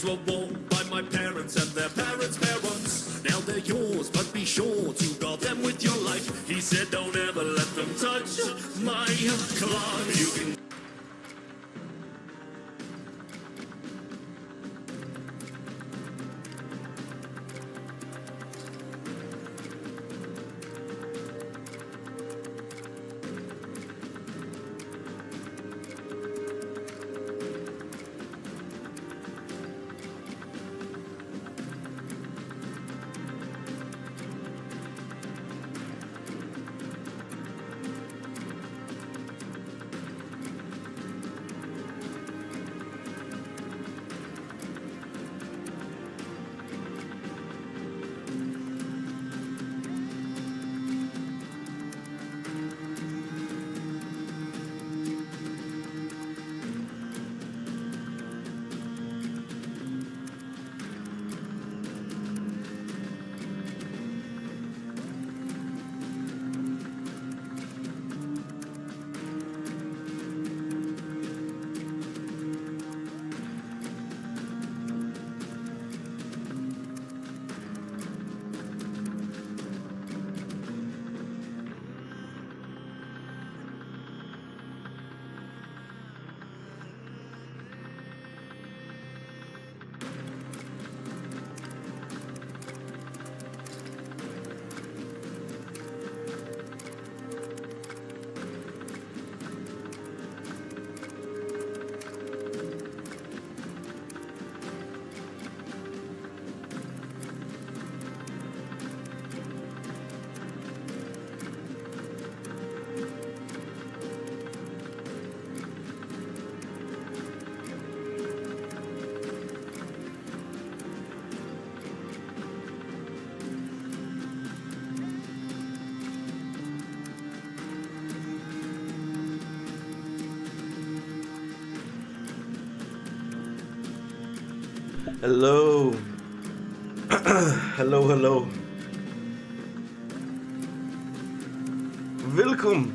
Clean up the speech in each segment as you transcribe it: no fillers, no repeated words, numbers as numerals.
these were worn by my parents and their parents' parents. Now they're yours, but be sure to guard them with your life. He said, don't ever let them touch my clothes. You can Hello. Hello. Welcome.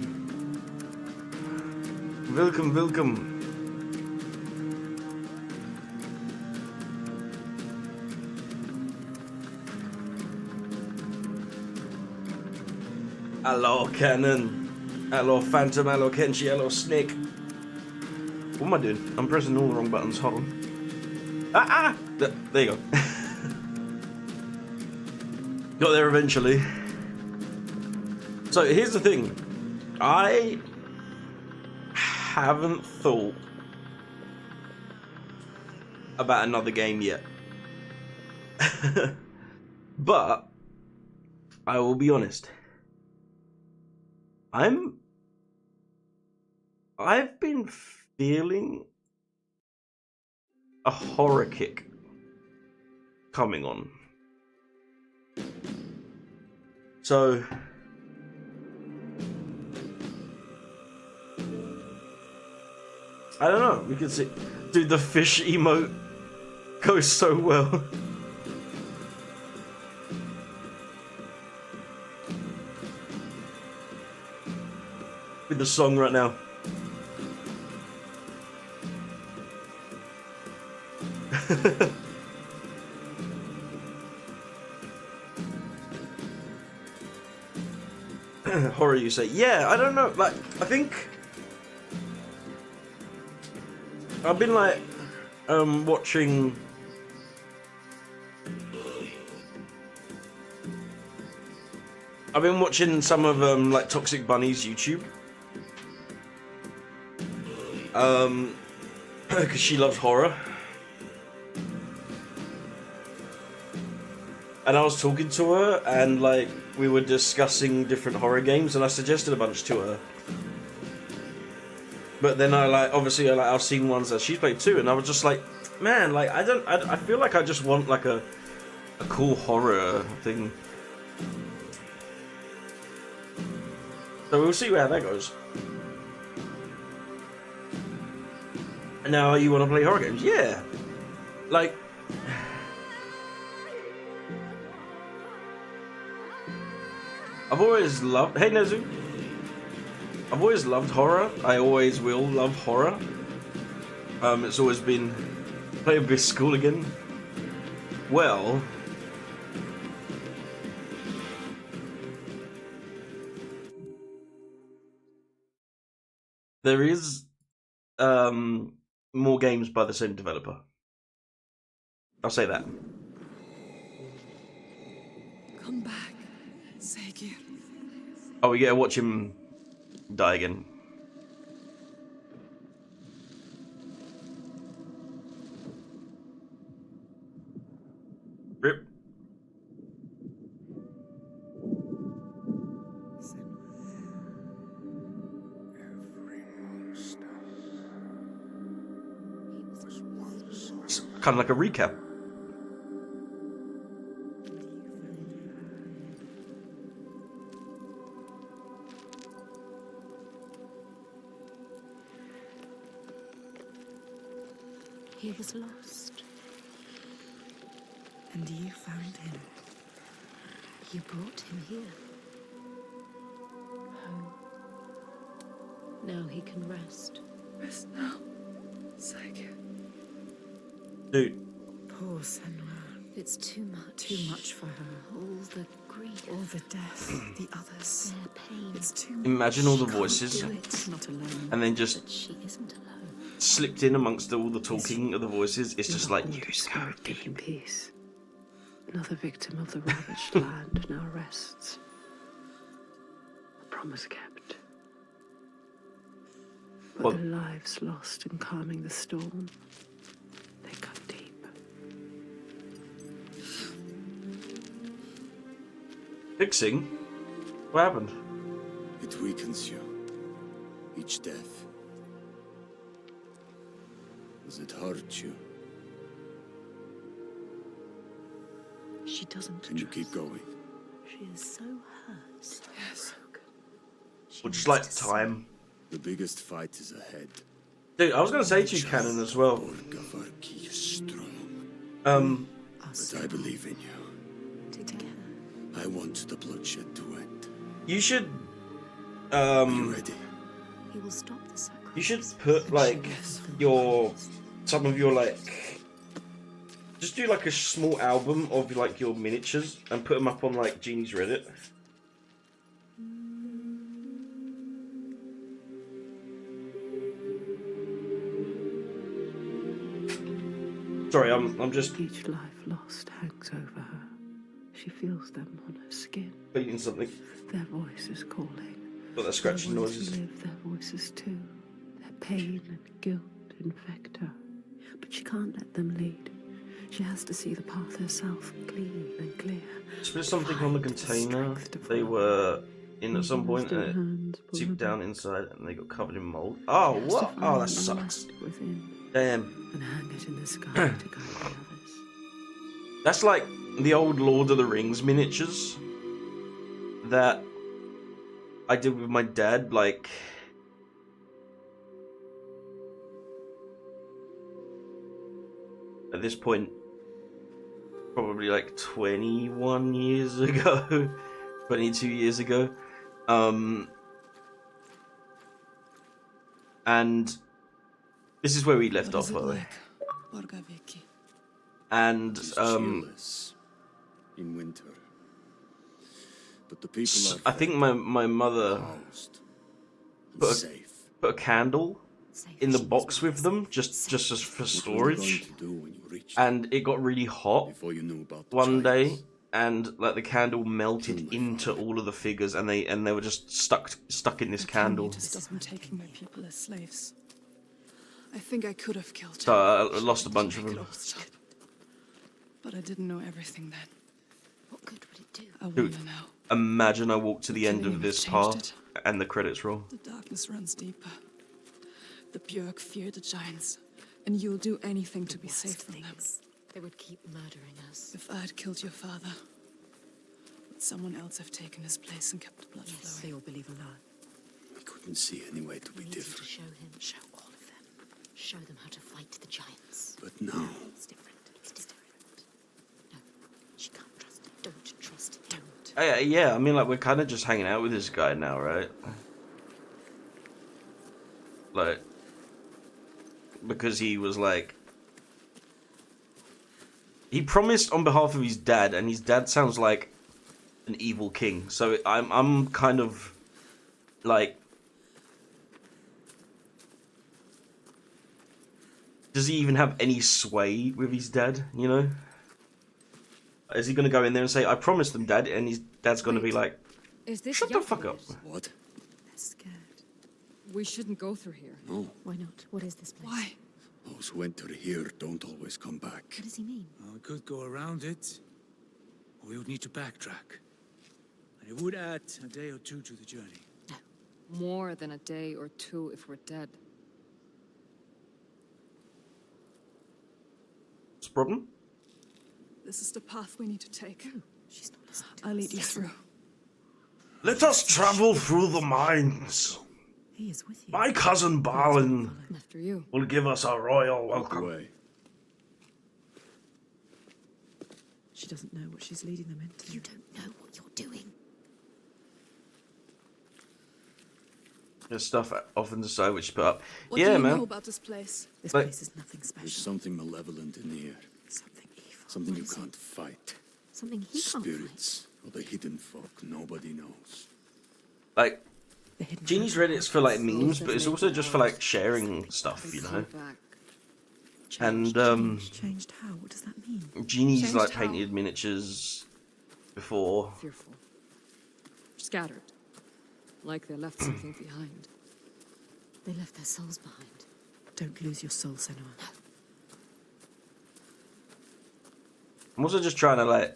Hello, Cannon. Hello, Phantom. Hello, Kenshi. Hello, Snake. What am I doing? I'm pressing all the wrong buttons. Hold on. There you go. Got there eventually. So here's the thing. I haven't thought about another game yet. But I will be honest. I've been feeling a horror kick coming on. So I don't know, we could see. Dude, the fish emote goes so well. With the song right now. Horror, you say? Yeah, I don't know. Like, I think I've been like watching. I've been watching some of like Toxic Bunny's YouTube. Because she loves horror. And I was talking to her, and like we were discussing different horror games, and I suggested a bunch to her. But then I've seen ones that she's played too, and I was just like, man, like I feel like I just want like a cool horror thing. So we'll see where that goes. Now you want to play horror games? Yeah. Like, I've always loved. Hey Nezu. I've always loved horror. I always will love horror. It's always been Play Abyss School again? Well... There is more games by the same developer. I'll say that. Come back, Saga. Oh, we get to watch him die again. Rip. It's kind of like a recap. He was lost. And you found him. You brought him here. Home. Now he can rest. Rest now, Saga. Dude. Poor Senua. It's too much. Too much for her. All the grief. All the death. The others. Their pain. It's too much. Imagine all the voices. She can't do it. Not alone. And then just... But she isn't alone. Slipped in amongst all the talking of the voices. It's just like, you go in peace. Another victim of the ravaged land now rests. A promise kept. But Well, the lives lost in calming the storm, they cut deep. fixing? What happened? It weakens you. Each death. Does it hurt you? She doesn't Can you trust. keep going? She is so hurt. Yes. Or just like time? The biggest fight is ahead. Dude, I was gonna say to you, Canon, as well. Orgavarki is strong. Us But I believe in you. together. I want the bloodshed to end. You should, Are you ready? He will stop the sacrifice. you should put, like, some of your, like, just do, like, a small album of, like, your miniatures and put them up on, like, Genie's Reddit. Sorry, I'm just Each life lost hangs over her. She feels them on her skin. beating something. Their voices calling. Got that scratching The ones who noises. live their voices too. Their pain and guilt infect her. But she can't let them lead. She has to see the path herself, clean and clear. Split something on the container they were in at some point and it seeped down inside and they got covered in mold. Oh, what? Oh, that sucks. Within, Damn. and hang it in the sky to guide the others. That's like the old Lord of the Rings miniatures that I did with my dad, like... At this point, probably like 21 years ago, 22 years ago. And this is where we left off, by the way. And, Cheerless in winter. But the people are I think my mother housed and put a- safe. put a candle Safe in the sheets box of with them, life. just as for What were you going storage. to do when you reached And it got really hot before you knew about the one day, giants? and like the candle melted into all of the figures, and they were just stuck in this candle. To stop him taking my people as slaves. I think I could have killed him. So I lost a bunch of Make it them. all stop. But I didn't know everything then. What good would it do? I want Dude. to know. Imagine I walk to the end Killing of him this changed path and the credits roll. The darkness runs deeper. The Björk fear the giants, and you'll do anything to be safe from them. They would keep murdering us. If I had killed your father, would someone else have taken his place and kept the blood Yes, flowing? they all believe a lie. I couldn't see any way to be We need you to different. show him, show all of them. Show them how to fight the giants. But now, It's different. It's different. No, she can't trust it. Don't trust it. Don't. Yeah, I mean, like, we're kind of just hanging out with this guy now, right? Like, because he was like, He promised on behalf of his dad, and his dad sounds like an evil king. So I'm kind of like, does he even have any sway with his dad? You know, is he gonna go in there and say, "I promised them, Dad," and his dad's gonna be like, Is this "Shut the fuck up." What? They're scared. We shouldn't go through here. No. Why not? What is this place? Why? Those who enter here don't always come back. What does he mean? Well, we could go around it, or we would need to backtrack. And it would add a day or two to the journey. More than a day or two if we're dead. What's the problem? This is the path we need to take. She's not listening to I'll us. lead you through. Let us travel through the mines. He is with you. My cousin Balin After you. will give us a royal Walk welcome. away. She doesn't know what she's leading them into. You don't know what you're doing. There's stuff I often decide which to put up. What do Yeah, you man. know about this place? This But- place is nothing There's special. something malevolent in the air. Something evil. Something you What is can't fight. Something he can't fight. Spirits or the hidden folk nobody knows. Like, The hidden Genie's treasure. Reddit's for like memes, but it's also just for like sharing stuff, you know. Back. And Changed how? What does that mean? Genie's Changed like how? painted miniatures before. Fearful. Scattered. Like they left something behind. They left their souls behind. Don't lose your soul, Senua. I'm also just trying to like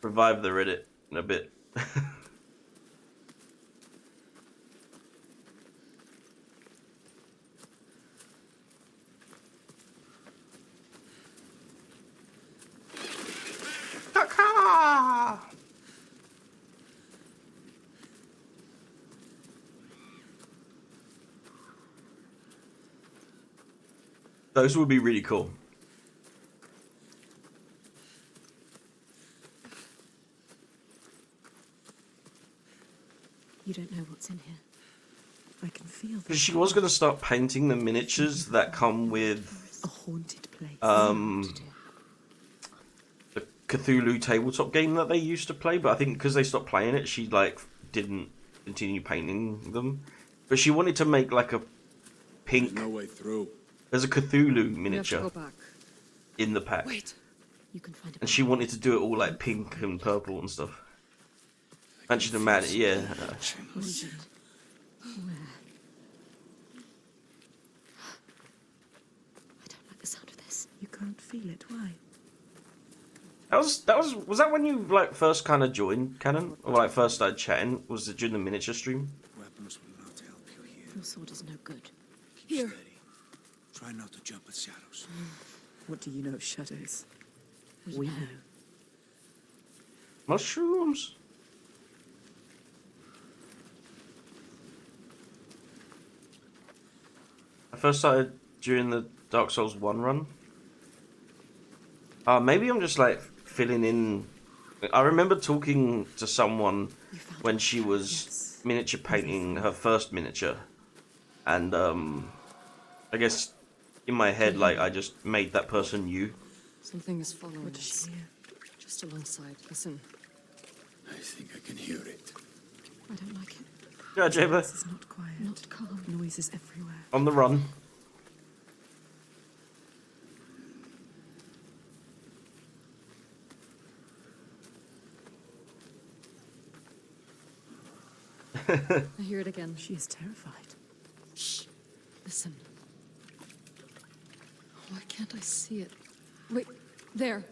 revive the Reddit in a bit. Those would be really cool. You don't know what's in here. I can feel Because she was going to start painting the miniatures that come with a haunted place. the Cthulhu tabletop game that they used to play, but I think because they stopped playing it, she like didn't continue painting them. But she wanted to make like a There's pink. no way through. There's a Cthulhu We have to miniature go back. in the pack, Wait. You can find a and she wanted to do it all like pink and purple and stuff. And she's a man, yeah. What is it? Where? I don't like the sound of this. You can't feel it. Why? Was that when you like first kind of joined Canon, or like first started chatting? Was it during the miniature stream? Weapons will not help you here. Your sword is no good. Here. Steady. Try not to jump at shadows. What do you know of shadows? We know. Mushrooms. I first started during the Dark Souls 1 run. Maybe I'm just like filling in. I remember talking to someone You found when it. she was Yes. miniature painting her first miniature, and I guess in my head, like I just made that person you. Something is following What does us. she hear? Just alongside. Listen. I think I can hear it. I don't like it. Yeah, Jaber, This is not quiet. Not calm. Noises everywhere. on the run. I hear it again. She is terrified. Shh. Listen. Why can't I see it? Wait. There.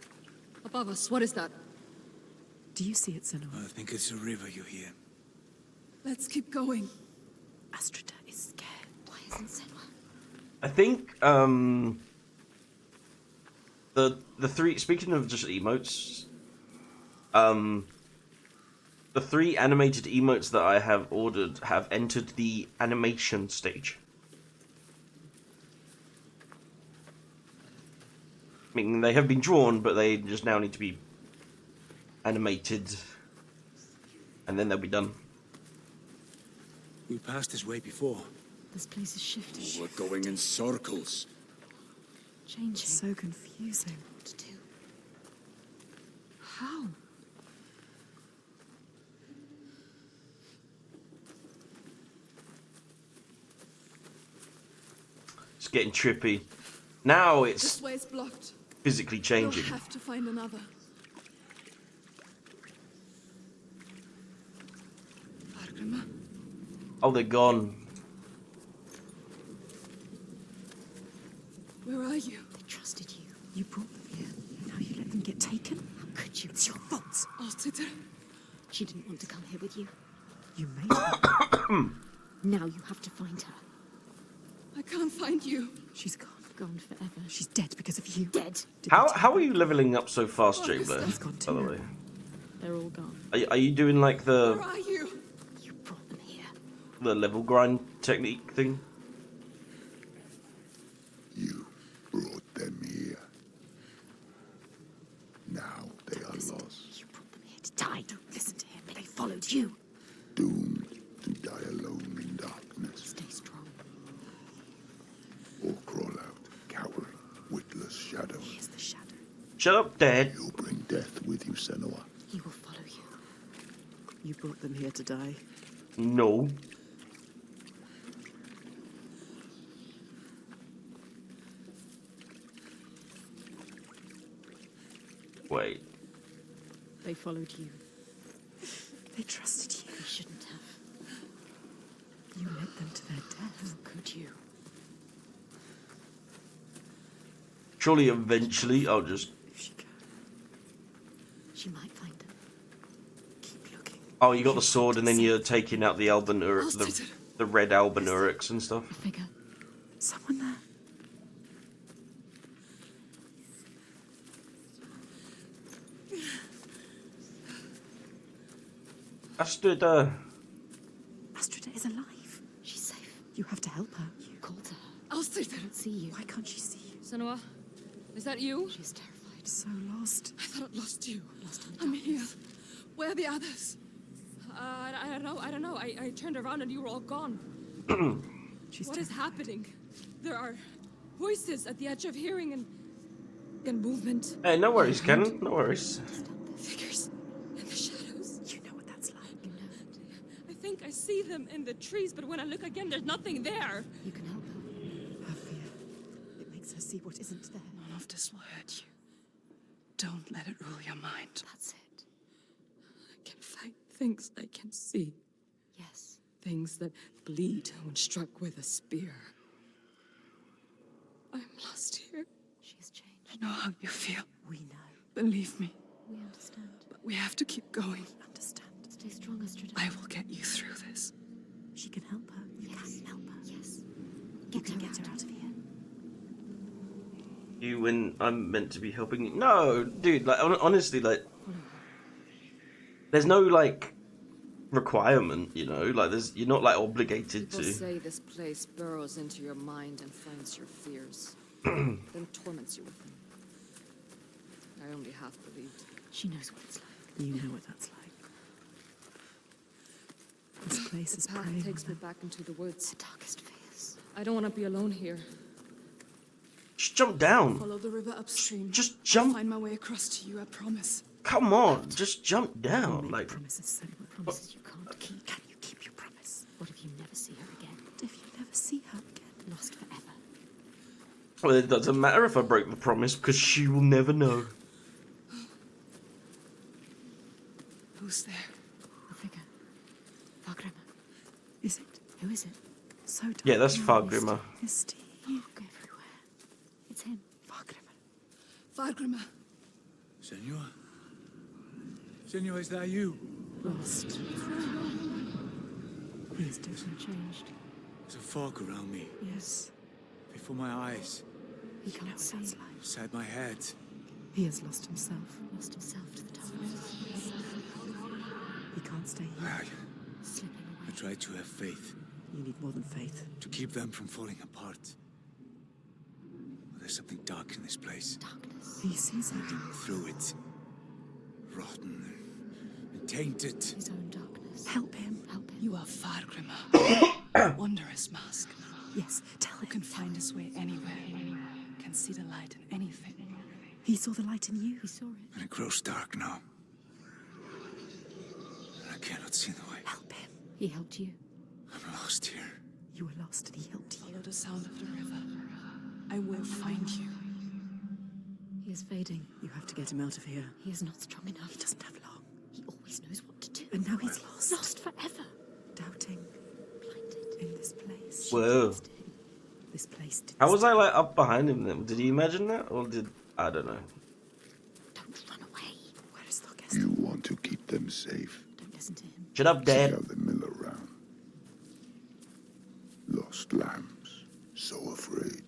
Above us. What is that? Do you see it, Senua? I think it's a river you hear. Let's keep going. Astrida is scared. Why isn't Senua? I think the three, speaking of just emotes, the 3 animated emotes that I have ordered have entered the animation stage. Meaning they have been drawn, but they just now need to be animated, and then they'll be done. We passed this way before. This place is shifting. We're going in circles. Changing. So confusing. What to do? How? It's getting trippy. Now This it's way is blocked. physically We'll changing. have to find another. Fargrimma? Oh, they're gone. Where are you? They trusted you. You brought them here. Now you let them get taken? How could you? It's your fault. Alciter? She didn't want to come here with you. You made her. Now you have to find her. I can't find you. She's gone. Gone forever. She's dead because of you. Dead. How are you leveling up so fast, Oh, Jay Blair? he's gone By too. the way, They're all gone. are you doing like Where the are you? You brought them here. level grind technique thing? You brought them here. Now they are lost, You brought them here to die. Don't listen to him. They followed you. doomed to die alone in darkness, Stay strong. or crawl out, cowering, witless shadows. Here's the shadow. Shut up, Dad. You'll bring death with you, Senua. He will follow you. You brought them here to die. No. Wait. They followed you. They trusted you. You shouldn't have. You led them to their death. How could you? Surely eventually I'll just... If she can, She might find them. keep looking. Oh, you got the sword and then you're taking out the Alciter. the red Albinurics and stuff. A figure. Someone there. Astrid, Astrida is alive. She's safe. You have to help her. You called to her. Alciter! Can't see you. Why can't she see you? Senua? Is that you? She's terrified. So lost. I thought I'd lost you. Lost in the I'm here. darkness. Where are the others? I don't know. I turned around and you were all gone. She's What is happening? There are voices at the edge of hearing and movement. hey, no worries, Canon. No worries. Figures in the shadows. You know what that's like. You know it. I think I see them in the trees, but when I look again, there's nothing there. You can help her. Her fear. It makes her see what isn't there. None of this will hurt you. Don't let it rule your mind. That's it. I can fight things I can see. Yes. Things that bleed when struck with a spear. I'm lost here. She's changed. I know how you feel. We know. Believe me. We understand. But we have to keep going. Understand. Stay strong, Astrid. I will get you through this. She can help her. You can help her. Yes. You can get her out of here. You when I'm meant to be helping you. No, dude, like honestly, like there's no like requirement, you know, like you're not like obligated People to. say this place burrows into your mind and finds your fears, then torments you with them. I only half believed. She knows what it's like. You know what that's like. This place is The path preying takes on me them. back into the woods. The darkest fears. I don't want to be alone here. Just jump down. Follow the river upstream. Just I'll jump. find my way across to you, I promise. Come on, just jump down. Make Like promises, Senua. Promises you can't keep. Can you keep your promise? What if you never see her again? What if you never see her again? Lost forever. well, it doesn't matter if I break the promise because she will never know. Who's there? A figure. Fargrimma. Is it? Who is it? So dark Yeah, that's and Fargrimma. Misty. Fog everywhere. It's him. Fargrimma. Fargrimma. Senua? Senua, is that you? Lost. He is different. Changed. There's a fog around me, Yes. before my eyes, He You know can't what see. that's like. beside my head. He has lost himself. Lost himself to the darkness. He can't stay here. I Slipping I away. tried to have faith, You need more than faith. to keep them from falling apart. But there's something dark in this place. Darkness. He sees it. Through it, rotten and tainted. His own darkness. Help him. Help him. You are Fargrimma. Wondrous mask. Yes, tell Who him. can find his way anywhere, can see the light in anything. He saw the light in you. We saw it. And it grows dark now. I cannot see the way. Help him. He helped you. I'm lost here. You were lost and he helped you. Follow the sound of the river. I will find you. He is fading. You have to get him out of here. He is not strong enough. He doesn't have long. He always knows what to do. And now he's lost. Lost forever. Doubting Blinded. in this place. Whoa. This place did How was I like up behind him then? Did he imagine that? Or did... I don't know. Don't run away. Where is Thorgest? You want to keep them safe. Don't listen to him. Shut up, See Dad. how they mill around. Lost lambs, so afraid,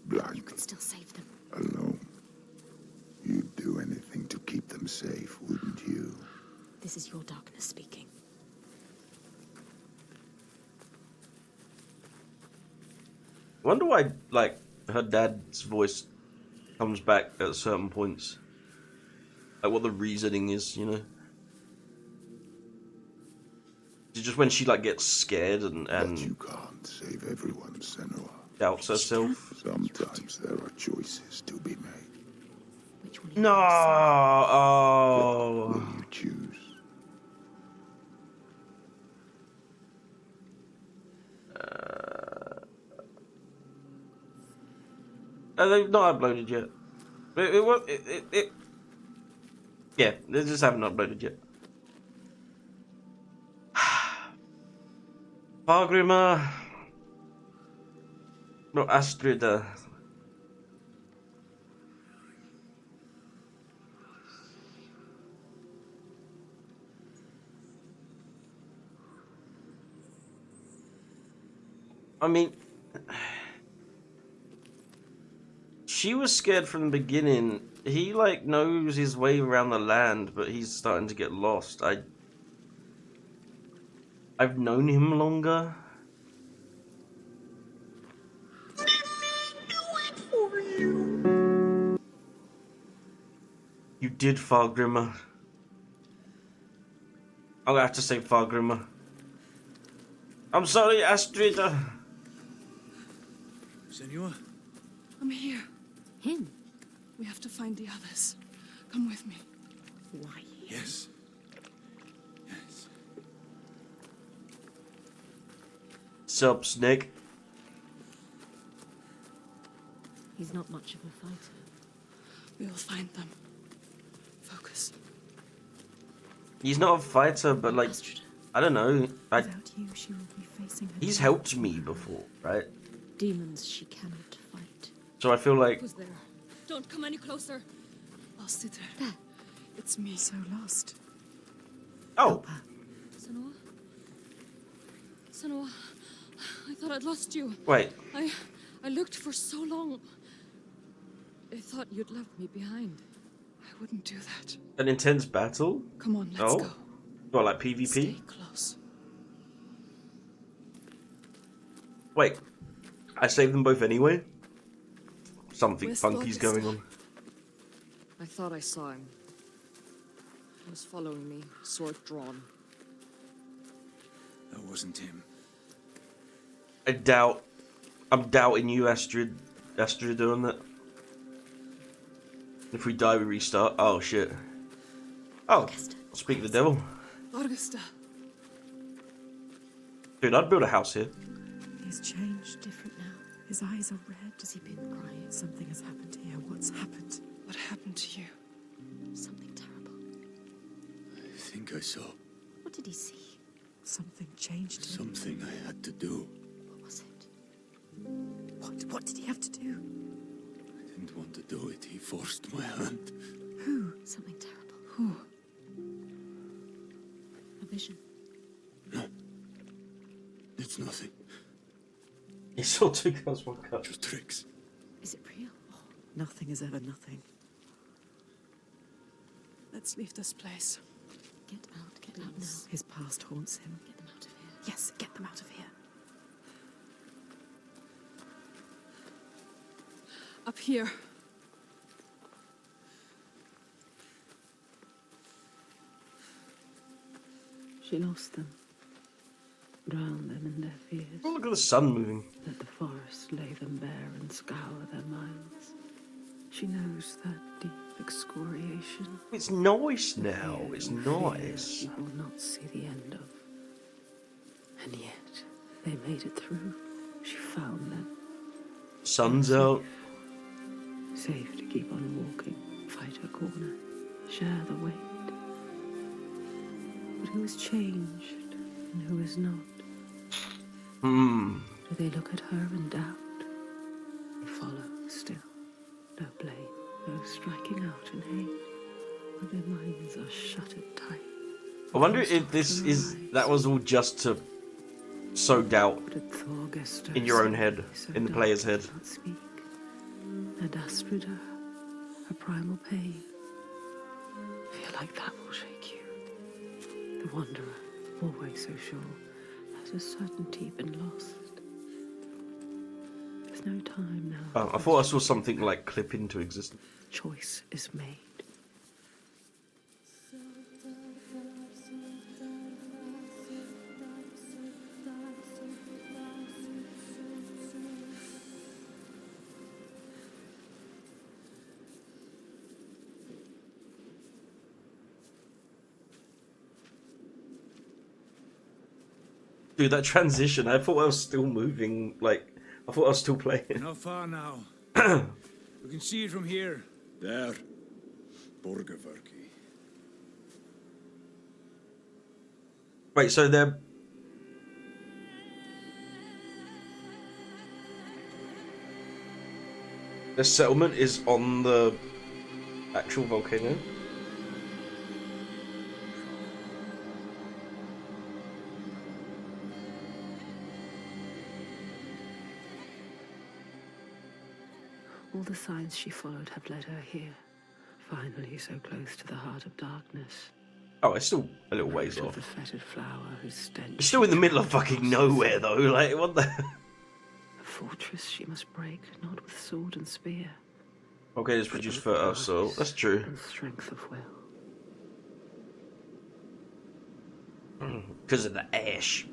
You blind, could still save them. alone. You'd do anything to keep them safe, wouldn't you? This is your darkness speaking. I wonder why, like, her dad's voice comes back at certain points. Like, what the reasoning is, you know? Is it just when she, like, gets scared and But you can't save everyone, Senua. doubts herself? Sometimes there are choices to be made. Which one? No! Will Oh. you choose? They've not uploaded yet. Yeah, they just haven't uploaded yet. Fargrimr. No, Astrid. I mean, she was scared from the beginning. He, like, knows his way around the land, but he's starting to get lost. I've known him longer. You did, Fargrimr. I'm gonna have to say Fargrimr. I'm sorry, Astrid. Senua? I'm here. Him? We have to find the others. Come with me. Why? Yes. Yes. Sup, Snake? He's not much of a fighter. We will find them. Focus. He's not a fighter, but like, Astrid. I don't know. Without you, she will be facing her. He's death. helped me before, right? Demons she cannot fight. So I feel like Who's there? Don't come any closer. I'll sit there. There. It's me. So lost. oh, Senua? Senua, I thought I'd lost you. wait, I looked for so long. I thought you'd left me behind. I wouldn't do that. an intense battle? Come on, let's Oh. go. What, like PvP? Stay close. Wait, I saved them both anyway? Something Where's funky's Thorgest? going on. I thought I saw him. He was following me, sword drawn. That wasn't him. I'm doubting you, Astrid on that. If we die, we restart. Oh, shit. Oh, speak of the devil. Augusta. Dude, I'd build a house here. He's changed. Different now. His eyes are red. Has he been crying? Something has happened here. What's happened? What happened to you? Something terrible. I think I saw What did he see? Something changed him. something I had to do. What was it? What did he have to do? I didn't want to do it. He forced my hand. Who? Something terrible. Who? A vision. No. It's nothing. He saw two girls, one cup. Just tricks. Is it real? Nothing is ever nothing. Let's leave this place. Get out now. His past haunts him. Get them out of here. Yes, get them out of here. Up here. She lost them, drowned them in their fears. Oh, look at the sun moving. Let the forest just lay them bare and scour their minds. She knows that deep excoriation. It's nice now. It's fear nice. you will not see the end of. And yet, they made it through. She found them. Sun's out. Safe to keep on walking, fight her corner, share the weight. But who is changed and who is not? Hmm. Do they look at her in doubt? They follow still. No blame, no striking out in hate. But their minds are shuttered tight. I wonder if that was all just to sow doubt in your own head, in the player's head. Not speak. And Astrid, her primal pain. Feel like that will shake you. The wanderer, always so sure, has a certainty been lost. There's no time now. Oh, I thought I saw something like clip into existence. Choice is made. Dude, that transition, I thought I was still moving, like, I thought I was still playing. Not far now. We can see it from here. There. Borgarverki. Wait, so they're... The settlement is on the actual volcano? All the signs she followed have led her here. Finally, so close to the heart of darkness. Oh, it's still a little ways Of off. the fetid flower whose stench. It's still in the middle of fucking nowhere, though. Like, what the... A fortress she must break, not with sword and spear. Okay, it's produced fertile soil. That's true. And strength of will. Because of the ash.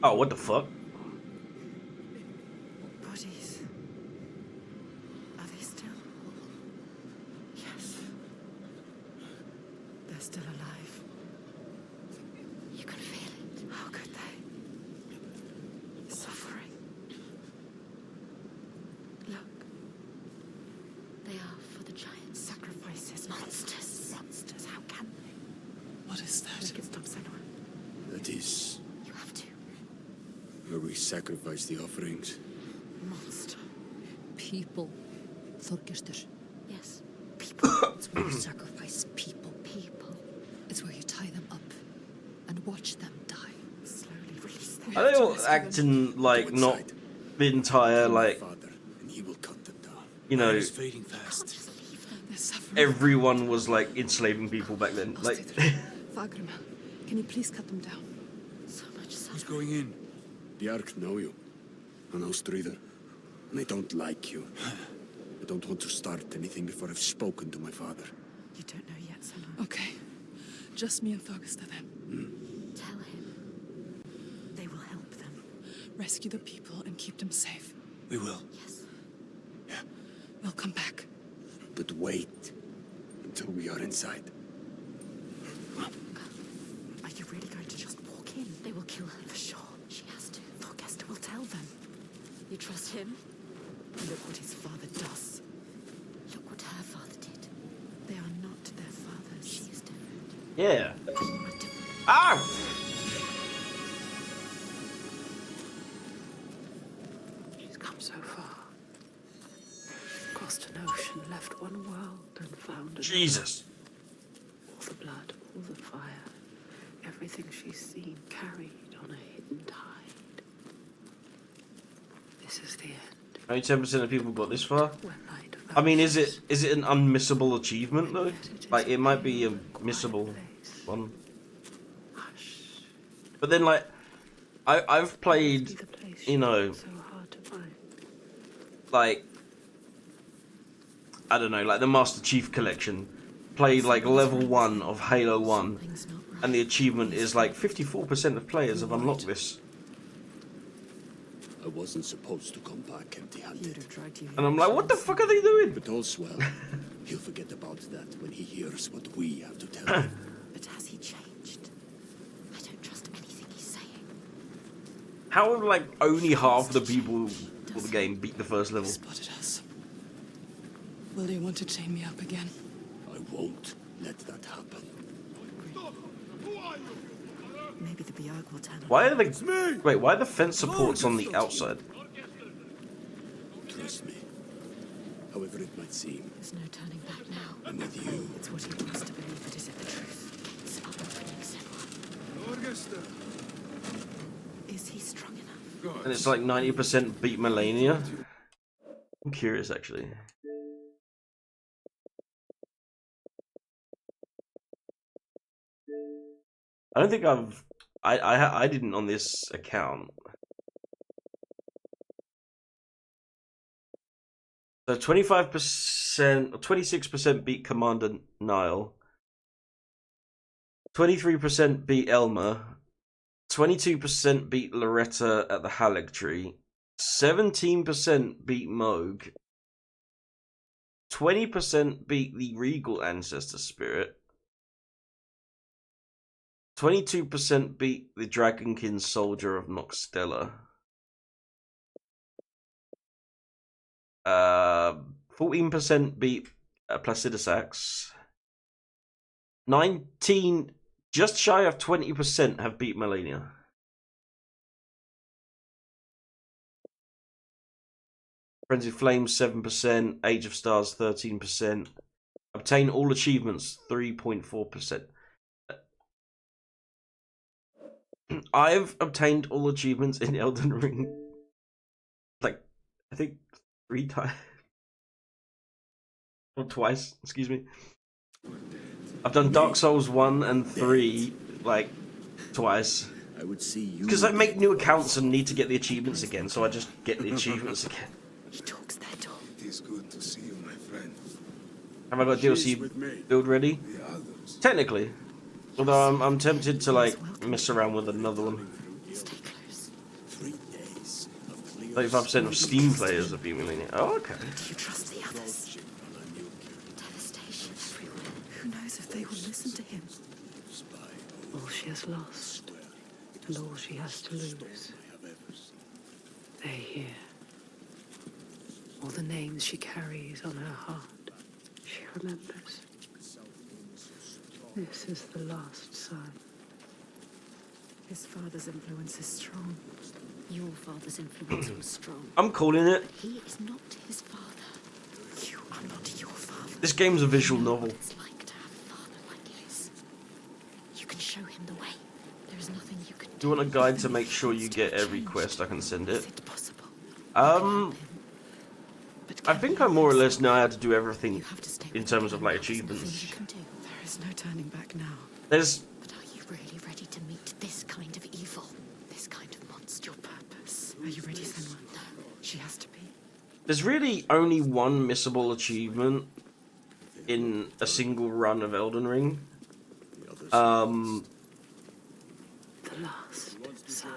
Oh, what the fuck? Bodies. Are they still? Yes. They're still alive. You can feel it. How could they? Suffering. Look. They are for the giants. Sacrifices. Monsters. Monsters. How can they? What is that? Make it stop, Senua. That is You have to. where we sacrifice the offerings. Monster. People. Þorgestur. Yes. People. It's where you sacrifice people. People. It's where you tie them up and watch them die. Slowly release them. Are they all acting like Go not inside. the entire, My like, father, and he will cut them down. you know, It's fading fast. Just leave them. They're suffering. everyone was like enslaving people back then. I'll Like, stay there. Fagrima, can you please cut them down? So much Who's suffering. going in? The Ark know you, and Ostrider, and I don't like you. I don't want to start anything before I've spoken to my father. You don't know yet, Senua. Okay. Just me and Thorgestur then. Tell him. They will help them. Rescue the people and keep them safe. We will. Yes. We'll come back. But wait until we are inside. Are you really going to just walk in? They will kill her. For sure. She has to. Thorgestur will tell them. You trust him? Look what his father does. Look what her father did. They are not their fathers. She is different. yeah. You are different. Ah! She's come so far. Crossed an ocean, left one world, and found another. Jesus. All the blood, all the fire, everything she's seen carried on a hidden tide. This is the end. Only 10% of people got this far. When light I mean, is vanishes, it an unmissable achievement though? yet it is Like, it might be a in a quiet missable place. one. Hush. But then, like, I've Must be played, the place you she know, found so hard to find. like, I don't know, like the Master Chief Collection. Played like level 1 of Halo 1, Something's not right. and the achievement is like 54% of players have unlocked this. I wasn't supposed to come back You'd empty-handed. have dragged you here. And I'm like, what the fuck are they doing? But all's well. He'll forget about that when he hears what we have to tell him. But has he changed? I don't trust anything he's saying. How have like only half the people of the game beat the first level? Spotted us. Will they want to chain me up again? I won't let that happen. Maybe the Bjarg will turn on. Why are the wait? Why are the fence supports on the outside? Trust me. However it might seem, There's no turning back now. I'm with you. It's what he wants to believe, but is it the truth? It's opening Senua. Is he strong enough? And it's like 90% beat Melania. I'm curious actually. I don't think I didn't on this account. So 25% or 26% beat Commander Nile. 23% beat Elmer. 22% beat Loretta at the Halig Tree. 17% beat Moog. 20% beat the Regal Ancestor Spirit. 22% beat the Dragonkin Soldier of Noxtella. 14% beat Placidusax. 19, just shy of 20% have beat Melania. Frenzied Flames 7%, Age of Stars 13%. Obtain all achievements 3.4%. I've obtained all achievements in Elden Ring, like, I think 3 times. Or twice, excuse me. I've done Dark Souls 1 and 3, like, twice. I would see you. Because I make new accounts and need to get the achievements again, so I just get the achievements again. He talks their talk. It is good to see you, my friend. Have I got DLC build ready? The others. Technically. Although I'm tempted to, like, mess around with another one. Stay close. 3 days of clear 35% of Steam players have been Melania. Oh, okay. Do you trust the others? Devastation everywhere. Who knows if they will listen to him? All she has lost, and all she has to lose. They hear. All the names she carries on her heart, she remembers. This is the last son. His father's influence is strong. Your father's influence was strong. I'm calling it. He is not his father. You are not your father. This game's a visual novel. It's like to have a father like his. You can show him the way. There is nothing you can do. Do you want a guide to make sure you get every quest? I can send Is it. it possible? I think I more or less know how to do everything You have to stay in with terms him. of like There's nothing achievements. you can do. There is no turning back now. There's But are you really ready to meet this kind of evil? This kind of monster? Your purpose. Are you ready, Senua? No. She has to be. there's really only one missable achievement in a single run of Elden Ring. The last sign.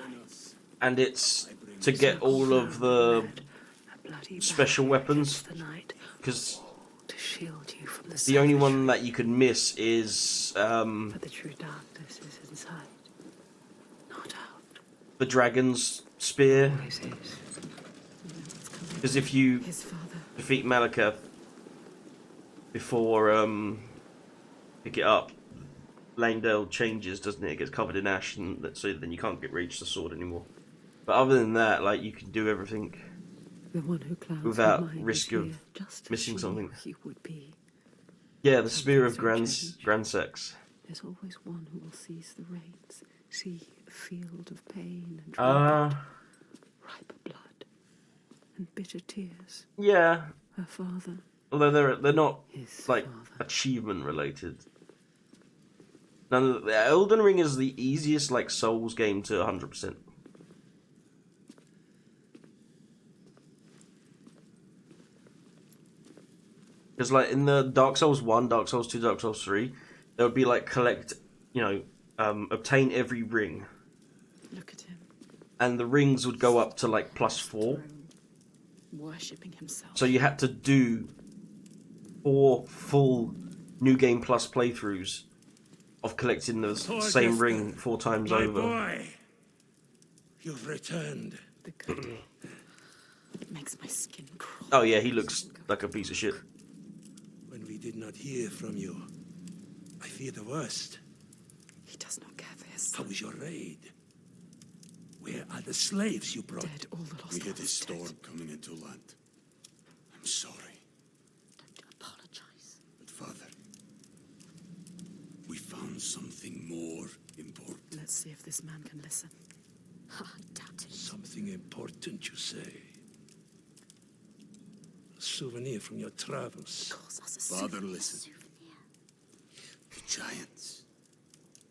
And it's to get all of the A bloody special battle weapons, against the night, because to shield you from the only one savagery. that you can miss is But the true darkness is inside, not out. the dragon's spear. Always is. Because if you His father. defeat Malekith before pick it up, Langdale changes, doesn't it? It gets covered in ash, and so then you can't reach the sword anymore. But other than that, like, you can do everything. The one who clouds Without her mind risk is of here, just as missing she something. knew he would be. Yeah, the spear of Sometimes Gransex. There's always one who will seize the reins, see a field of pain and ripe blood and bitter tears. Yeah. Her father, Although they're not his like father. achievement related. Now, the Elden Ring is the easiest like Souls game to 100%. Because like in the Dark Souls 1, Dark Souls 2, Dark Souls 3, there would be like collect, obtain every ring. Look at him. and the rings would go up to like +4. Worshipping himself. So you had to do 4 full New Game Plus playthroughs of collecting the same ring 4 times My over. boy, you've returned. The good makes my skin crawl. Oh yeah, he looks like a piece of shit. When we did not hear from you, I fear the worst. He does not care for his How son. was your raid? Where are the slaves you brought? Dead, all the lost We had a ones storm dead. coming into land. I'm sorry, Don't apologize. but Father, we found something more important. Let's see if this man can listen. I doubt it. Something important, you say? A souvenir from your travels. Calls us a Father, souvenir. listen. The giants,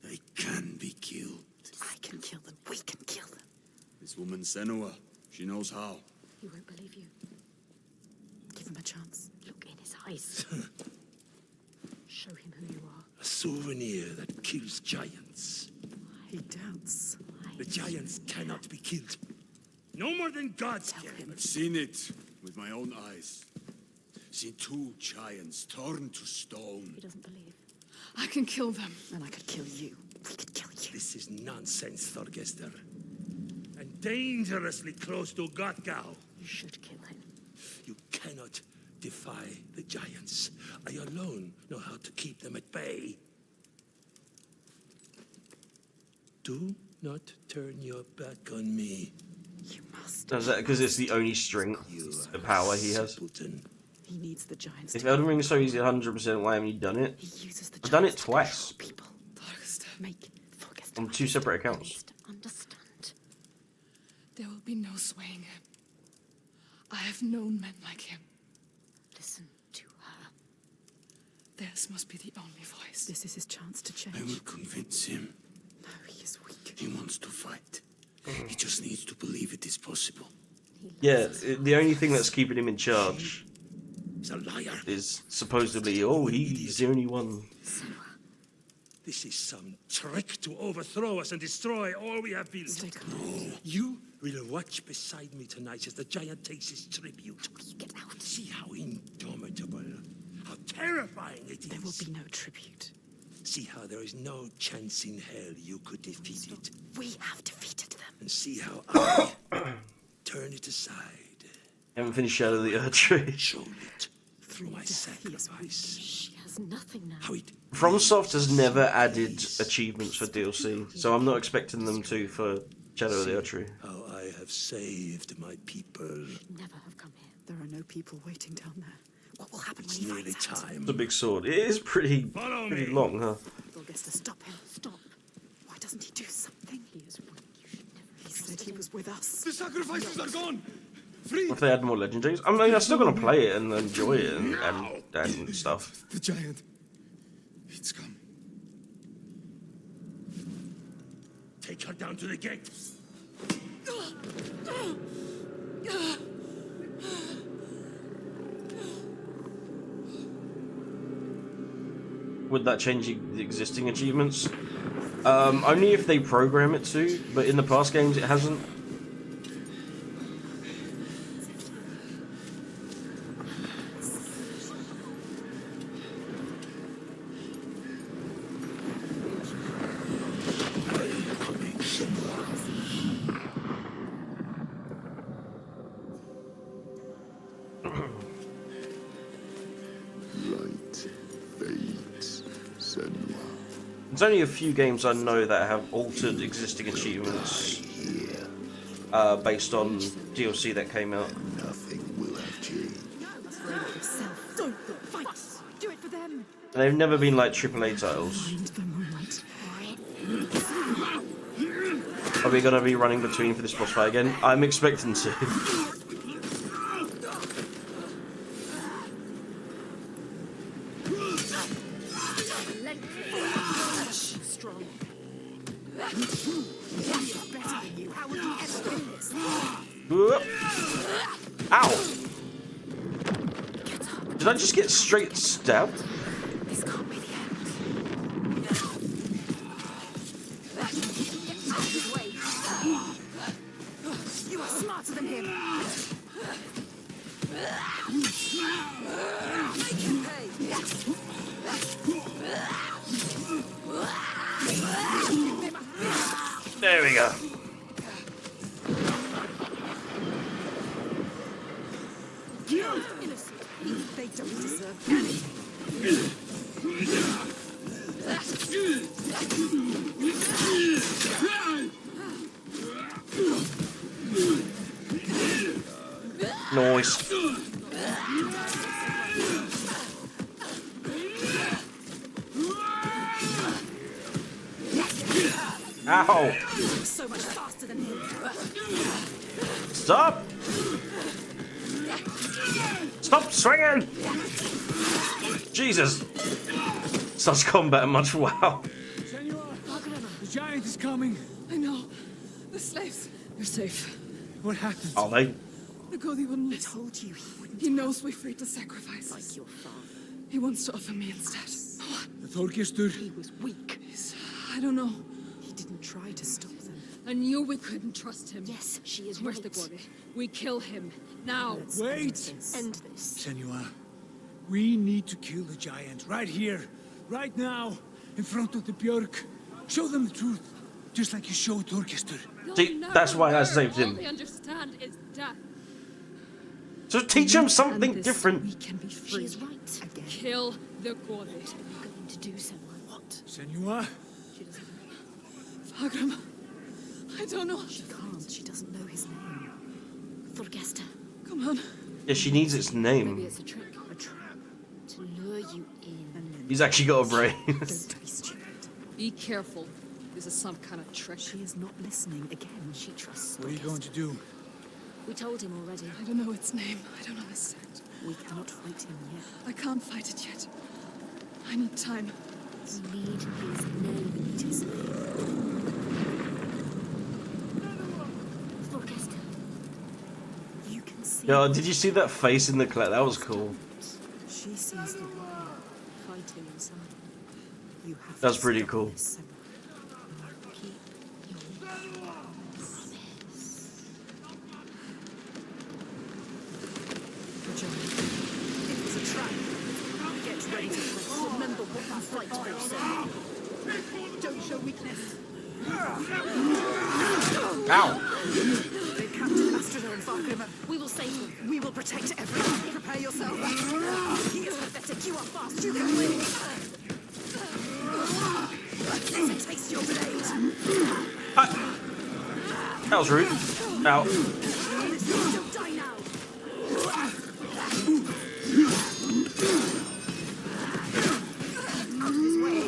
they can be killed. I can kill them. We can kill them. This woman Senua, she knows how. He won't believe you. Give him a chance. Look in his eyes. Show him who you are. A souvenir that kills giants. He doubts. The giants cannot be killed. No more than gods can. I've seen it with my own eyes. Seen 2 giants turned to stone. He doesn't believe. I can kill them. And I could kill you. We could kill you. This is nonsense, Thorgester. And dangerously close to Gothgau. You should kill him. You cannot defy the giants. I alone know how to keep them at bay. Do not turn your back on me. You must. Is that because it's the only strength, You the are power he has? simpleton. He needs the giants If to Elden Ring is so easy 100%, why haven't you done it? He uses the I've done it giants to twice. control people. Make focus. On 2 separate accounts. To understand. There will be no swaying him. I have known men like him. Listen to her. Theirs must be the only voice. This is his chance to change. I will convince him. No, he is weak. He wants to fight. He just needs to believe it is possible. Yeah, the only thing that's keeping him in charge He's a liar. is supposedly, oh, he's the only one. This is some trick to overthrow us and destroy all we have built. Stay calm. You will watch beside me tonight as the giant takes his tribute. Get out. See how indomitable, how terrifying it is. There will be no tribute. See how there is no chance in hell you could defeat it. We have defeated them. And see how I turn it aside. Haven't finished Shadow of the Earth Tree. Show it through my sacrifice. She has nothing now. How it FromSoft has never added achievements for DLC, so I'm not expecting them to for Shadow of the Earth Tree. how I have saved my people. Never have come here. There are no people waiting down there. What will happen It's when he nearly finds out? time. It's a big sword. It is pretty Follow pretty me. long, huh? Thorgester, stop him. Stop. Why doesn't he do something? He is weak. You should never He said he was with us. The sacrifices are gone! If they add more legendaries, I mean, I'm still gonna play it and enjoy it and stuff. The giant. It's come. Take her down to the gate. Would that change the existing achievements? Only if they program it to, but in the past games it hasn't. Light fades, Senua. There's only a few games I know that have altered existing achievements based on DLC that came out. Nothing will have changed. Yourself. Don't fight. Do it for them. And they've never been like AAA titles. Find the moment. Are we gonna be running between for this boss fight again? I'm expecting to. Strong. Better than you. How would you ever win this? Whoop. Ow! Did I just get straight stabbed? This can't be the end. You are smarter than him. Make him pay. There we go. Innocent. They don't deserve anything. Nice. Ow! So much faster than him. Stop! Stop swinging! Jesus! Such combat much, wow. Senua, the giant is coming. I know. The slaves. You're safe. What happened? Are they? The Godi wouldn't I listen. told you he wouldn't. He knows we freed the sacrifices. Like your father. He wants to offer me instead. The Þorgestur. He was weak. I don't know. He didn't try to stop them. I knew we couldn't trust him. Yes, she is Where's right. the Godi? We kill him. Now. Wait! End this. Senua, we need to kill the giant right here, right now, in front of the Björk. Show them the truth, just like you showed Þorgestur. See, that's why I saved him. All they understand is death. So teach him something And this, different. We can be free. She is right. Again. Kill the Godi. What are you going to do, Senua? What? Senua, She doesn't know. Fagram. I don't know. She can't. She doesn't know his name. Thorgesta. Come on. Yeah, she needs its Maybe name. it's a trick. A trap. To lure you in. And then He's actually got a brain. don't be stupid. Be careful. This is some kind of trick. She is not listening again. She trusts what are you going to do? We told him already. I don't know its name. I don't understand. We cannot fight him yet. I can't fight it yet. I need time. We need his name. We need his name. Thorgesta. You can see. Yo, did you see that face in the cloud? That was cool. She sees the world fighting inside. You have That's to pretty stop cool. this, Senua. Keep your promise. The giant. It was a trap. Get ready to fight. Remember what you fight for, Senua. Don't show weakness. Ow! They've captured Astrida and Fargrimmer. We will save them. We will protect everyone. Prepare yourself. He is pathetic. You are fast. You can win. Let it taste your blade. That was rude. Ow. Don't die now. Out of his way.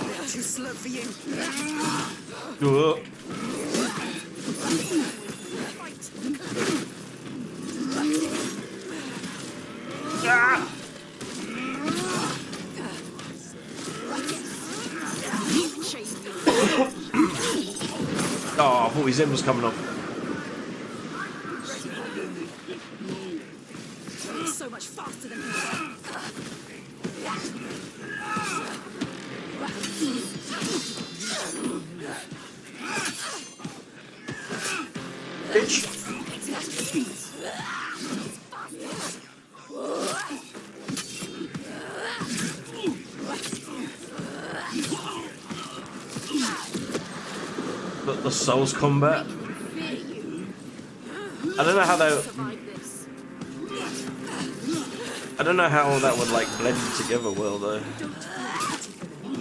They're too slow for you. Fight. Ah! Chase me. Oh, I thought his end was coming off. So much faster than him. Bitch. The Souls combat. I don't know how they. I don't know how that would like blend together well though. They want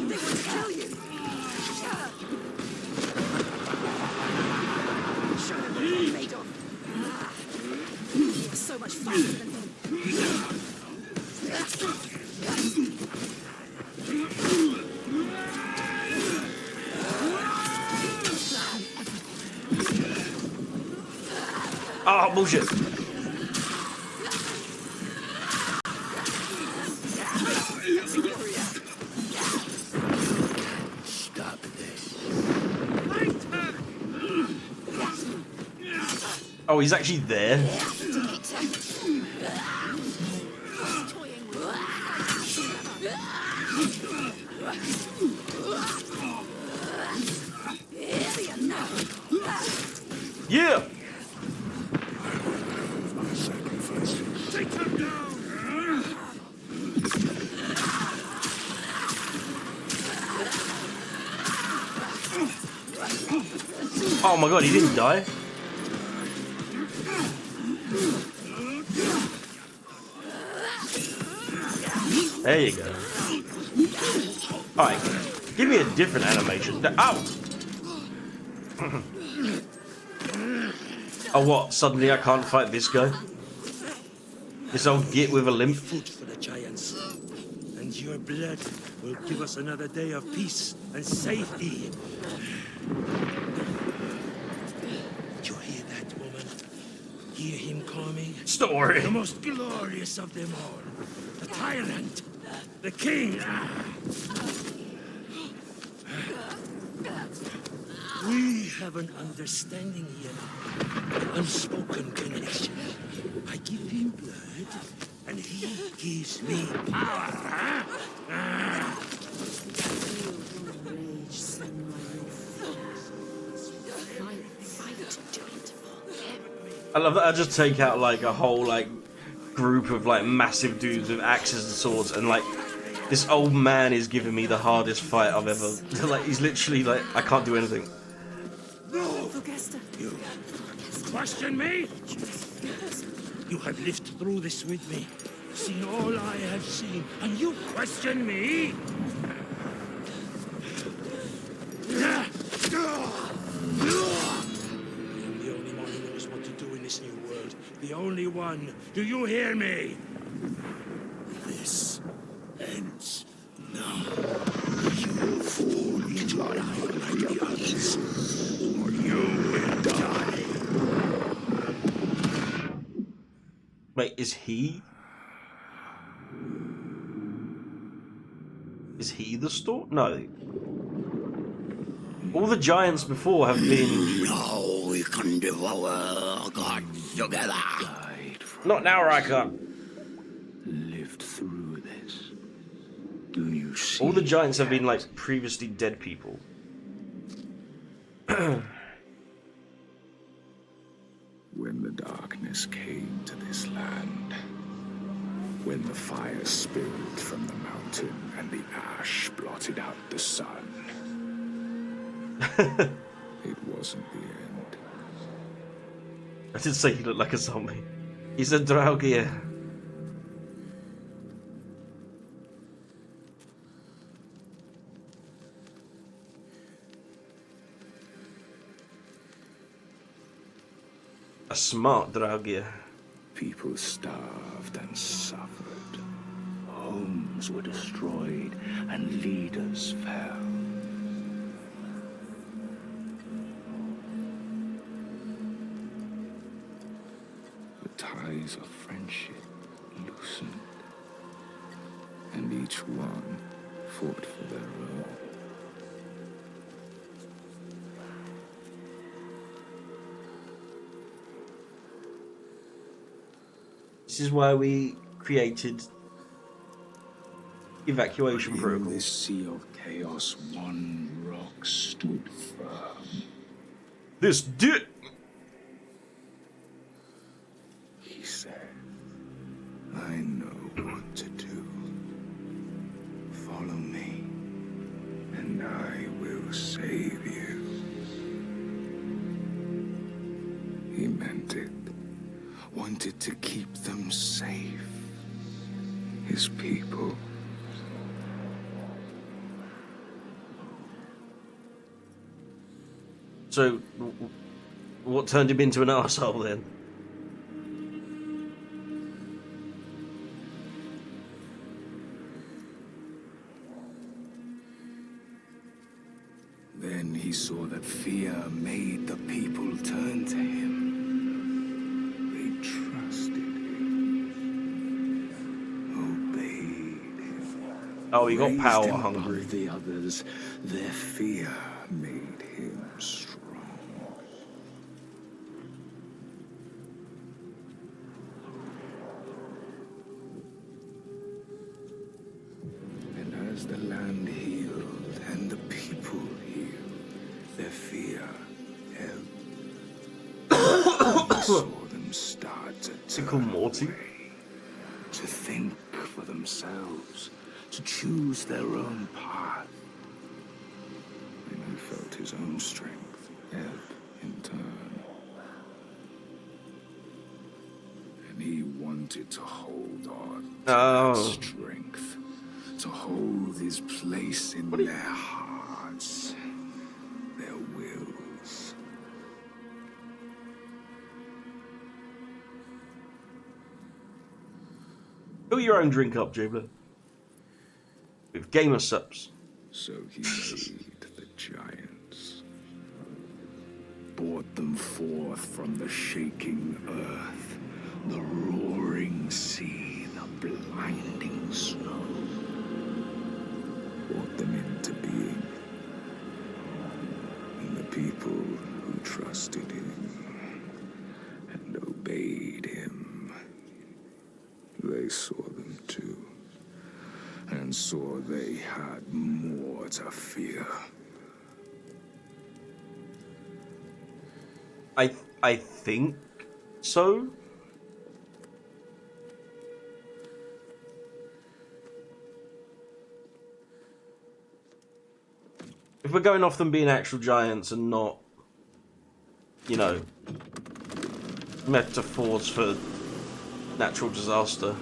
to kill you. Show them what you're made of. You're so much faster than him. Oh bullshit! Stop this. Oh, he's actually there. Yeah! Take them down! Oh my god, he didn't die. There you go. Alright, give me a different animation. Ow! Oh what, suddenly I can't fight this guy? This old git with a limp? Food for the giants. And your blood will give us another day of peace and safety. Did you hear that, woman? Hear him coming? Story. The most glorious of them all. The tyrant. The king. We have an understanding here. An unspoken connection. I give him blood, and he gives me power. Rage, Senua, your fight, do it for them. I love that I just take out like a whole like group of like massive dudes with axes and swords, and like this old man is giving me the hardest fight I've ever. Like he's literally like I can't do anything. You question me? You have lived through this with me, seen all I have seen, and you question me? I am the only one who knows what to do in this new world. The only one. Do you hear me? This ends now. You fall into line like the others, or you will die. Wait, is he? Is he the storm? No. All the giants before have been. Now we can devour gods together. Not now, Riker. Lived through this. Do you see? All the giants have been like previously dead people. When the darkness came to this land, when the fire spilled from the mountain and the ash blotted out the sun, it wasn't the end. I did say he looked like a zombie. He's a Draugr. A smart Draugr. People starved and suffered. Homes were destroyed and leaders fell. The ties of friendship loosened, and each one fought for their own. This is why we created evacuation In protocol. this sea of chaos, one rock stood firm. This dick. He said, I know what to do. Follow me, and I will save you. He meant it. Wanted to keep them safe. His people. So, what turned him into an arsehole then? Then he saw that fear made the people turn to him. They trusted him, obeyed him. Oh, he got Raised power him hungry. above the others. Their fear made him strong. And as the land healed and the people healed, their fear ebbed. saw them start to Tickle turn Morty. away, to think for themselves, to choose their own path. And he felt his own strength ebb in turn. And he wanted to hold on to that strength, to hold his place in their hearts, their wills. Fill your own drink up, Jubler. With gamer subs. So he made the giants, brought them forth from the shaking earth, the roaring sea, the blinding snow, brought them into being. And the people who trusted him and obeyed him, they saw them too, and saw they had more to fear. I think so. If we're going off them being actual giants and not, you know, metaphors for natural disaster.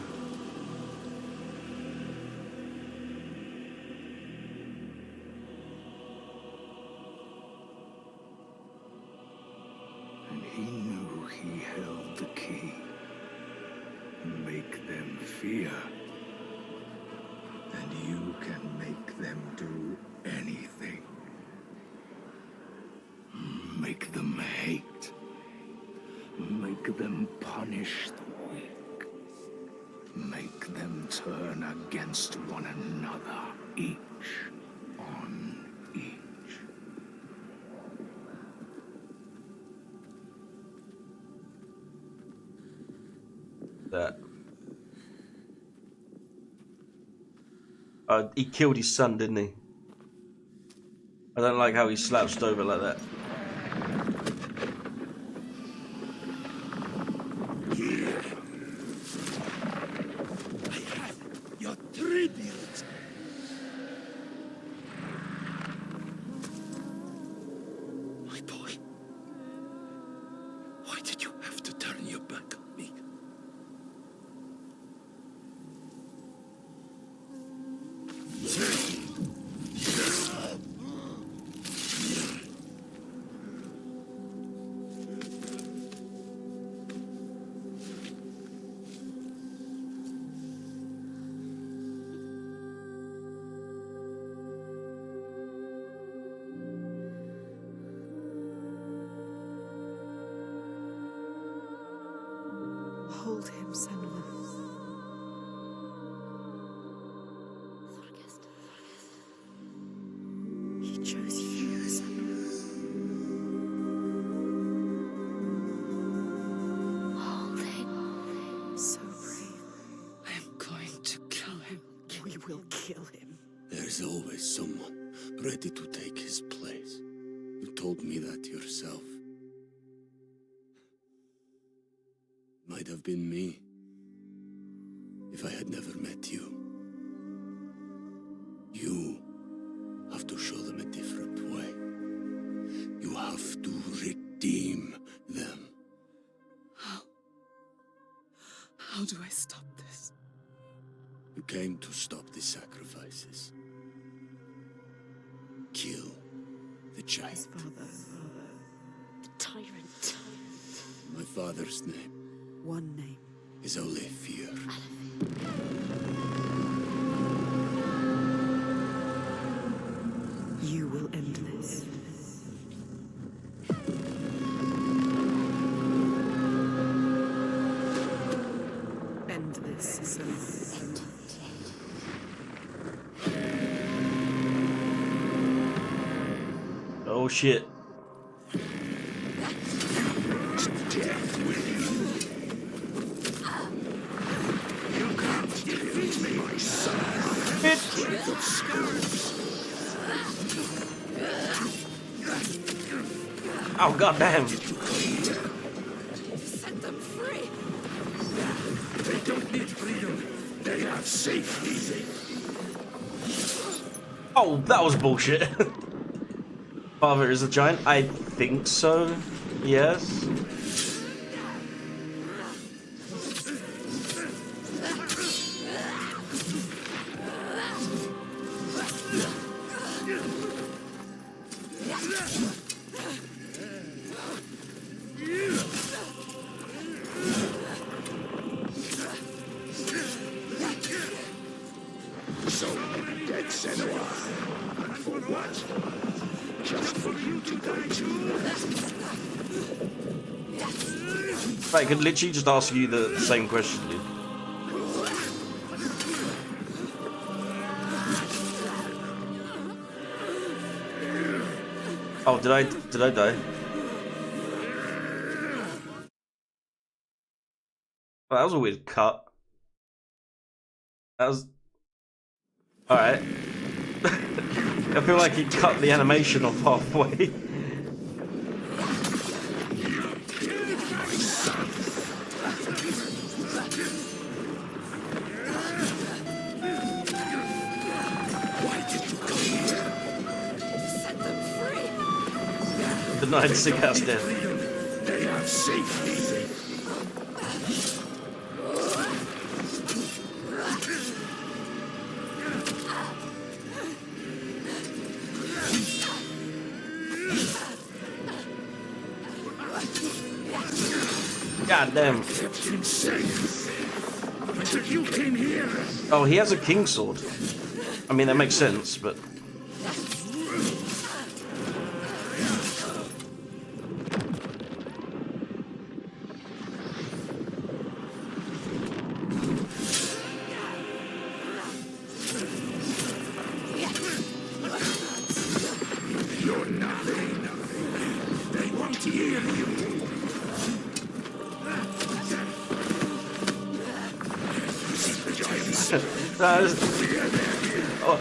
And he knew he held the key. Make them fear. And you can make them do anything. Make them hate. Make them punish the weak. Make them turn against one another, each on each. That. He killed his son, didn't he? I don't like how he slouched over like that. Your tribute. My boy, why did you have to turn your back on me? Hold him, Senua. He chose you, Senua. Hold him. So brave. I am going to kill him. We will kill him. There's always someone ready to take his place. You told me that yourself. Might have been me, if I had never met you. You have to show them a different way. You have to redeem them. How do I stop this? You came to stop the sacrifices. Kill the giant. His father. The tyrant. My father's name One name. is only fear. You will end this. End this, Senua. Oh shit. Oh goddamn! have safety. Oh, that was bullshit. Father is a giant? I think so. Yes. So, dead Senua. For what? Just for you to die too? I could literally just ask you the same question, dude. Oh, did I die? Oh, that was a weird cut. That was alright. I feel like he cut the animation off halfway. Denied Sickhouse death. They have safety. God damn. Kept him safe. Until you came here. Oh, he has a king sword. I mean, that makes sense, but. You're nothing. They won't hear you.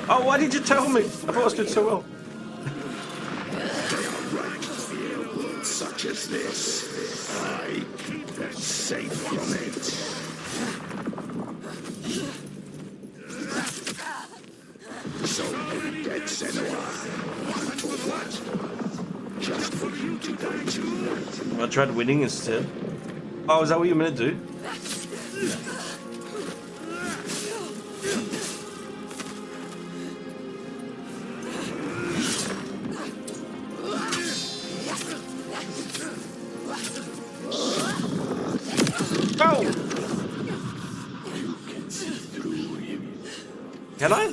Oh, why did you tell me? I thought I was doing so well. Such as this, I keep them safe from it. So, dead Senua. For what? Just for you to die too? I tried winning instead. Oh, is that what you're meant to do? Can I?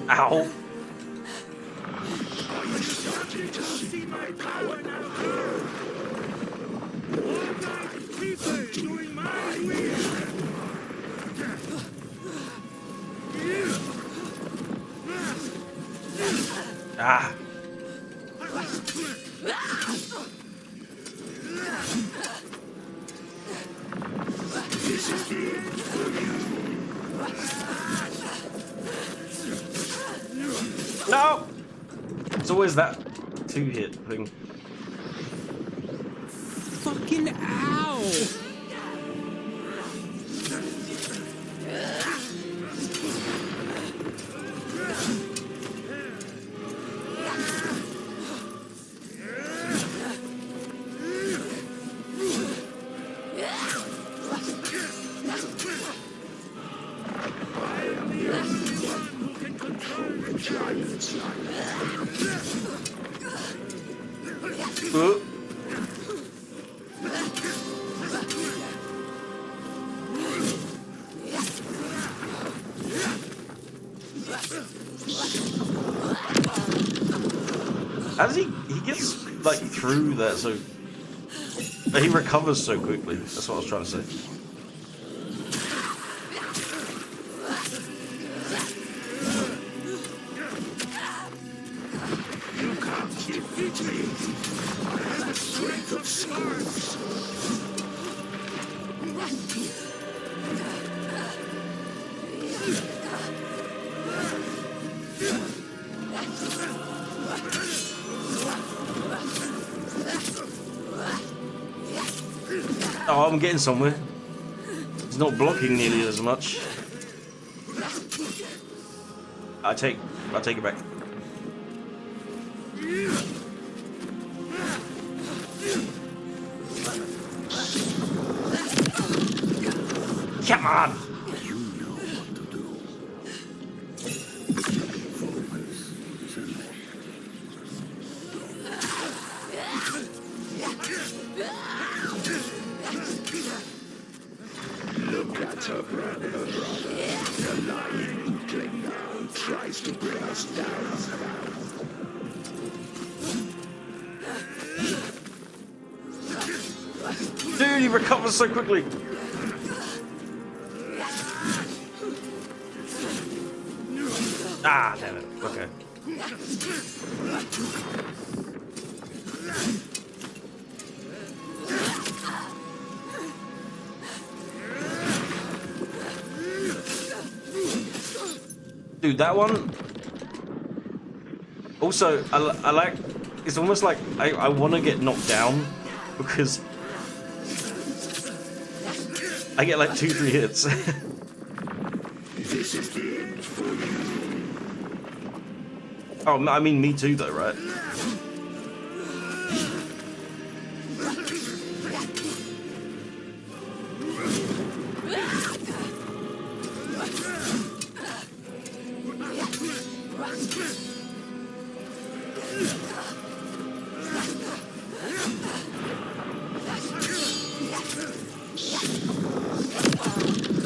Ow. Are you starting to see my power now, girl? All my people doing my will. Ah. This is the end for you. No! It's always that two-hit thing. Fucking ow! How does he gets like through that so he recovers so quickly? That's what I was trying to say. You can't defeat me. I have the strength of skulls. Oh, I'm getting somewhere. It's not blocking nearly as much. I take it back. Come on! You know what to do. Focus, Senua. Look at her brother. The lying weakling now tries to bring us down. Dude, he recovers so quickly. Ah, damn it. Okay. Dude, that one. Also, I like. It's almost like I want to get knocked down because I get like 2-3 hits. This is the end for you. Oh, I mean, me too, though, right?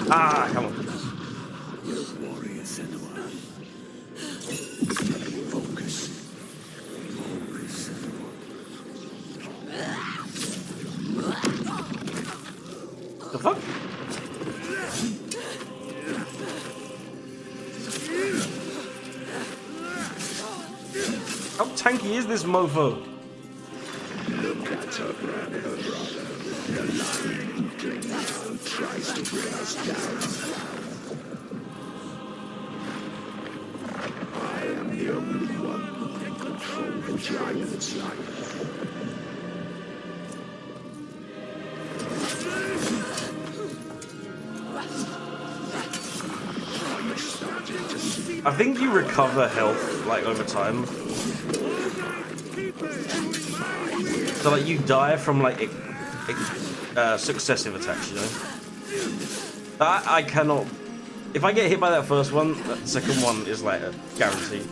Ah, come on. Warrior Senua. Focus. Focus, Senua. The fuck? How tanky is this mofo? Look at her brother. The lying weakling now tries to bring us down. I am the only one who can control the giant's life. I think you recover health, like, over time. So, like, you die from, like, successive attacks, you know? I cannot... If I get hit by that first one, that second one is, like, a guarantee.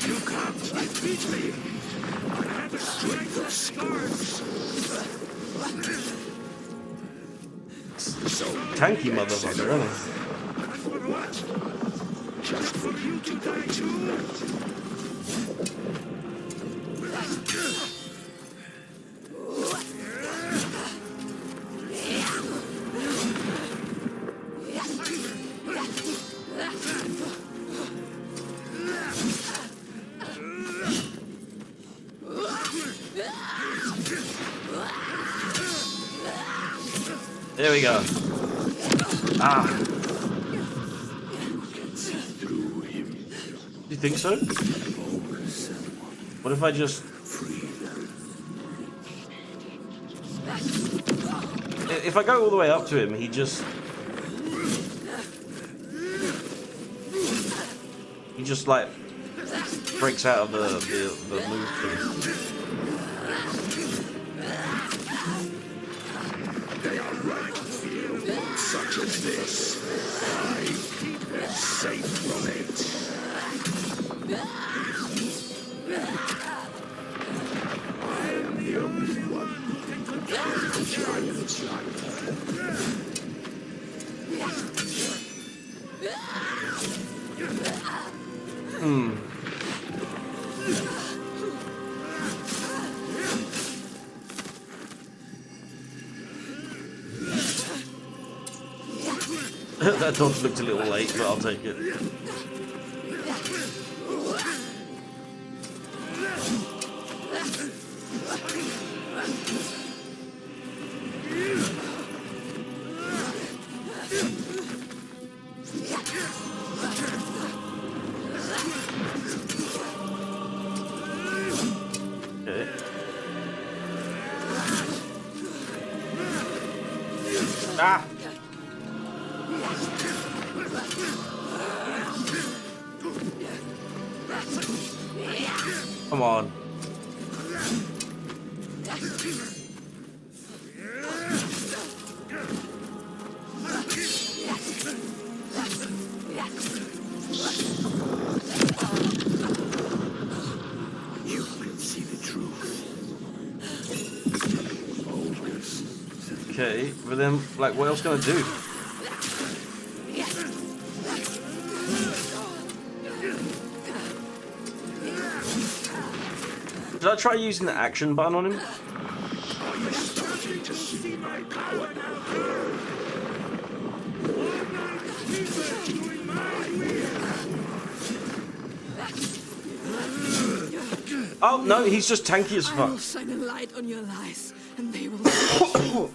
You can't defeat me. I have the strength of scars. So tanky motherfucker, isn't he? For what? Just for you to die too? There we go. Ah. Do you think so? What if I just... If I go all the way up to him, he just... He just, like, breaks out of the move thing. They are right to feel one such as this. I keep them safe from it. I am the only one who can control the giant's life. That dodge looked a little late, but I'll take it. Ah! Come on. You can see the truth. Focus. Okay, but then, like, what else can I do? Did I try using the action button on him? Are you starting to see my power now, girl? Oh, no, he's just tanky as I will fuck. shine a light on your lies, and they will see.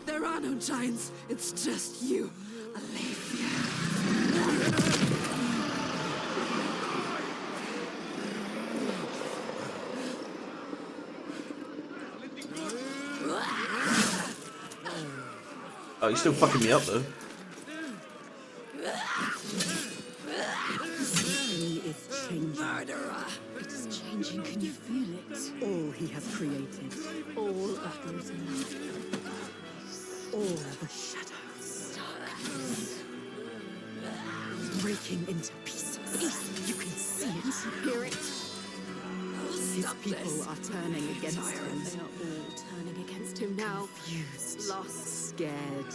There are no giants, it's just you, Alethea. Oh, he's still fucking me up, though. He is changing. Murderer! It is changing. Can you feel it? All he has created. All uprooting. All the shadows. Darkness. Breaking into pieces. You can see it. Hear it. His people are turning against him. They are all turning against him now. Confused. Lost. Scared.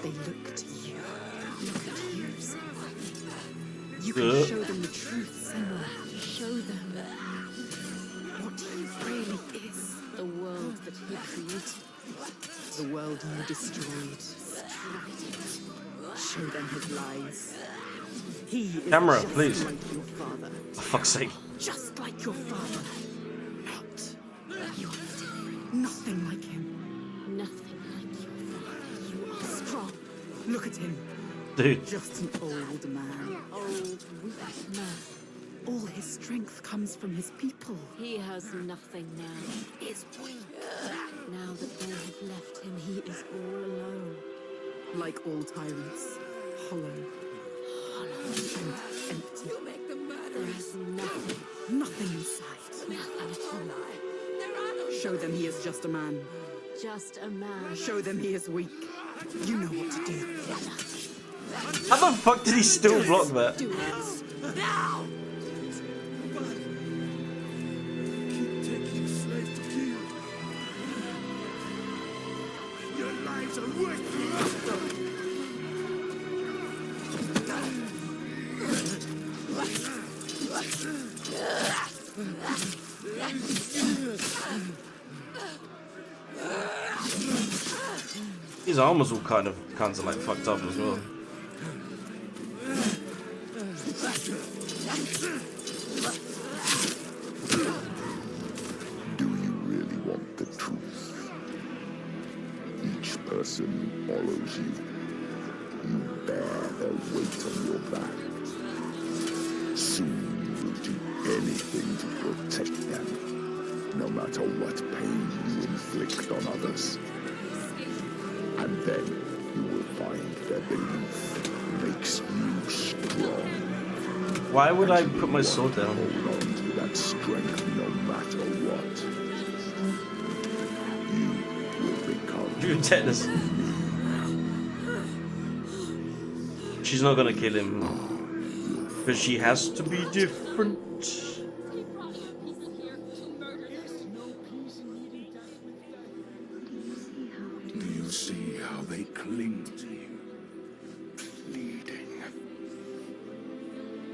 They look to you. Look at you, Senua. You can show them the truth, Senua. Show them What he really is. the world that he created. The world you destroyed. Show them his lies. He is Camera, just please. like your father. For fuck's sake. Just like your father. Not. You are different. Nothing like him. Nothing like your father. You are strong. Look at him. Dude. Just an old man. Old, weak man. All his strength comes from his people. He has nothing now. He is weak. Now that they have left him, he is all alone. Like all tyrants. Hollow. And empty. You make them There murderers. is nothing. Nothing inside. Nothing at all. There are no Show them he is just a man. Just a man. Show them he is weak. You know what to do. How the fuck did he still block that? Do it. Now! Keep taking slaves to kill. Your lives are worthless. His armor's all kind of like fucked up as well. Do you really want the truth? Each person who follows you, you bear their weight on your back. Soon you will do anything to protect them, no matter what pain you inflict on others. And then you will find their belief makes you strong. Why would I put my sword down? Hold on to that strength no matter what. You will become You tetanus. She's not gonna kill him. But she has to be different. Do you see how they cling to you? Pleading.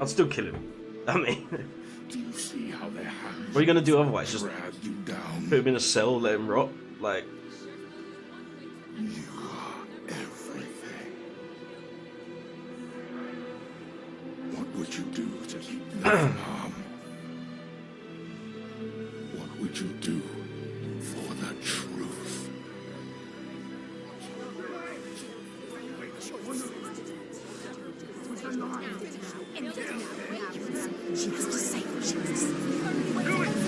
I'll still kill him. I mean, Do you see how their hands what are you gonna do otherwise? Just grab you down? put him in a cell, let him rot? Like, You are everything. What would you do to keep them from harm? What would you do for the truth? She has to say what she wants.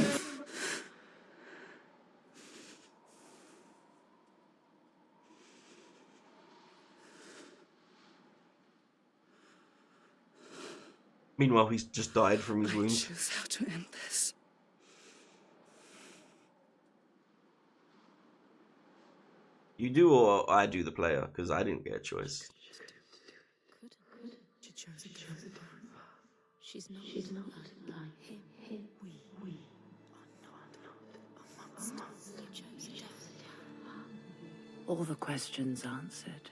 Meanwhile, he's just died from his I wounds. choose how to end this. You do, or I do, the player, because I didn't get a choice. She chose a different path. She's not like him. We are not a monster. You chose a different path. All the questions answered.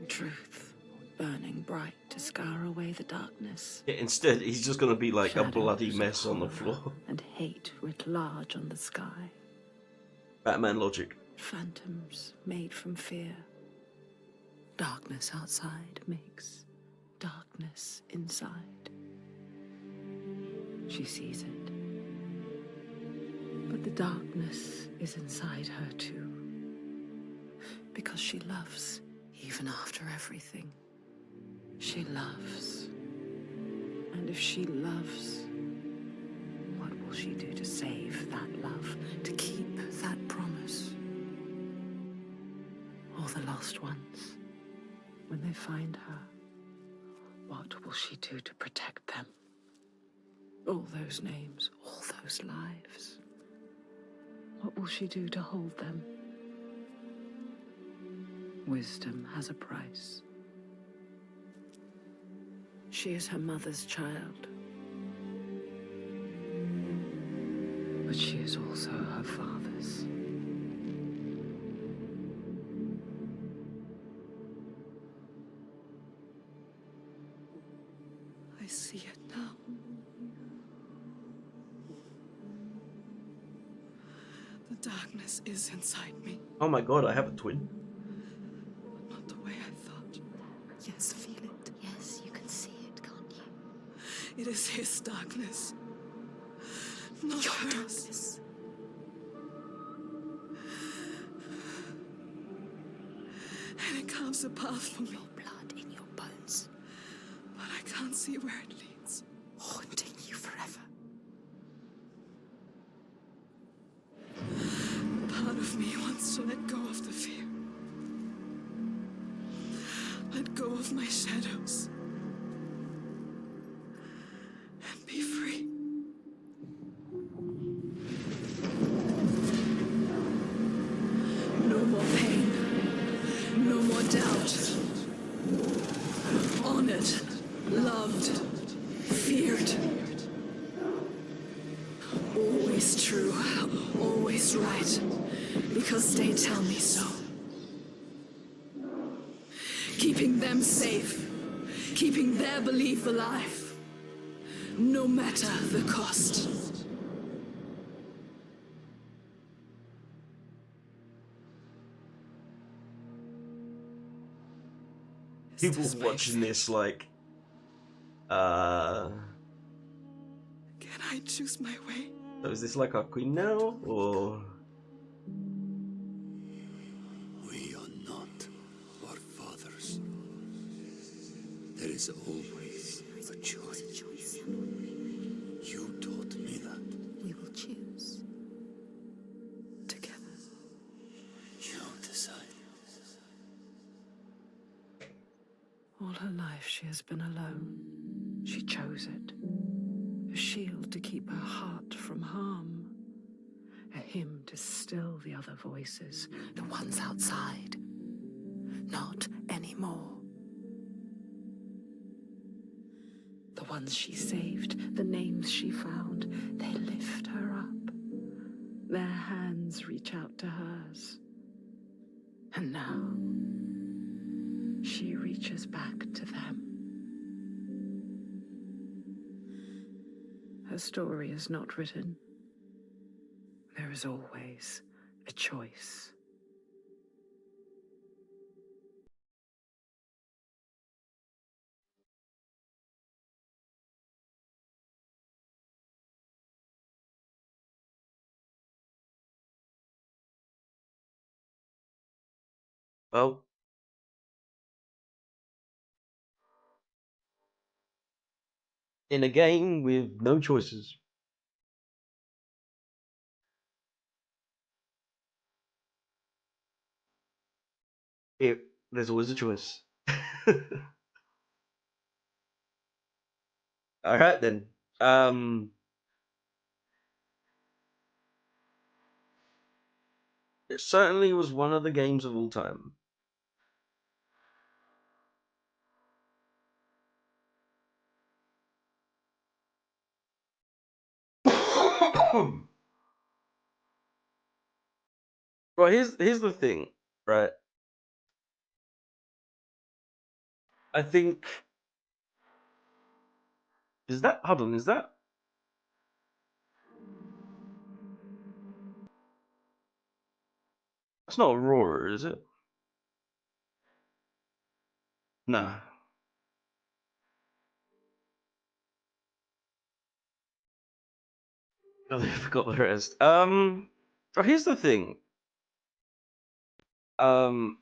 Truth, burning bright to scour away the darkness. Yeah, instead, he's just gonna be like a bloody Shadows mess of on the horror floor. And hate writ large on the sky. Batman logic. Phantoms made from fear. Darkness outside makes darkness inside. She sees it. But the darkness is inside her too. Because she loves, even after everything. She loves. And if she loves, what will she do to save that love, to keep that promise? All the lost ones, when they find her, what will she do to protect them? All those names, all those lives. What will she do to hold them? Wisdom has a price. She is her mother's child. But she is also her father's. I see it now. The darkness is inside me, Oh my god, I have a twin. but not the way I thought. Yes, feel it. Yes, you can see it, can't you? It is his darkness, not hers. And it carves a path for me, Your blood in your bones, but I can't see where it leads. haunting you forever. Part of me wants to let go of the fear. Let go of my shadows. And be free. No more pain. No more doubt. Honored. Loved. Feared. Always true. Always right. Because they tell me so. Keeping them safe. Keeping their belief alive. No matter the cost. People watching this like, Can I choose my way? so is this like our queen now, or? We are not our fathers. There is always a choice. You taught me that. We will choose. Together. You decide. All her life she has been alone. She chose it. A shield to keep her heart from harm. A hymn to still the other voices, the ones outside. Not anymore. The ones she saved, the names she found, they lift her up. Their hands reach out to hers. And now, she reaches back to them. Her story is not written. There is always a choice. Well, in a game with no choices. There's always a choice. All right then. It certainly was one of the games of all time. Well, here's the thing, right? I think is that hold on, is that that's not Aurora, is it? Nah. I forgot the rest. Well, here's the thing. Um,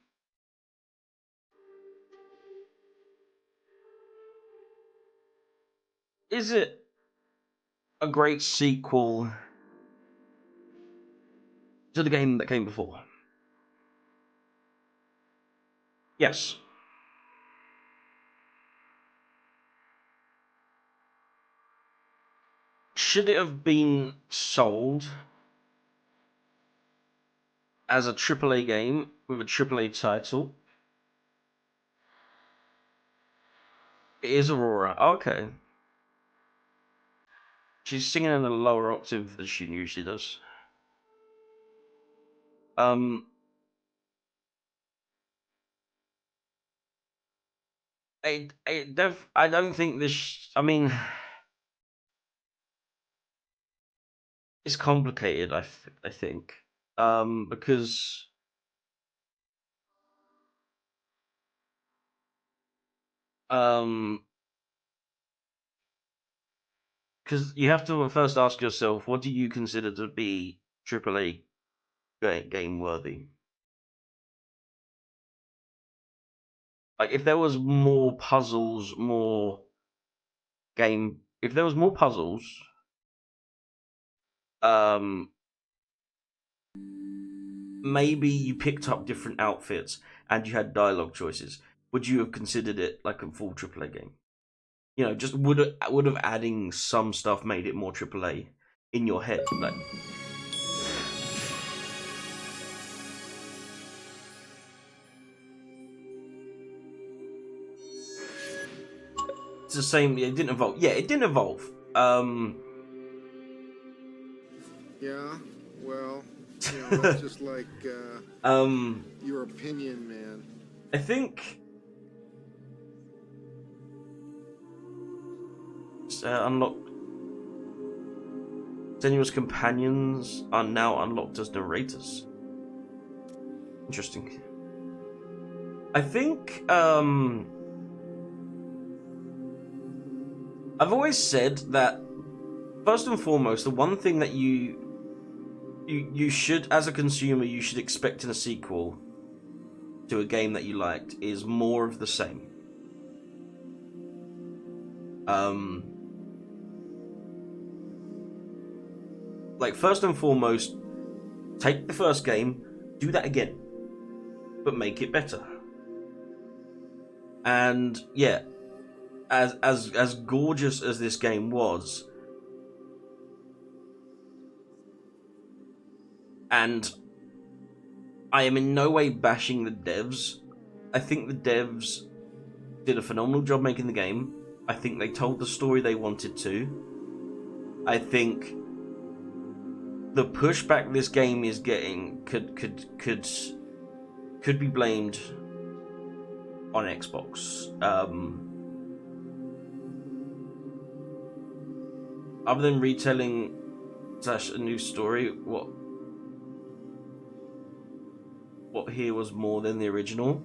is it a great sequel to the game that came before? Yes. Should it have been sold as a AAA game with a AAA title? It is Aurora. Okay. She's singing in a lower octave than she usually does. I don't think this. I mean, it's complicated. I think. Because um, because you have to first ask yourself, what do you consider to be AAA game worthy? Like, if there was more puzzles, if there was more puzzles, um, maybe you picked up different outfits and you had dialogue choices. Would you have considered it like a full AAA game? You know, just would have adding some stuff made it more AAA in your head, like. It's the same. It didn't evolve. Yeah, it didn't evolve. Yeah, well, you know, that's just like your opinion, man. I think unlocked. Senua's companions are now unlocked as narrators. Interesting. I think I've always said that first and foremost, the one thing that you should, as a consumer, you should expect in a sequel to a game that you liked is more of the same. Like, first and foremost, take the first game, do that again, but make it better. And yeah, as gorgeous as this game was, and I am in no way bashing the devs. I think the devs did a phenomenal job making the game. I think they told the story they wanted to. I think the pushback this game is getting could be blamed on Xbox. Other than retelling / a new story, what here was more than the original?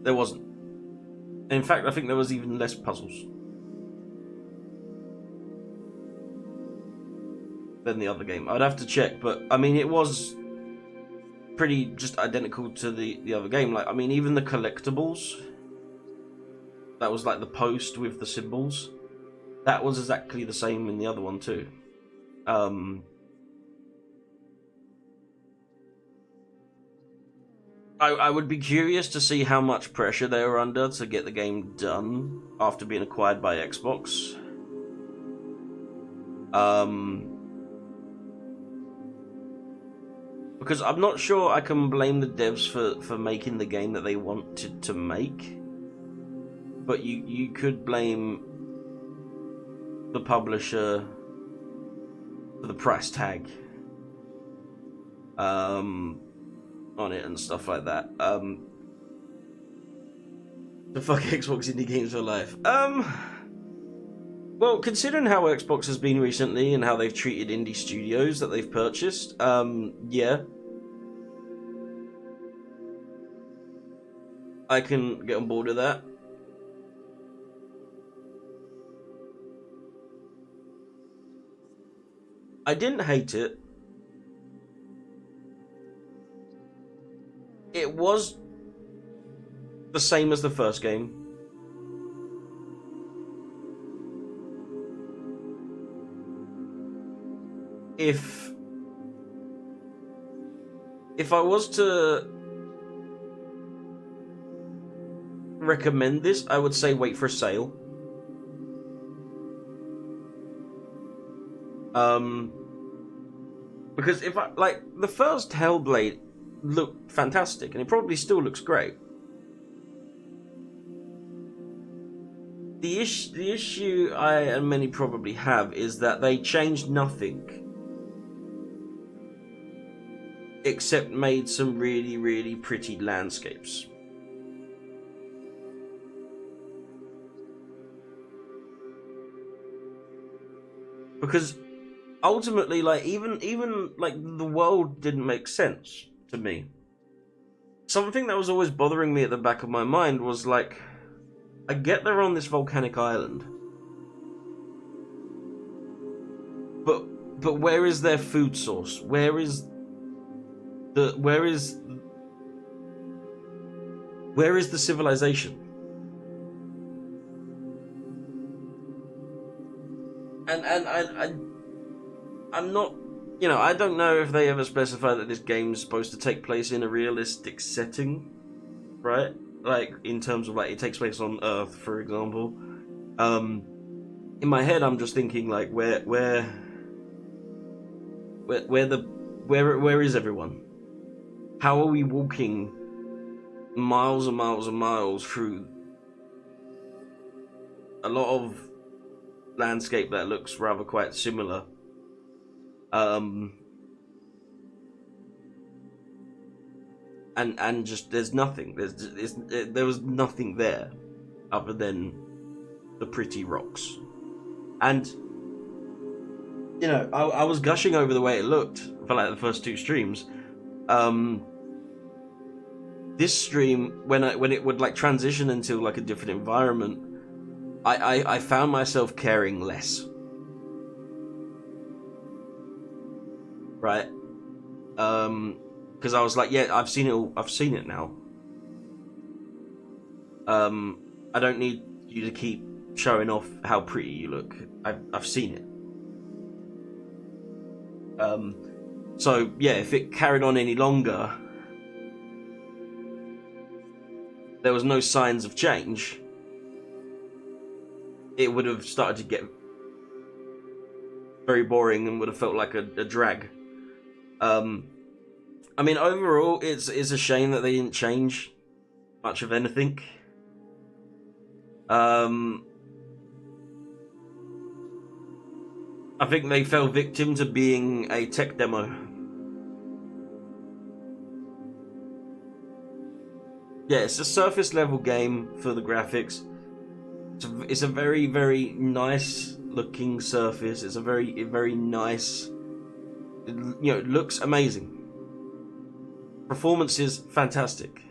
There wasn't. In fact, I think there was even less puzzles than the other game. I'd have to check, but I mean, it was pretty just identical to the other game. Like, I mean, even the collectibles, that was like the post with the symbols, that was exactly the same in the other one too. I would be curious to see how much pressure they were under to get the game done after being acquired by Xbox. Because I'm not sure I can blame the devs for making the game that they wanted to make. But you could blame the publisher for the price tag on it and stuff like that. The fuck Xbox indie games for life. Well, considering how Xbox has been recently and how they've treated indie studios that they've purchased, yeah. I can get on board with that. I didn't hate it. It was the same as the first game. If I was to recommend this, I would say wait for a sale. Because if I like the first Hellblade looked fantastic, and it probably still looks great. The issue I and many probably have is that they changed nothing except made some really, really pretty landscapes. Because ultimately, like even like the world didn't make sense to me. Something that was always bothering me at the back of my mind was like, I get they're on this volcanic island, but where is their food source? Where is the civilization? And I'm not, you know, I don't know if they ever specify that this game's supposed to take place in a realistic setting, right? Like, in terms of, like, it takes place on Earth, for example. In my head, I'm just thinking, like, where is everyone? How are we walking miles and miles and miles through a lot of landscape that looks rather quite similar? And just there's nothing. There was nothing there other than the pretty rocks. And you know, I was gushing over the way it looked for like the first two streams. This stream, when it would like transition into like a different environment, I found myself caring less. Right? Because I was like, yeah, I've seen it all. I've seen it now. I don't need you to keep showing off how pretty you look. I've seen it. So yeah, if it carried on any longer, there was no signs of change, it would have started to get very boring and would have felt like a drag. I mean, overall, it's a shame that they didn't change much of anything. I think they fell victim to being a tech demo. Yeah, it's a surface level game for the graphics. It's a very, very nice looking surface. It's a very, very nice, you know, it looks amazing. Performance is fantastic.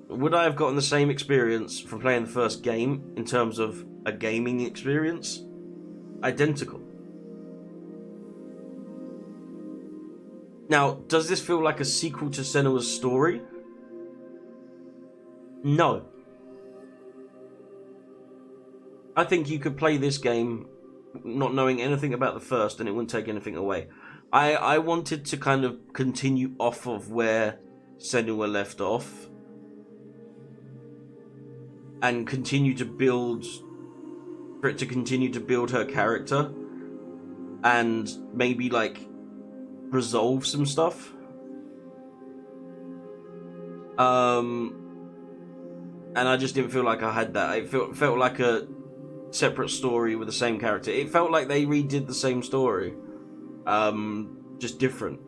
Would I have gotten the same experience from playing the first game in terms of a gaming experience? Identical. Now, does this feel like a sequel to Senua's story? No. I think you could play this game not knowing anything about the first and it wouldn't take anything away. I wanted to kind of continue off of where Senua left off and continue to build, for it to continue to build her character and maybe like resolve some stuff. And I just didn't feel like I had that. It felt like a separate story with the same character. It felt like they redid the same story, just different.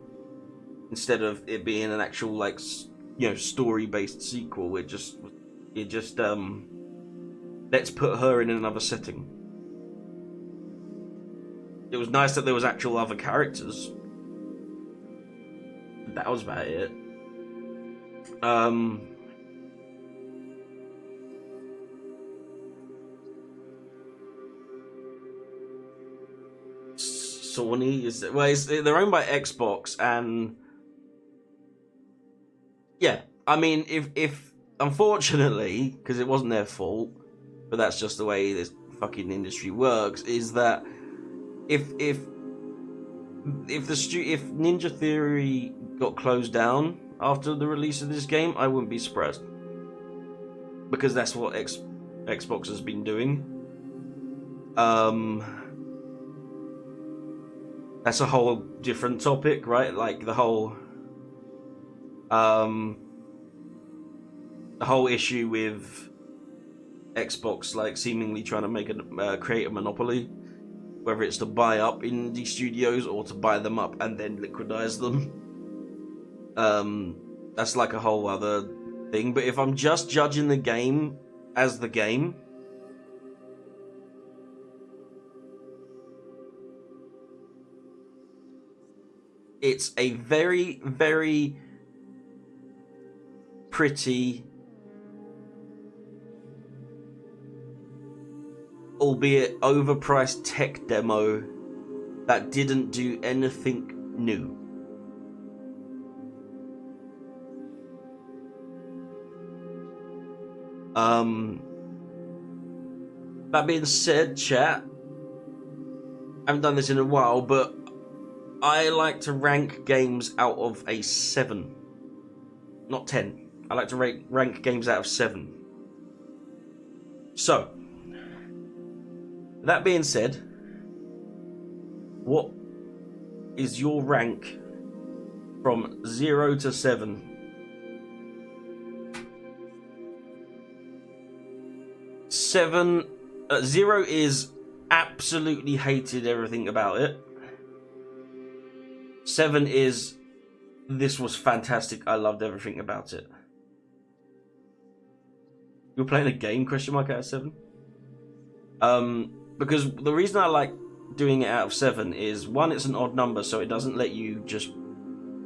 Instead of it being an actual like story-based sequel, it just let's put her in another setting. It was nice that there was actual other characters. That was about it. Sony they're owned by Xbox, and yeah, I mean, if unfortunately, because it wasn't their fault, but that's just the way this fucking industry works, is that if Ninja Theory got closed down after the release of this game, I wouldn't be surprised, because that's what Xbox has been doing. That's a whole different topic, right? Like the whole issue with Xbox like seemingly trying to make create a monopoly, whether it's to buy up indie studios or to buy them up and then liquidize them. That's like a whole other thing. But if I'm just judging the game as the game, it's a very, very pretty, albeit overpriced tech demo that didn't do anything new. That being said, chat, I haven't done this in a while, but I like to rank games out of a 7. Not 10. I like to rank games out of 7. So, that being said, what is your rank from 0 to 7? 7, 0 is absolutely hated everything about it. 7 is, this was fantastic, I loved everything about it. You're playing a game, question mark, out of 7? Because the reason I like doing it out of 7 is, 1, it's an odd number, so it doesn't let you just,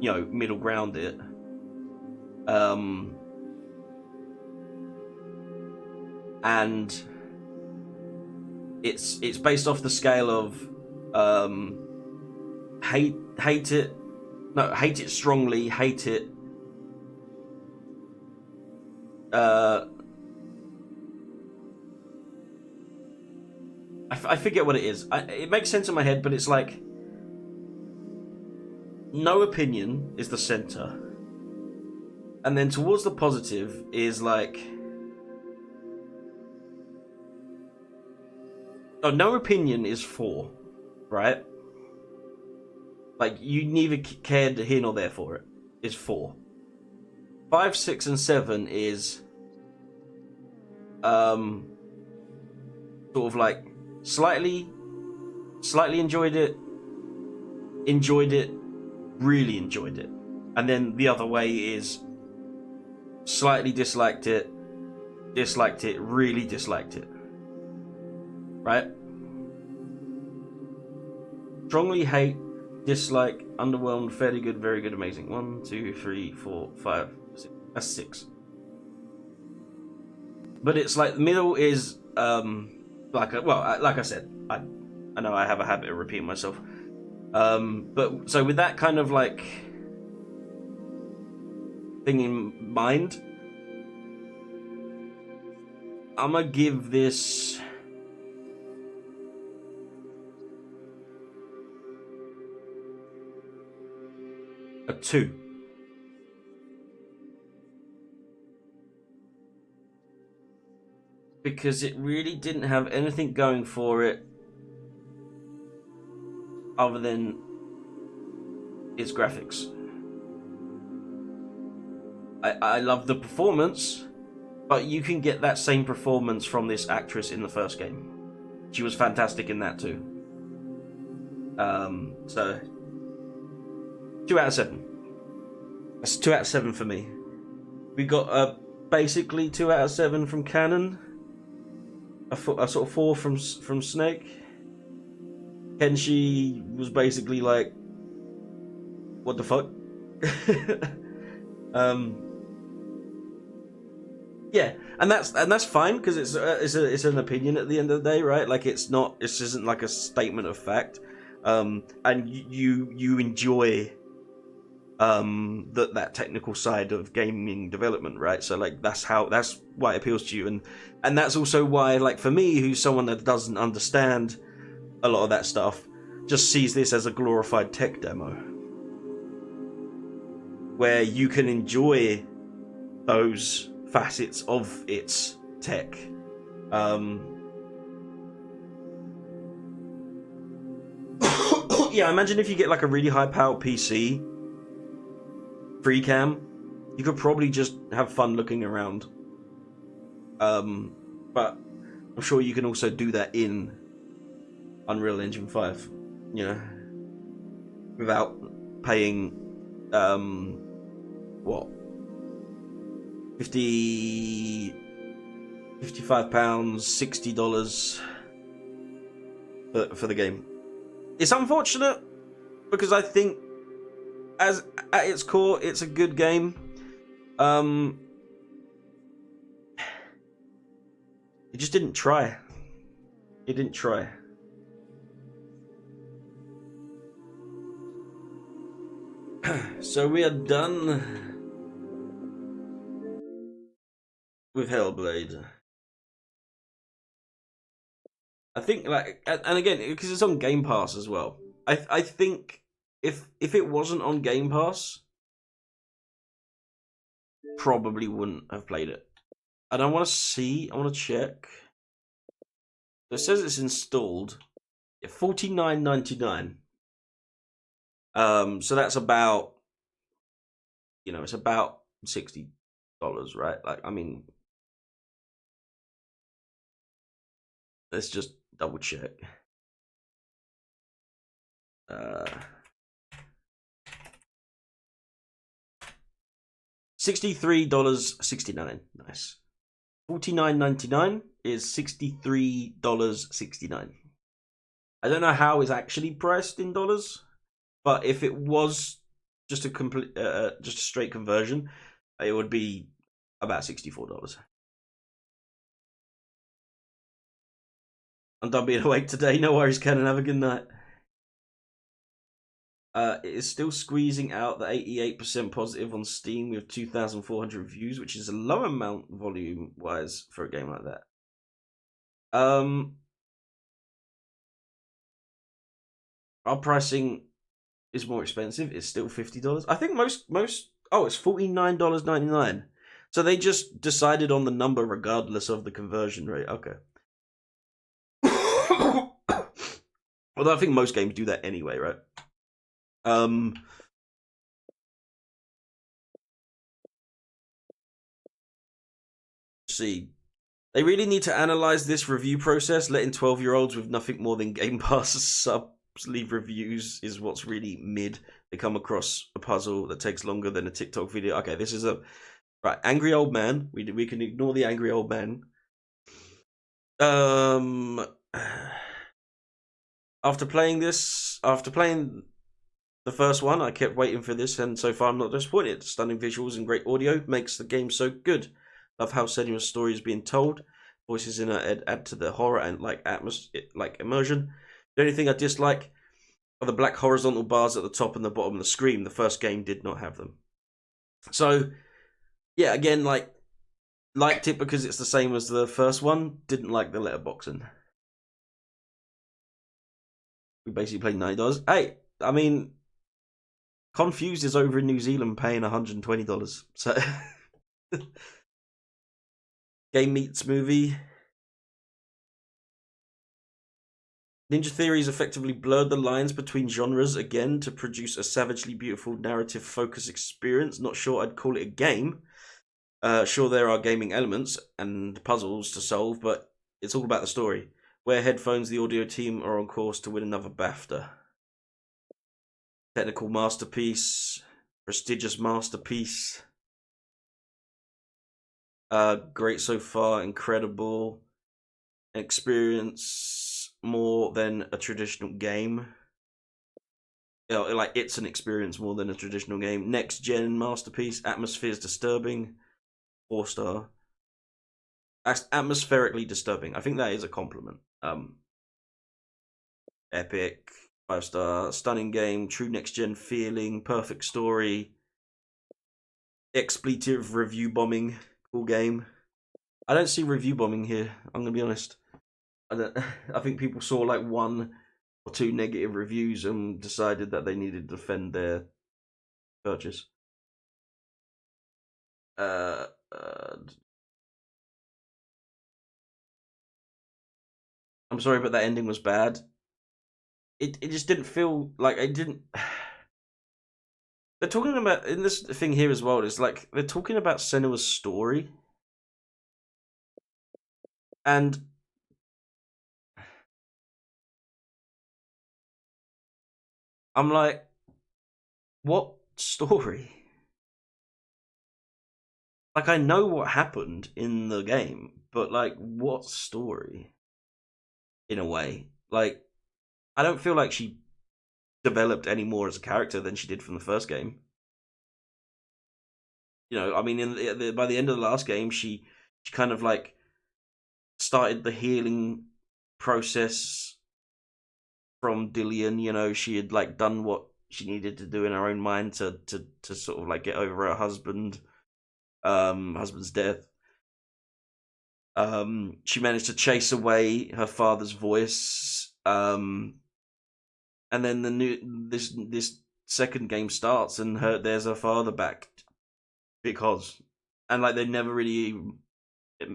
middle ground it. And it's based off the scale of hate it strongly, hate it I forget what it is. It makes sense in my head, but it's like no opinion is the center, and then towards the positive is like, no opinion is 4, right? Like, you neither cared here nor there for it. Is 4. 5, 6, and 7 is sort of like slightly enjoyed it, really enjoyed it, and then the other way is slightly disliked it, really disliked it. Right? Strongly hate, dislike, underwhelmed, fairly good, very good, amazing. 1, 2, 3, 4, 5, 6. That's 6. But it's like the middle is like I said, I know I have a habit of repeating myself. But so with that kind of like thing in mind, I'm gonna give this 2. Because it really didn't have anything going for it other than its graphics. I love the performance, but you can get that same performance from this actress in the first game. She was fantastic in that too. So 2 out of 7. That's 2 out of 7 for me. We got basically 2 out of 7 from Canon. A sort of 4 from Snake. Kenshi was basically like, what the fuck? Yeah, and that's fine because it's an opinion at the end of the day, right? Like this isn't like a statement of fact. And you enjoy that technical side of gaming development, right? So like that's why it appeals to you, and that's also why, like, for me, who's someone that doesn't understand a lot of that stuff, just sees this as a glorified tech demo where you can enjoy those facets of its tech. Yeah, imagine if you get like a really high powered PC free cam, you could probably just have fun looking around. But I'm sure you can also do that in Unreal Engine 5, you know, without paying what, £55, $60 for the game. It's unfortunate because I think at its core it's a good game. It just didn't try. It didn't try. So we are done with Hellblade. I think, like, and again, because it's on Game Pass as well, I think if it wasn't on Game Pass, probably wouldn't have played it. And I want to check. It says it's installed. $49.99. So that's about, you know, it's about $60, right? Like, I mean, let's just double check. $63.69. Nice. $49.99 is $63.69. I don't know how it's actually priced in dollars, but if it was just a complete, just a straight conversion, it would be about $64. I'm done being awake today. No worries, Ken, and have a good night. It is still squeezing out the 88% positive on Steam with 2,400 reviews, which is a low amount volume-wise for a game like that. Our pricing is more expensive. It's still $50. I think most. Oh, it's $49.99. So they just decided on the number regardless of the conversion rate. Okay. Although I think most games do that anyway, right? See, they really need to analyze this review process. Letting 12-year-olds with nothing more than Game Pass subs leave reviews is what's really mid. They come across a puzzle that takes longer than a TikTok video. Okay, this is a right angry old man. We can ignore the angry old man. After playing the first one, I kept waiting for this, and so far I'm not disappointed. Stunning visuals and great audio makes the game so good. Love how Senua's story is being told. Voices in her add to the horror and like immersion. The only thing I dislike are the black horizontal bars at the top and the bottom of the screen. The first game did not have them. So, yeah, again, liked it because it's the same as the first one. Didn't like the letterboxing. We basically played $90. Hey, I mean, Confused is over in New Zealand paying $120. So Game Meets movie. Ninja Theory's effectively blurred the lines between genres again to produce a savagely beautiful narrative focused experience. Not sure I'd call it a game. Sure, there are gaming elements and puzzles to solve, but it's all about the story. Wear headphones, the audio team are on course to win another BAFTA. Technical masterpiece, prestigious masterpiece. Great so far, incredible. Experience more than a traditional game. You know, like it's an experience more than a traditional game. Next gen masterpiece, atmosphere's disturbing. 4-star. Atmospherically disturbing. I think that is a compliment. Epic. 5-star. Stunning game. True next gen feeling. Perfect story. Expletive review bombing. Cool game. I don't see review bombing here. I'm gonna be honest. I think people saw like 1 or 2 negative reviews and decided that they needed to defend their purchase. I'm sorry, but that ending was bad. It just didn't feel like I didn't. They're talking about in this thing here as well. It's like they're talking about Senua's story, and I'm like, what story? Like I know what happened in the game, but like what story? In a way, like I don't feel like she developed any more as a character than she did from the first game. You know, I mean, by the end of the last game, she kind of like started the healing process from Dillian. You know, she had like done what she needed to do in her own mind to sort of like get over her husband's death. She managed to chase away her father's voice. And then this second game starts and there's her father back because, and like they never really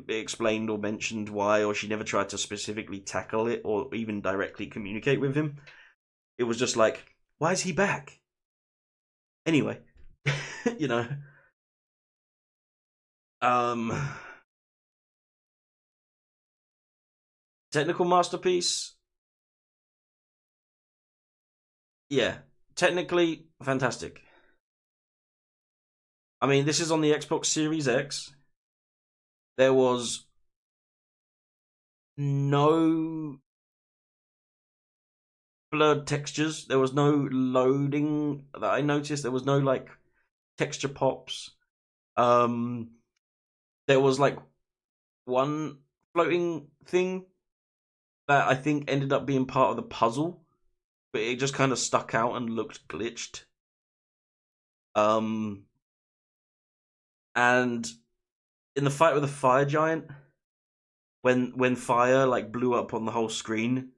explained or mentioned why, or she never tried to specifically tackle it or even directly communicate with him. It was just like, why is he back? Anyway, you know. Technical masterpiece. Yeah, technically fantastic. I mean, this is on the Xbox Series X. There was no blurred textures. There was no loading that I noticed. There was no like texture pops. There was like one floating thing that I think ended up being part of the puzzle, but it just kind of stuck out and looked glitched. And in the fight with the fire giant, when fire like blew up on the whole screen,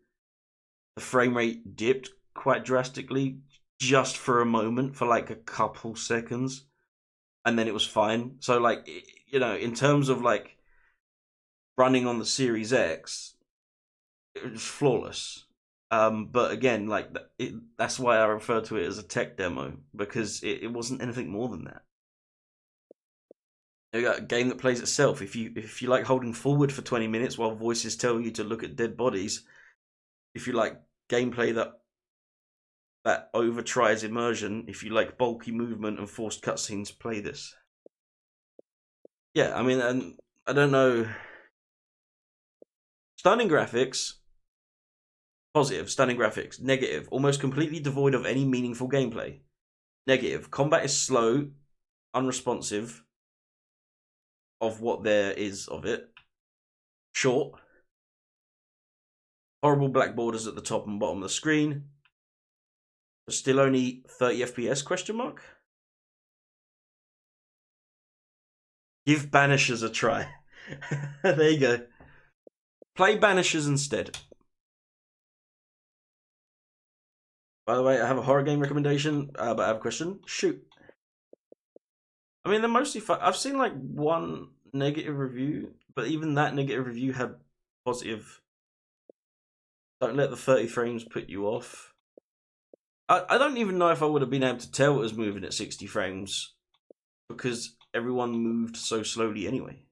the frame rate dipped quite drastically just for a moment, for like a couple seconds, and then it was fine. So like, you know, in terms of like running on the Series X, it was flawless. But again, like that's why I refer to it as a tech demo, because it wasn't anything more than that. You got a game that plays itself. If you like holding forward for 20 minutes while voices tell you to look at dead bodies, if you like gameplay that over tries immersion, if you like bulky movement and forced cutscenes, play this. Yeah, I mean, and I don't know. Stunning graphics. Positive, stunning graphics. Negative, almost completely devoid of any meaningful gameplay. Negative, combat is slow, unresponsive of what there is of it. Short. Horrible black borders at the top and bottom of the screen. But still only 30 FPS, question mark? Give Banishers a try. There you go. Play Banishers instead. By the way, I have a horror game recommendation, but I have a question. Shoot. I mean, they're mostly fun. I've seen like one negative review, but even that negative review had positive. Don't let the 30 frames put you off. I don't even know if I would have been able to tell it was moving at 60 frames because everyone moved so slowly anyway.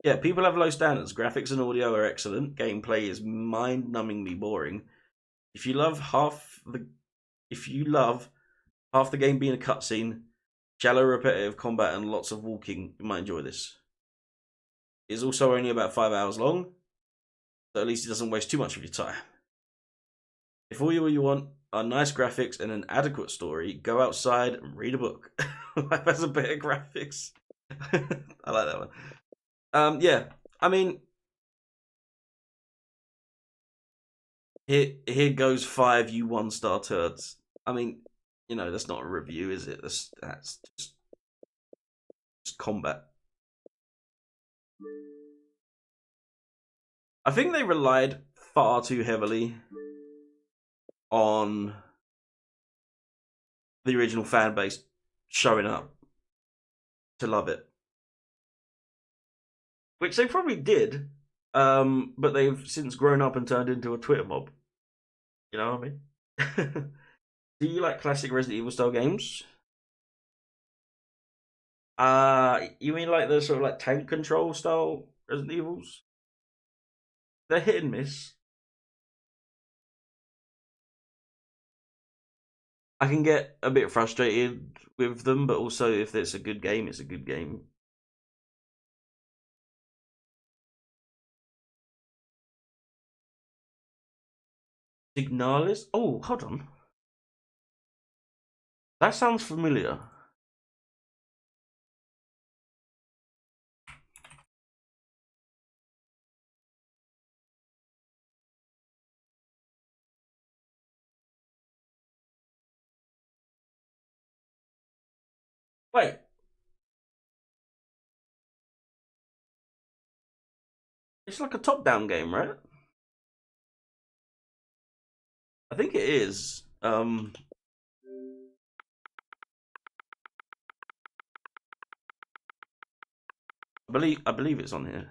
Yeah, people have low standards. Graphics and audio are excellent. Gameplay is mind-numbingly boring. If you love half the game being a cutscene, shallow repetitive combat and lots of walking, you might enjoy this. It's also only about 5 hours long, so at least it doesn't waste too much of your time. If all you want are nice graphics and an adequate story, go outside and read a book. Life has a better graphics. I like that one. Yeah, I mean, here goes 5 you 1-star turds. I mean, you know, that's not a review, is it? That's just combat. I think they relied far too heavily on the original fan base showing up to love it, which they probably did, but they've since grown up and turned into a Twitter mob. You know what I mean? Do you like classic Resident Evil style games? You mean like the sort of like tank control style Resident Evils? They're hit and miss. I can get a bit frustrated with them, but also if it's a good game, it's a good game. Signalis? Oh, hold on. That sounds familiar. Wait. It's like a top-down game, right? I think it is. I believe it's on here.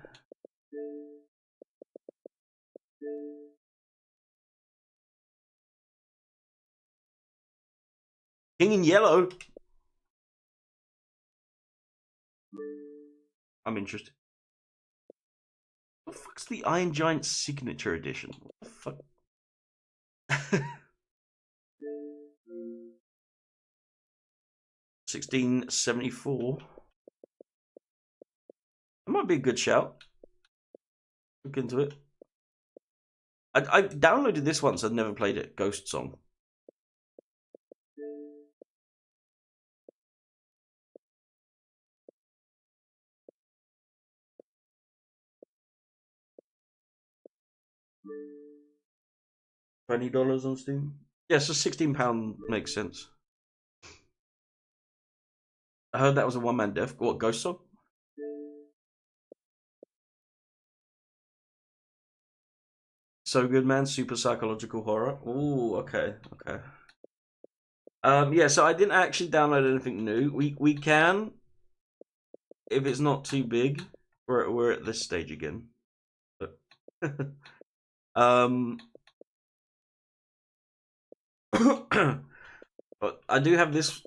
King in Yellow. I'm interested. What the fuck's the Iron Giant Signature Edition? What the fuck? 1674. That might be a good shout. Look into it. I downloaded this once. I'd never played it. Ghost Song. $20 on Steam. Yeah, so £16 makes sense. I heard that was a one-man dev. What, Ghost Song? So good, man. Super psychological horror. Ooh, okay, okay. Yeah, so I didn't actually download anything new. We can, if it's not too big. We're at this stage again. But but I do have this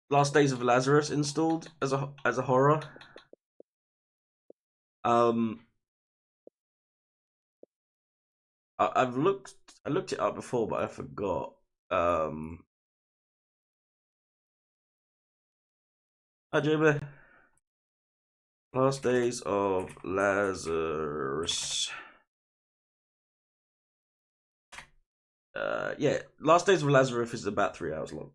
Last Days of Lazarus installed as a horror. I looked it up before, but I forgot. Hi, Jimmy. Last Days of Lazarus. Yeah, Last Days of Lazarus is about 3 hours long.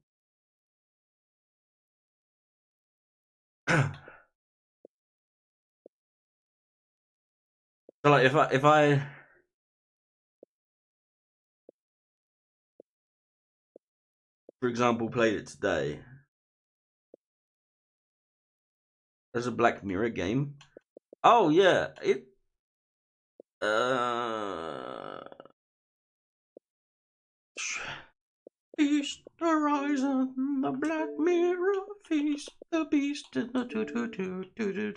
So like if I for example played it today, there's a Black Mirror game. Oh yeah, Feast the horizon, the Black Mirror feast, the beast in the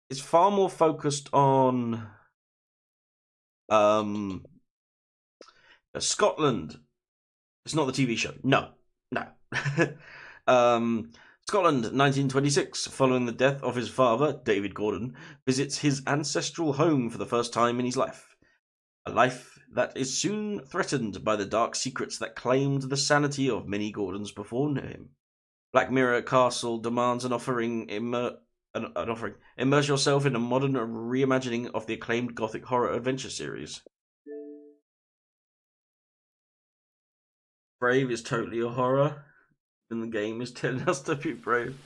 It's far more focused on Scotland. It's not the TV show. No. Scotland, 1926. Following the death of his father, David Gordon, visits his ancestral home for the first time in his life. A life that is soon threatened by the dark secrets that claimed the sanity of many Gordons before him. Black Mirror Castle demands an offering. Immerse yourself in a modern reimagining of the acclaimed gothic horror adventure series. Brave is totally a horror, and the game is telling us to be brave.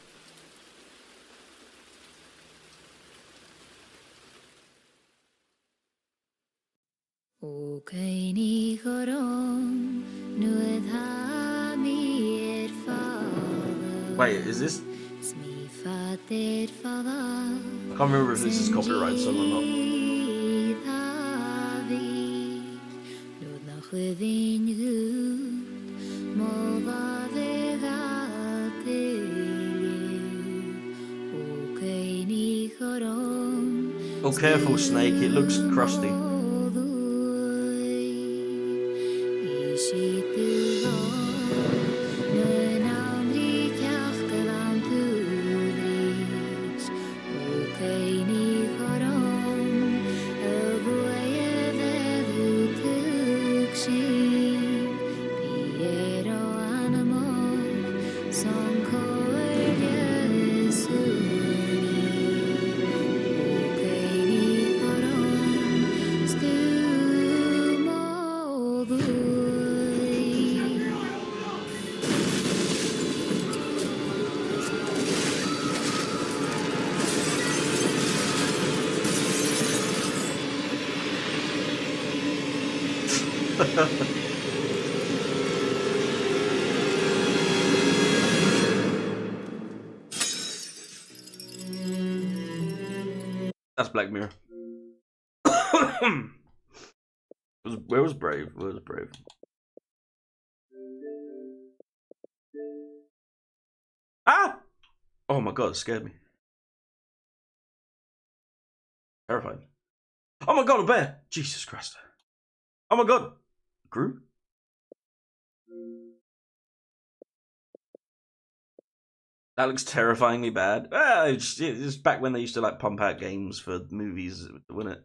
Wait, is this? I can't remember if this is copyright song or not. Oh, careful, Snake, it looks crusty. That's Black Mirror. Where was Brave? Where was Brave? Ah! Oh my god, it scared me. Terrifying. Oh my god, a bear! Jesus Christ. Oh my god! Group? That looks terrifyingly bad. It's back when they used to like pump out games for movies, wasn't it?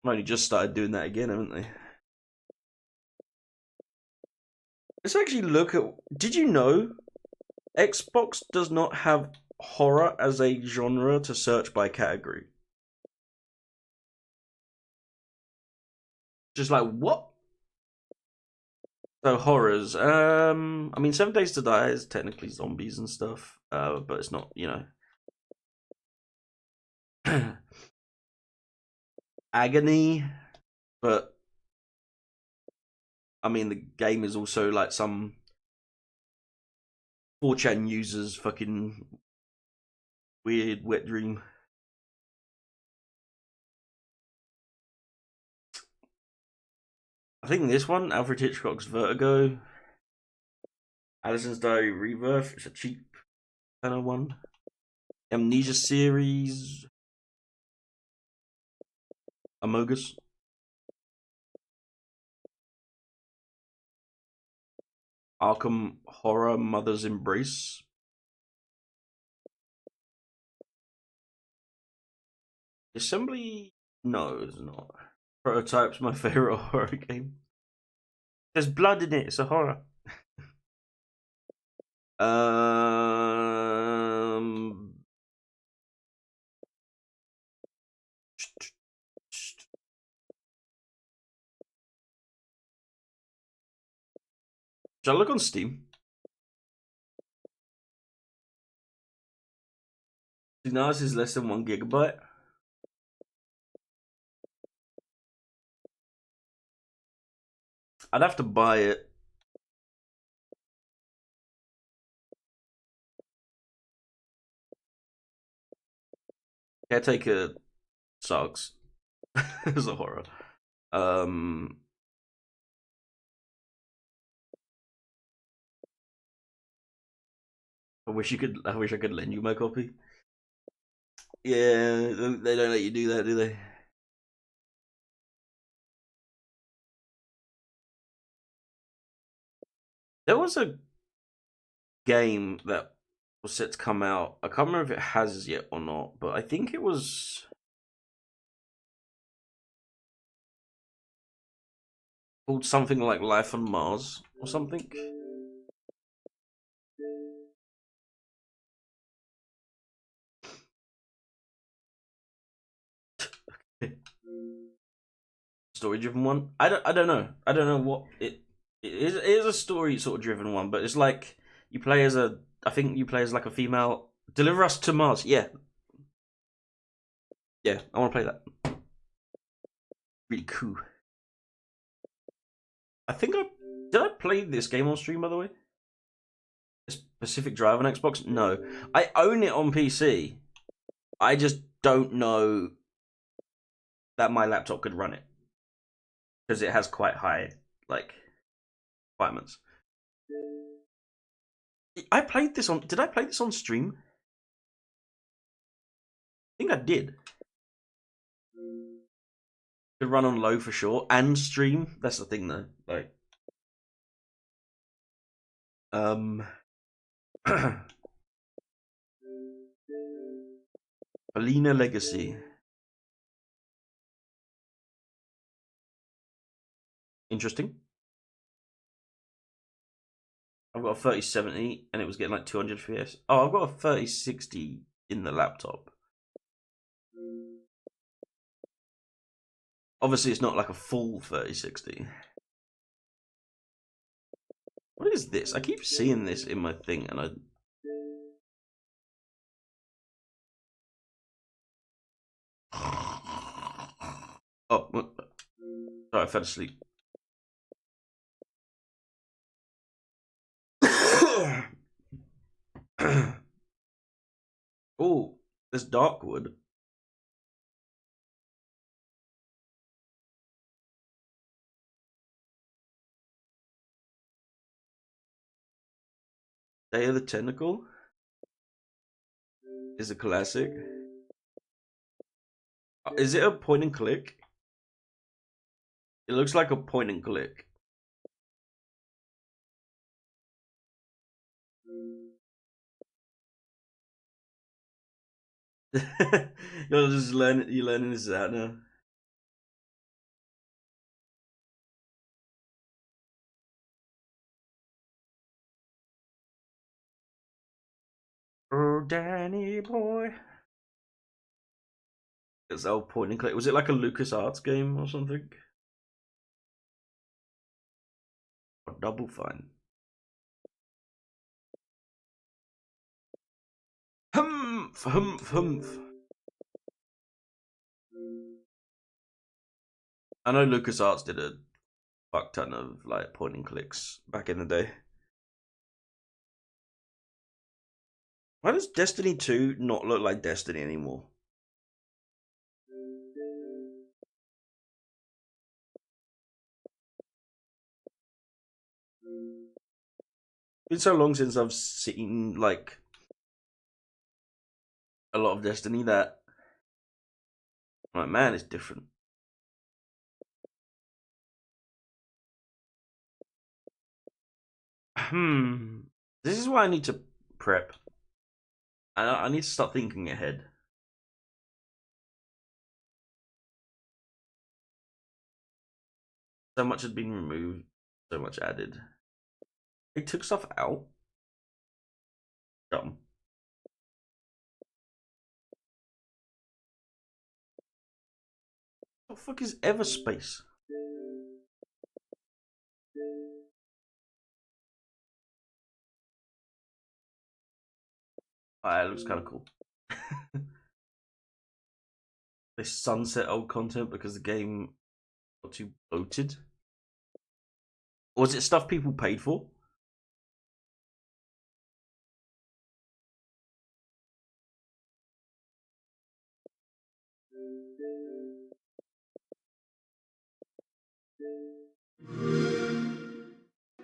Only just started doing that again, haven't they? Let's actually look at. Did you know Xbox does not have horror as a genre to search by category? Just like what? So horrors. I mean, 7 Days to Die is technically zombies and stuff, but it's not, you know, agony. But I mean, the game is also like some 4chan users fucking weird wet dream. I think this one, Alfred Hitchcock's Vertigo, Allison's Diary Rebirth, it's a cheap kind of one. Amnesia series, Amogus. Arkham Horror Mother's Embrace. Assembly? No, it's not. Prototype's my favorite horror game. There's blood in it, it's a horror. Shall I look on Steam? Ours is less than 1 gigabyte. I'd have to buy it. Caretaker sucks. It's a horror. I wish I could lend you my copy. Yeah, they don't let you do that, do they? There was a game that was set to come out. I can't remember if it has yet or not, but I think it was called something like Life on Mars or something. Story driven one. I don't know. I don't know what it is. It is a story sort of driven one, but it's like you play as a. I think you play as like a female. Deliver Us to Mars. Yeah. Yeah, I want to play that. Really cool. I think did I play this game on stream, by the way? Pacific Drive on Xbox? No. I own it on PC. I just don't know that my laptop could run it. Because it has quite high, like, requirements. I played this on... Did I play this on stream? I think I did. Could run on low for sure. And stream. That's the thing, though. Like... Alina Legacy. Interesting. I've got a 3070 and it was getting like 200 FPS. Oh, I've got a 3060 in the laptop. Obviously, it's not like a full 3060. What is this? I keep seeing this in my thing and I... Oh, sorry, I fell asleep. Oh, there's Darkwood. Day of the Tentacle is a classic. Is it a point and click? It looks like a point and click. You're just learning. You're learning this out now. Oh, Danny boy. It's old point and click. Was it like a LucasArts game or something? Or Double Fine. Humph, humph, humph. I know LucasArts did a fuck ton of like point and clicks back in the day. Why does Destiny 2 not look like Destiny anymore? It's been so long since I've seen like a lot of Destiny that I'm like, man, it's different. This is why I need to prep. I need to start thinking ahead. So much had been removed, so much added. They took stuff out. Dumb. What the fuck is Everspace? It looks kind of cool. They sunset old content because the game got too bloated. Or was it stuff people paid for?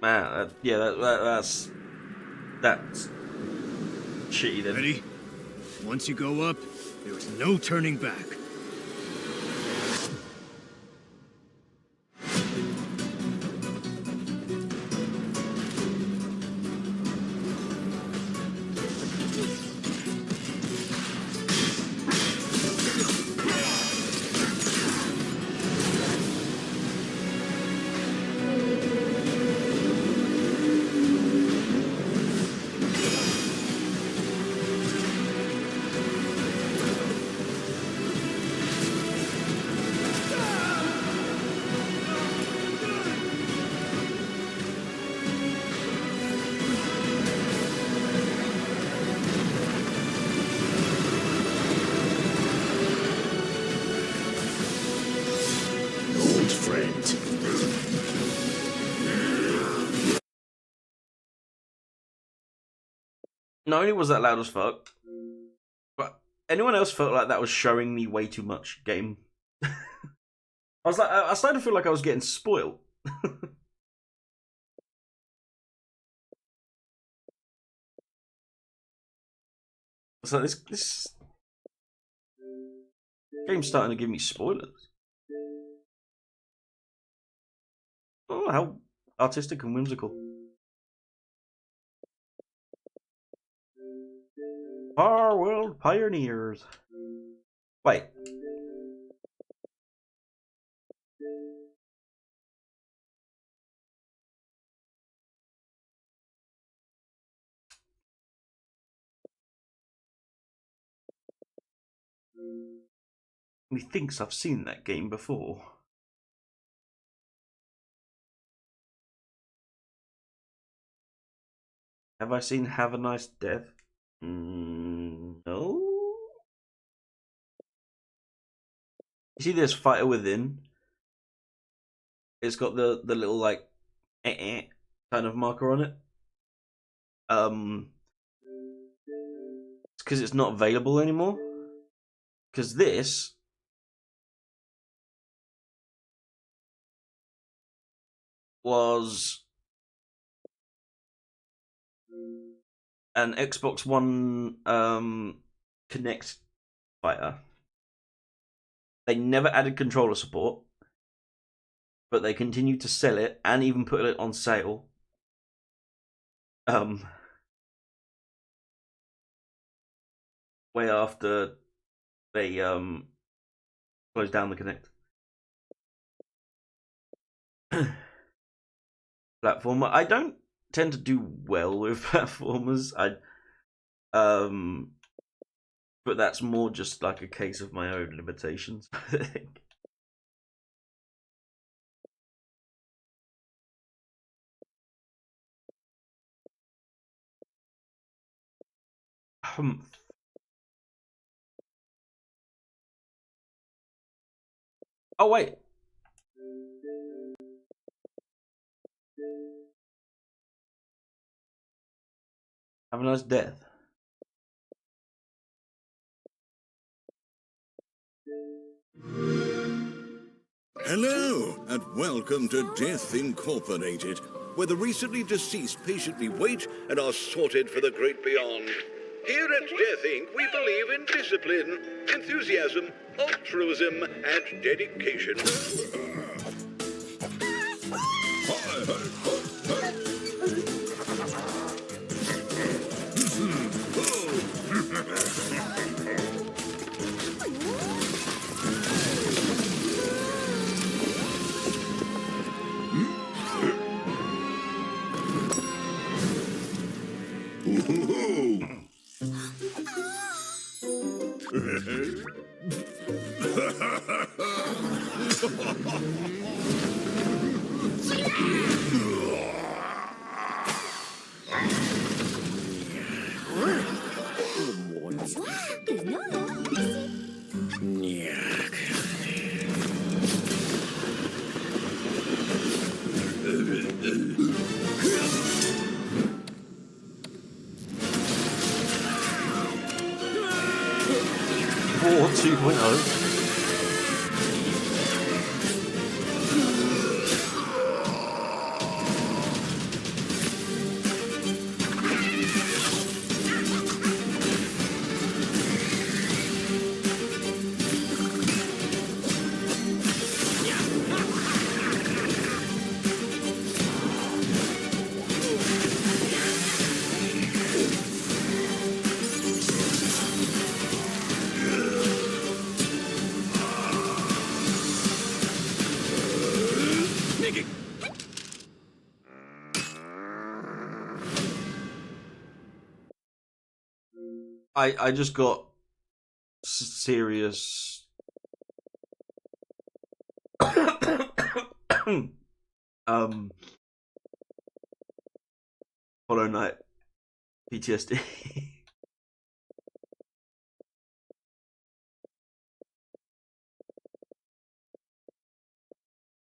Man, yeah, that's shitty then. Ready? Once you go up, there is no turning back. Not only was that loud as fuck, but anyone else felt like that was showing me way too much game? I started to feel like I was getting spoiled. So this game's starting to give me spoilers. Oh, how artistic and whimsical. Our world pioneers. Wait. Methinks I've seen that game before. Have I seen Have a Nice Death? No. You see this Fighter Within? It's got the little like kind of marker on it. It's because it's not available anymore. Because this was an Xbox One Connect fighter. They never added controller support, but they continued to sell it and even put it on sale. Way after they closed down the Connect. Platformer. I don't tend to do well with platformers. But that's more just like a case of my own limitations, I think. Oh wait. Have a Nice Death. Hello, and welcome to Death Incorporated, where the recently deceased patiently wait and are sorted for the great beyond. Here at Death Inc., we believe in discipline, enthusiasm, altruism, and dedication. I just got serious Hollow Knight PTSD.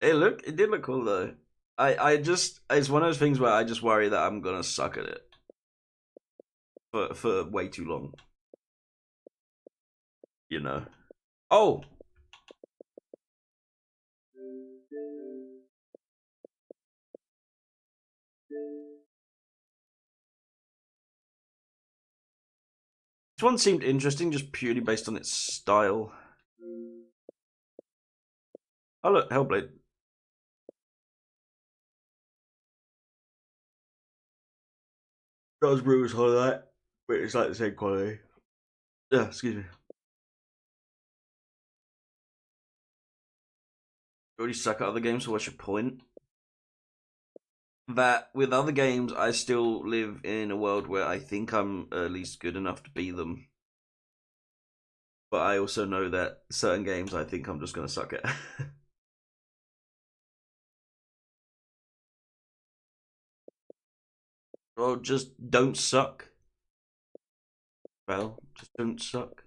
It did look cool though. It's one of those things where I just worry that I'm gonna suck at it for way too long. You know. Oh! This one seemed interesting just purely based on its style. Oh look, Hellblade. That was Brewer's Hollow Knight, but it's like the same quality. Yeah, excuse me. You already suck at other games, so what's your point? That with other games, I still live in a world where I think I'm at least good enough to beat them. But I also know that certain games I think I'm just gonna suck at. Well, just don't suck. Well, just don't suck.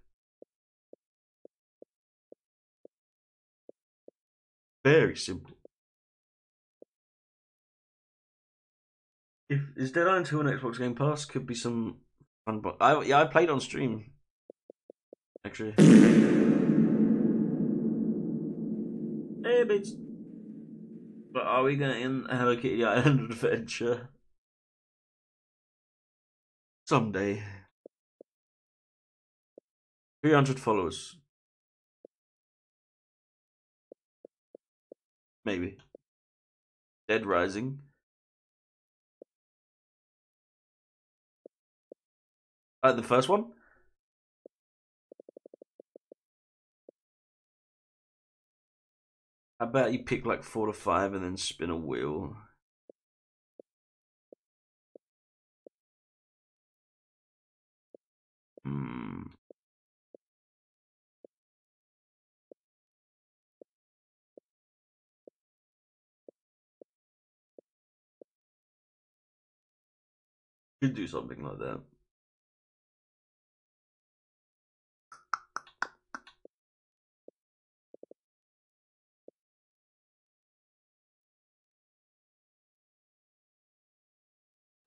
Very simple. If is Dead Island 2 on Xbox Game Pass, could be some fun. But I played on stream. Actually. Hey, bitch. But are we going to end Hello Kitty Island Adventure? Someday. 300 followers. Maybe. Dead Rising. The first one? I bet you pick like 4 to 5 and then spin a wheel. Could do something like that.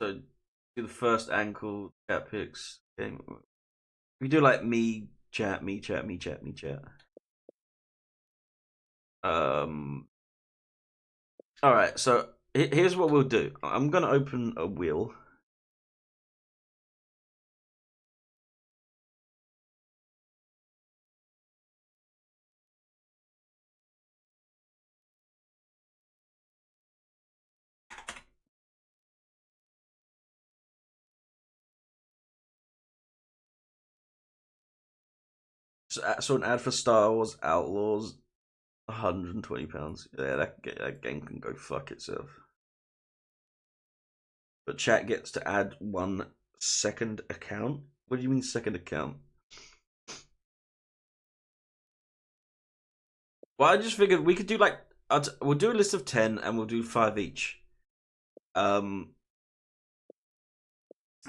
So do the first ankle chat picks game. We do like me chat, me chat, me chat, me chat. All right. So here's what we'll do. I'm gonna open a wheel. So an ad for Star Wars Outlaws, £120. Yeah, that game can go fuck itself. But chat gets to add 1 second account. What do you mean second account? Well, I just figured we could do like we'll do a list of 10 and we'll do 5 each. But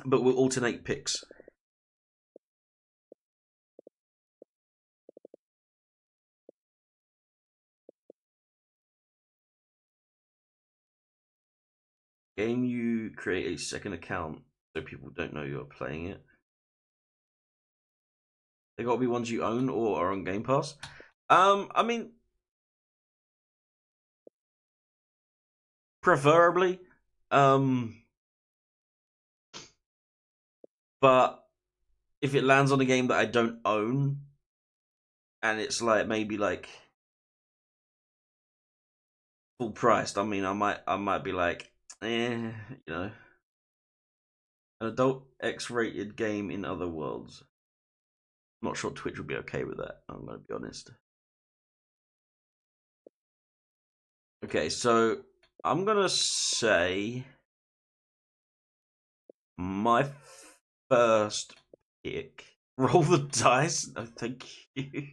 we'll alternate picks. Game you create a second account so people don't know you're playing it. They gotta be ones you own or are on Game Pass. I mean, preferably. But if it lands on a game that I don't own, and it's like maybe like full priced, I mean, I might be like, you know, an adult X-rated game in other worlds. I'm not sure Twitch would be okay with that. I'm gonna be honest. Okay, so I'm gonna say my first pick Roll the dice? No, thank you.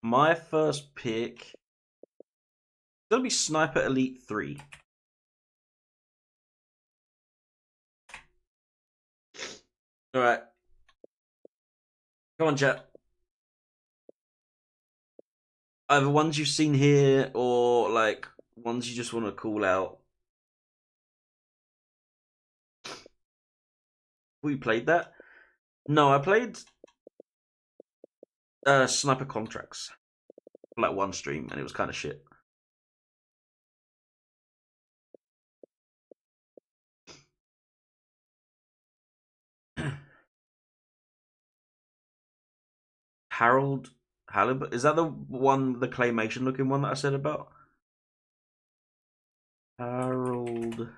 My first pick is gonna be Sniper Elite 3. Alright. Come on, chat. Either ones you've seen here or like ones you just want to call out. We played that? No, I played Sniper Contracts for like one stream and it was kind of shit. Harold Halib, is that the one, the claymation looking one that I said about? Harold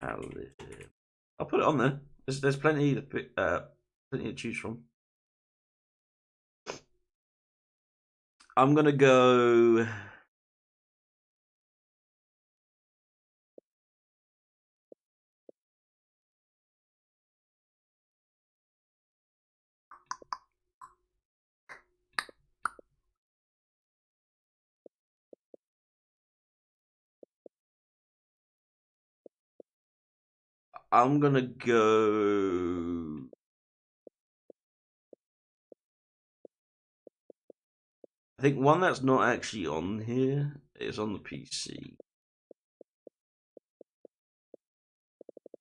Halib. I'll put it on there. There's plenty to choose from. I'm gonna go. I'm gonna go. I think one that's not actually on here is on the PC.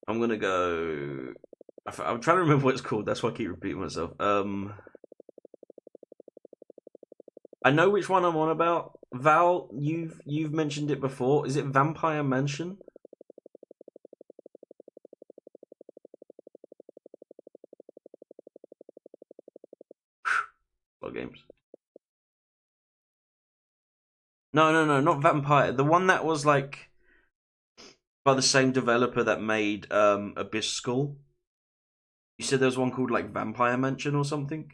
I'm gonna go. I'm trying to remember what it's called. That's why I keep repeating myself. I know which one I'm on about. Val, you've mentioned it before. Is it Vampire Mansion? A lot of games. No, not Vampire. The one that was like by the same developer that made Abyss Skull. You said there was one called like Vampire Mansion or something?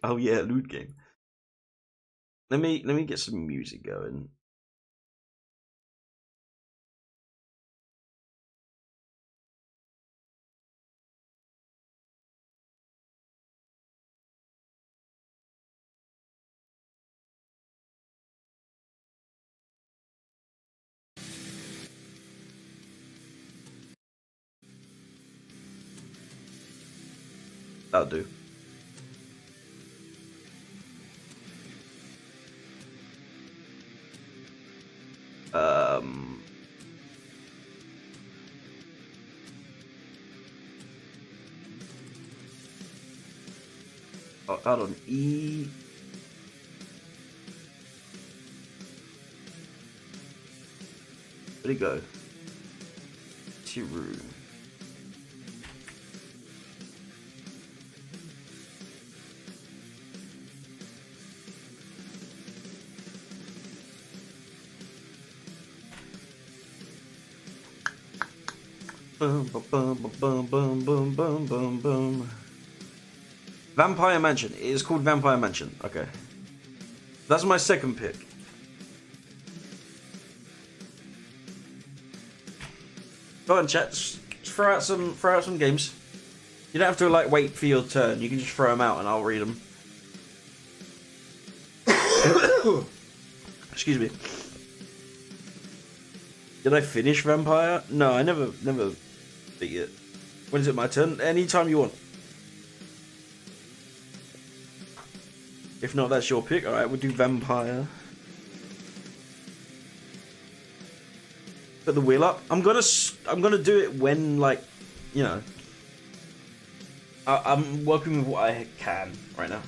Oh yeah, loot game. Let me get some music going. That'll do. Out on E. Where'd he go? Tiru. Boom, boom, boom, boom, boom, boom, boom, boom, boom. Vampire Mansion. It is called Vampire Mansion. Okay. That's my second pick. Go on, chat. Just throw out some games. You don't have to like wait for your turn. You can just throw them out and I'll read them. Excuse me. Did I finish Vampire? No, I never beat it. When is it my turn? Anytime you want. If not, that's your pick. Alright, we'll do Vampire. Put the wheel up. I'm gonna do it when, like, you know. I'm working with what I can right now.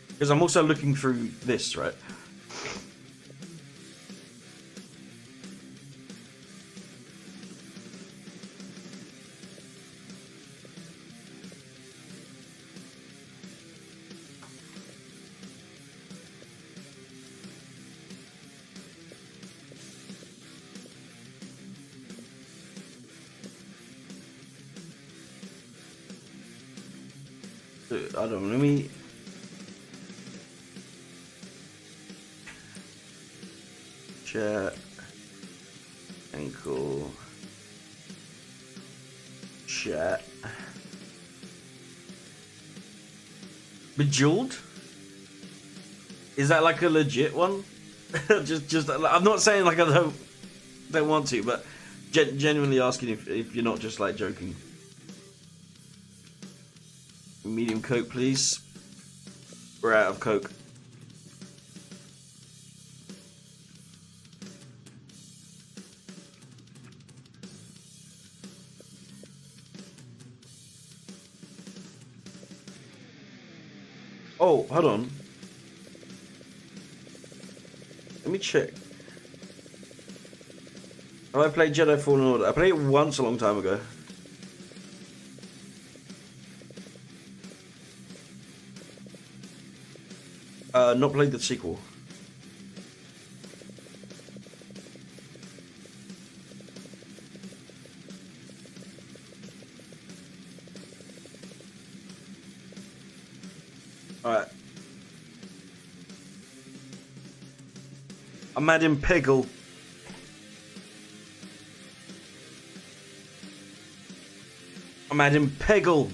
Because I'm also looking through this, right? Dude, I don't know, let me... Chat. Ankle. Chat. Bejeweled? Is that like a legit one? just I'm not saying like I don't want to, but genuinely asking if you're not just like joking. Medium Coke, please. We're out of Coke. Oh, hold on. Let me check. Have I played Jedi Fallen Order? I played it once a long time ago. Not played the sequel. Alright. I'm adding Peggle. I'm adding Peggle.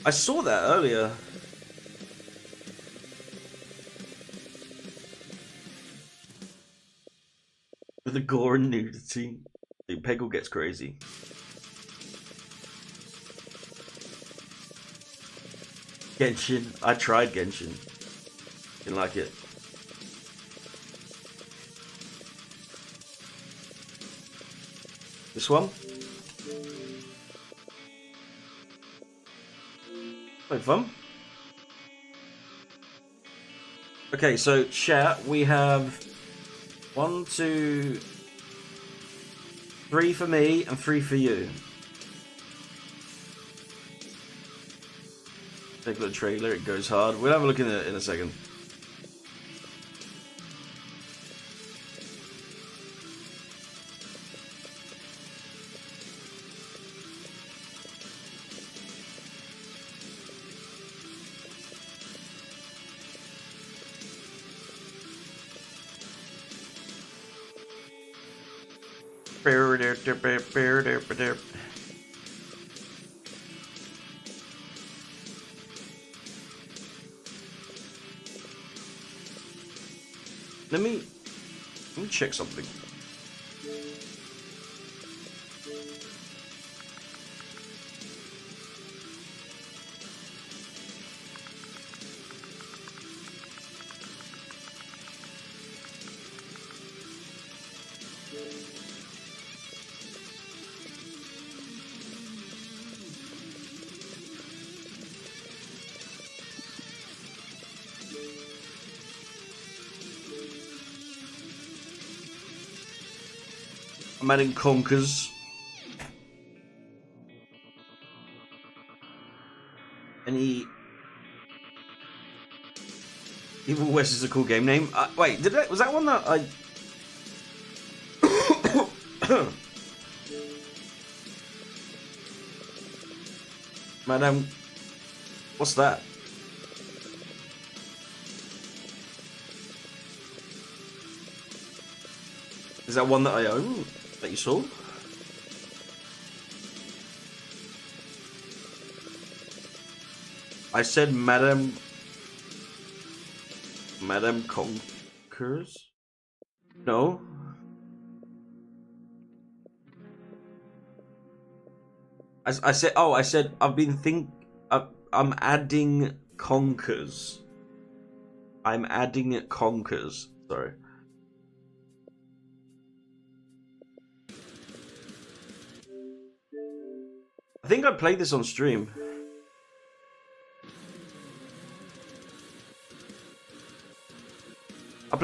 I saw that earlier. With the gore and nudity, Peggle gets crazy. Genshin. I tried Genshin. Didn't like it. This one? Quite fun. Okay, so chat, we have 1, 2, 3 for me and 3 for you. Take a look at the trailer, it goes hard. We'll have a look in a second. Let me check something. I'm adding Conkers. Any Evil West is a cool game name. Wait, was that one that I? Madam, what's that? Is that one that I own? That you saw? I said Madam Conkers? No? I said I'm adding Conkers. I'm adding Conkers. Sorry. I think I played this on stream.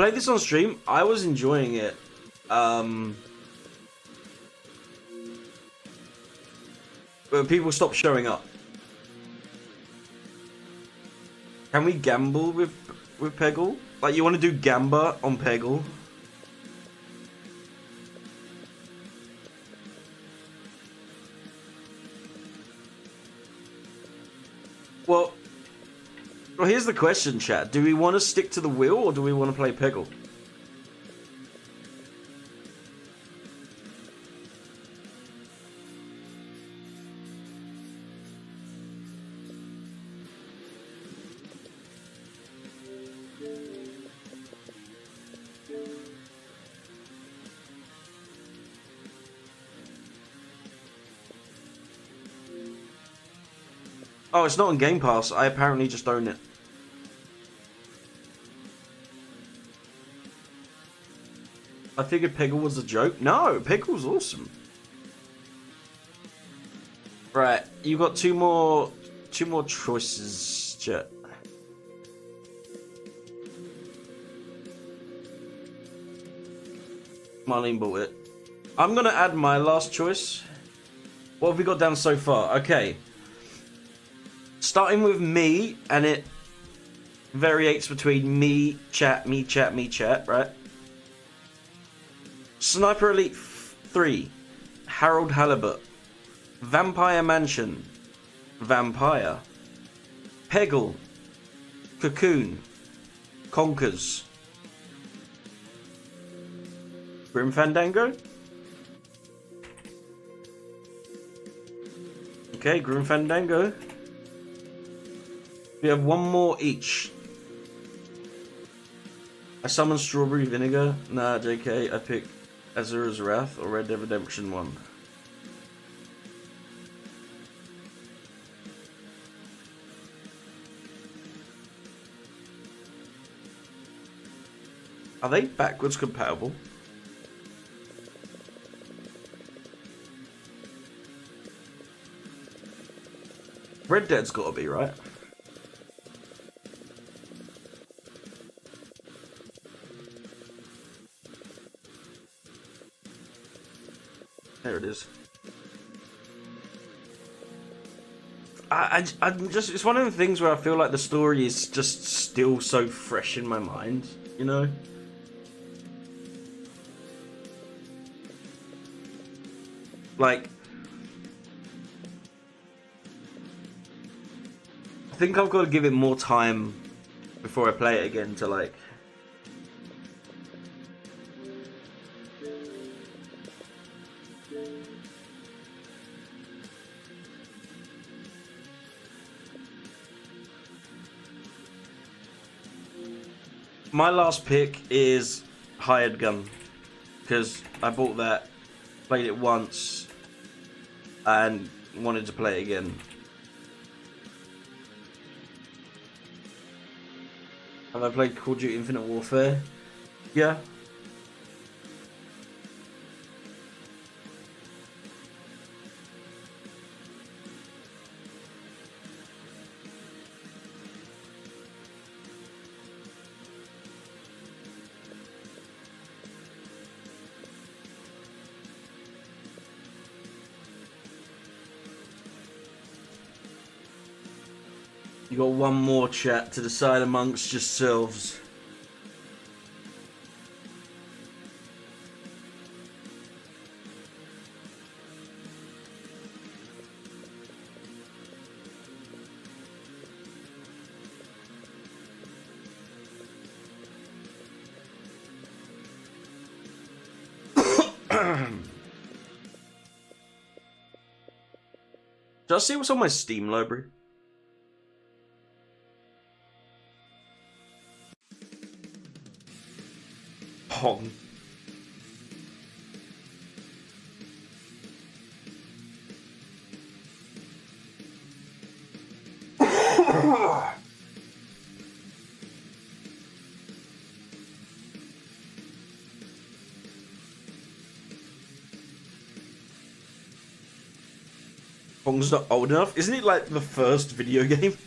played this on stream. I was enjoying it. But people stopped showing up. Can we gamble with Peggle? Like, you want to do Gamba on Peggle? Well, here's the question, chat. Do we want to stick to the wheel or do we want to play Peggle? Oh, it's not on Game Pass. I apparently just own it. I figured Peggle was a joke. No, Peggle's awesome. Right, you got two more choices, chat. Marlene bought it. I'm gonna add my last choice. What have we got down so far? Okay. Starting with me, and it variates between me, chat, right? Sniper Elite 3, Harold Halibut, Vampire Mansion, Vampire, Peggle, Cocoon, Conkers, Grim Fandango. Okay, Grim Fandango. We have one more each. I summon Strawberry Vinegar. Nah, JK. I pick Azura's Wrath or Red Dead Redemption 1. Are they backwards compatible? Red Dead's gotta be, right? There it is. I'm just, it's one of the things where I feel like the story is just still so fresh in my mind, you know? Like, I think I've got to give it more time before I play it again to like... My last pick is Hired Gun, because I bought that, played it once, and wanted to play it again. Have I played Call of Duty Infinite Warfare? Yeah. You got one more, chat, to decide amongst yourselves. Did I see what's on my Steam library? Pong. Pong's not old enough? Isn't it like the first video game?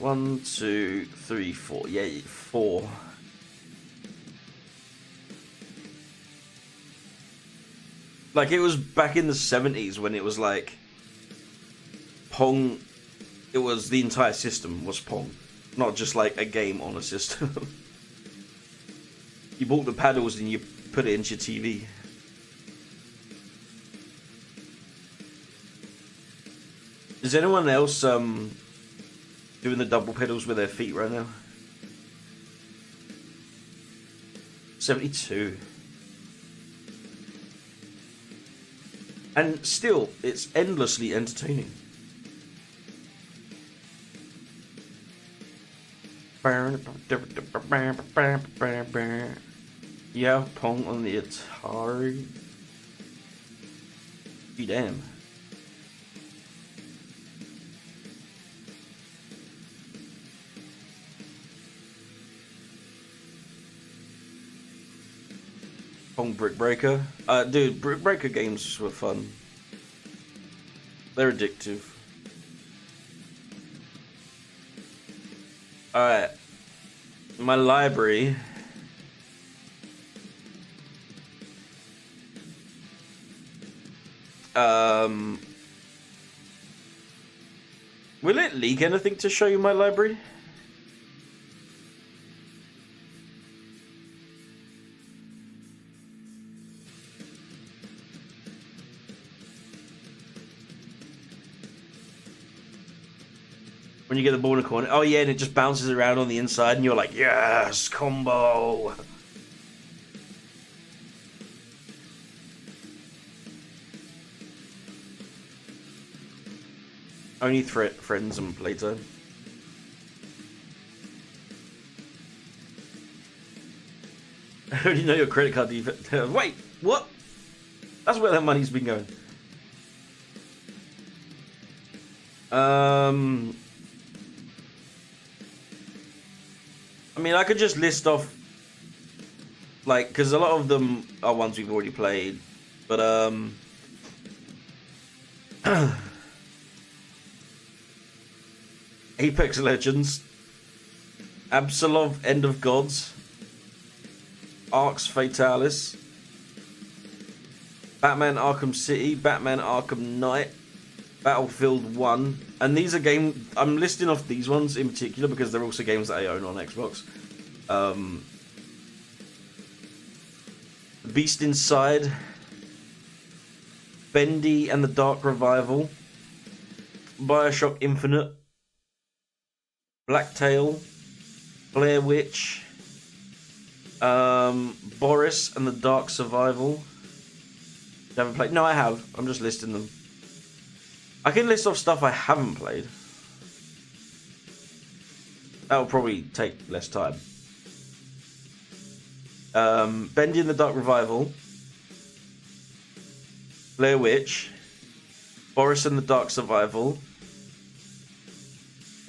1, 2, 3, 4. Yeah, 4. Like, it was back in the 70s when it was like Pong. It was the entire system was Pong, not just like a game on a system. You bought the paddles and you put it into your TV. Is anyone else doing the double pedals with their feet right now? 72. And still, it's endlessly entertaining. Yeah, Pong on the Atari. Be damn. Pong Brick Breaker. Dude, Brick Breaker games were fun. They're addictive. Alright. My library. Will it leak anything to show you my library? When you get the ball in the corner. Oh yeah, and it just bounces around on the inside and you're like, yes, combo. Only friends and playtime. I already know your credit card defect. Wait, what? That's where that money's been going. I mean, I could just list off, like, because a lot of them are ones we've already played, but Apex Legends, Absolov End of Gods, Arx Fatalis, Batman Arkham City, Batman Arkham Knight, Battlefield 1, and these are games. I'm listing off these ones in particular because they're also games that I own on Xbox. Beast Inside, Bendy and the Dark Revival, Bioshock Infinite, Blacktail, Blair Witch, Boris and the Dark Survival. You haven't played? No, I have. I'm just listing them. I can list off stuff I haven't played. That will probably take less time. Bendy and the Dark Revival, Blair Witch, Boris and the Dark Survival,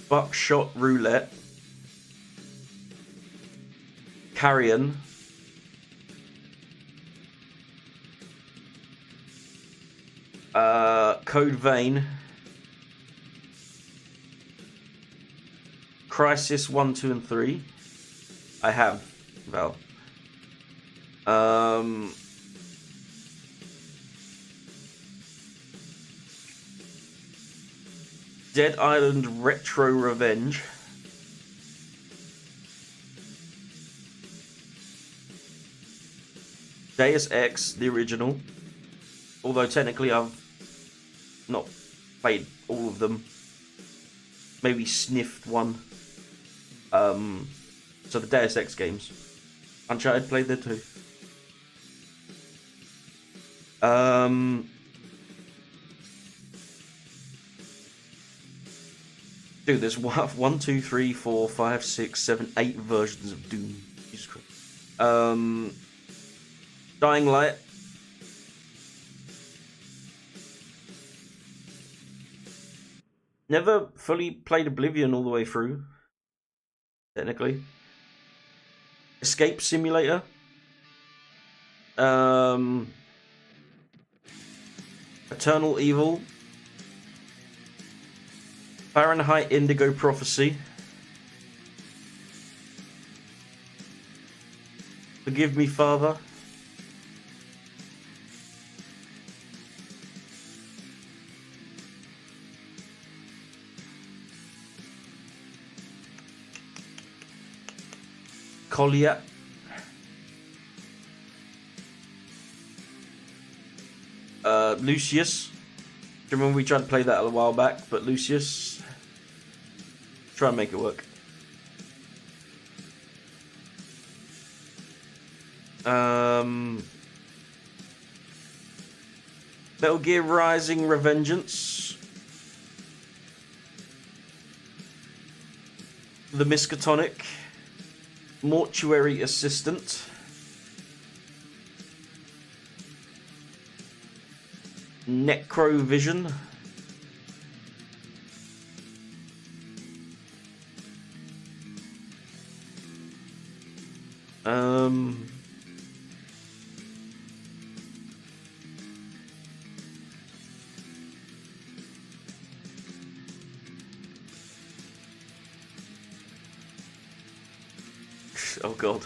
Buckshot Roulette, Carrion, Code Vein, Crisis 1, 2, and 3. I have, Val. Dead Island Retro Revenge. Deus Ex, the original. Although technically I've not played all of them. Maybe sniffed one. So the Deus Ex games. Uncharted played there too. Dude, there's 1, 2, 3, 4, 5, 6, 7, 8 versions of Doom. Jesus Christ. Dying Light. Never fully played Oblivion all the way through. Technically. Escape Simulator. Eternal Evil. Fahrenheit Indigo Prophecy. Forgive me, Father. Collier. Lucius. Do you remember we tried to play that a while back? But Lucius. Try and make it work. Metal Gear Rising Revengeance. The Miskatonic. Mortuary Assistant. Necrovision. Oh god.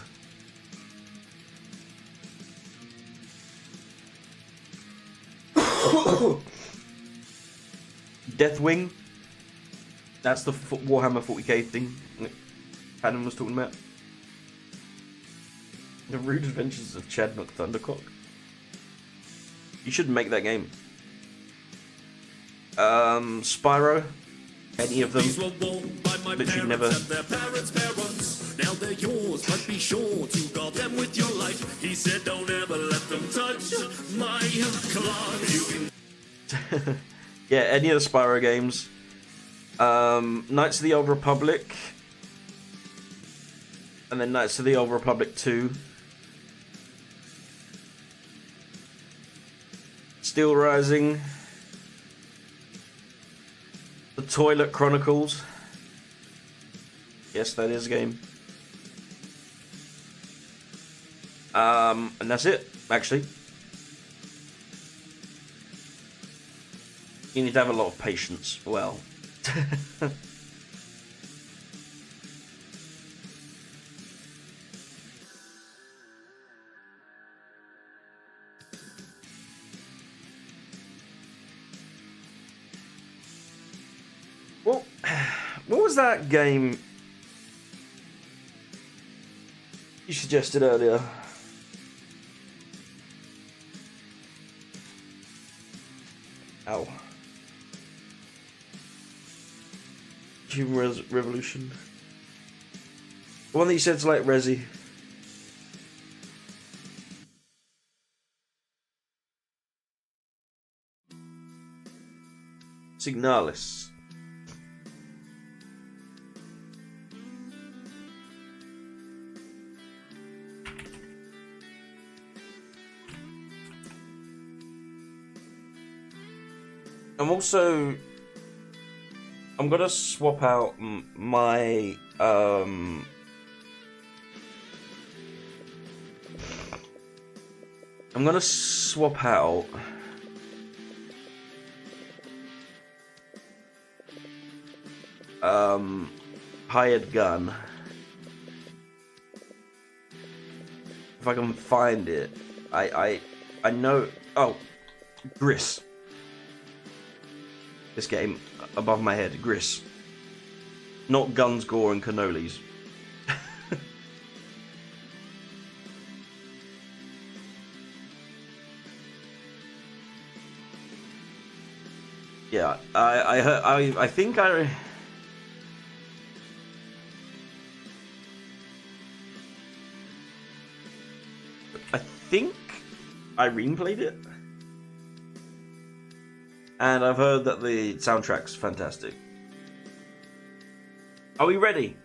Deathwing. That's the Warhammer 40k thing Adam was talking about. The Rude Adventures of Chadnock Thundercock. You should make that game. Spyro. Any of them. Literally never. Now they're yours, but be sure to guard them with your life. He said, don't ever let them touch my clock. Yeah, any of the Spyro games. Knights of the Old Republic. And then Knights of the Old Republic 2. Steel Rising. The Toilet Chronicles. Yes, that is a game. And that's it, actually. You need to have a lot of patience. Well. Well, what was that game you suggested earlier? Ow. Human Revolution. The one that you said's like Resi. Signalis. I'm gonna swap out my I'm gonna swap out hired gun. If I can find it. I know. Oh, Gris. This game above my head, Gris. Not guns, gore, and cannolis. Yeah, I think I think Irene played it. And I've heard that the soundtrack's fantastic. Are we ready?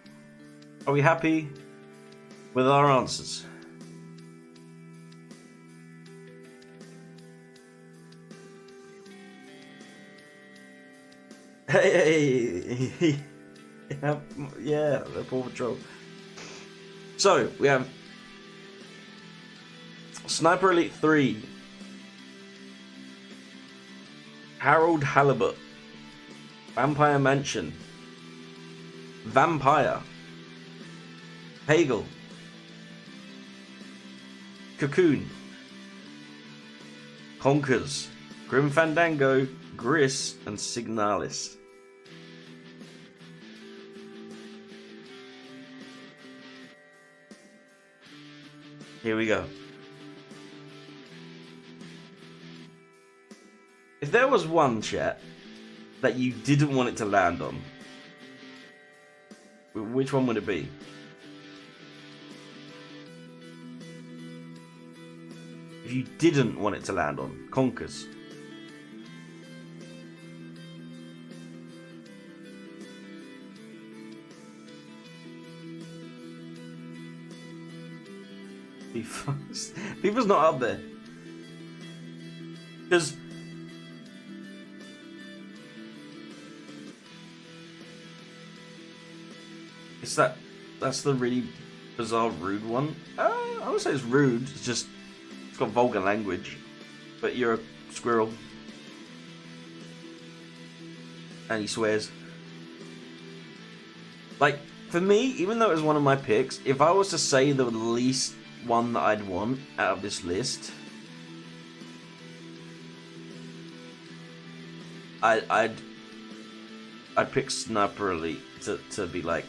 Are we happy with our answers? Hey! Yeah, the Paw Patrol. So, we have Sniper Elite 3. Harold Halibut. Vampire Mansion. Vampire. Hegel. Cocoon, Conkers, Grim Fandango, Gris, and Signalis. Here we go. If there was one, chat, that you didn't want it to land on, which one would it be? If you didn't want it to land on, Conkers. FIFA's not up there. Because it's that's the really bizarre rude one. I would say it's rude, it's just it's got vulgar language. But you're a squirrel. And he swears. Like, for me, even though it was one of my picks, if I was to say the least one that I'd want out of this list, I'd pick Sniper Elite to be like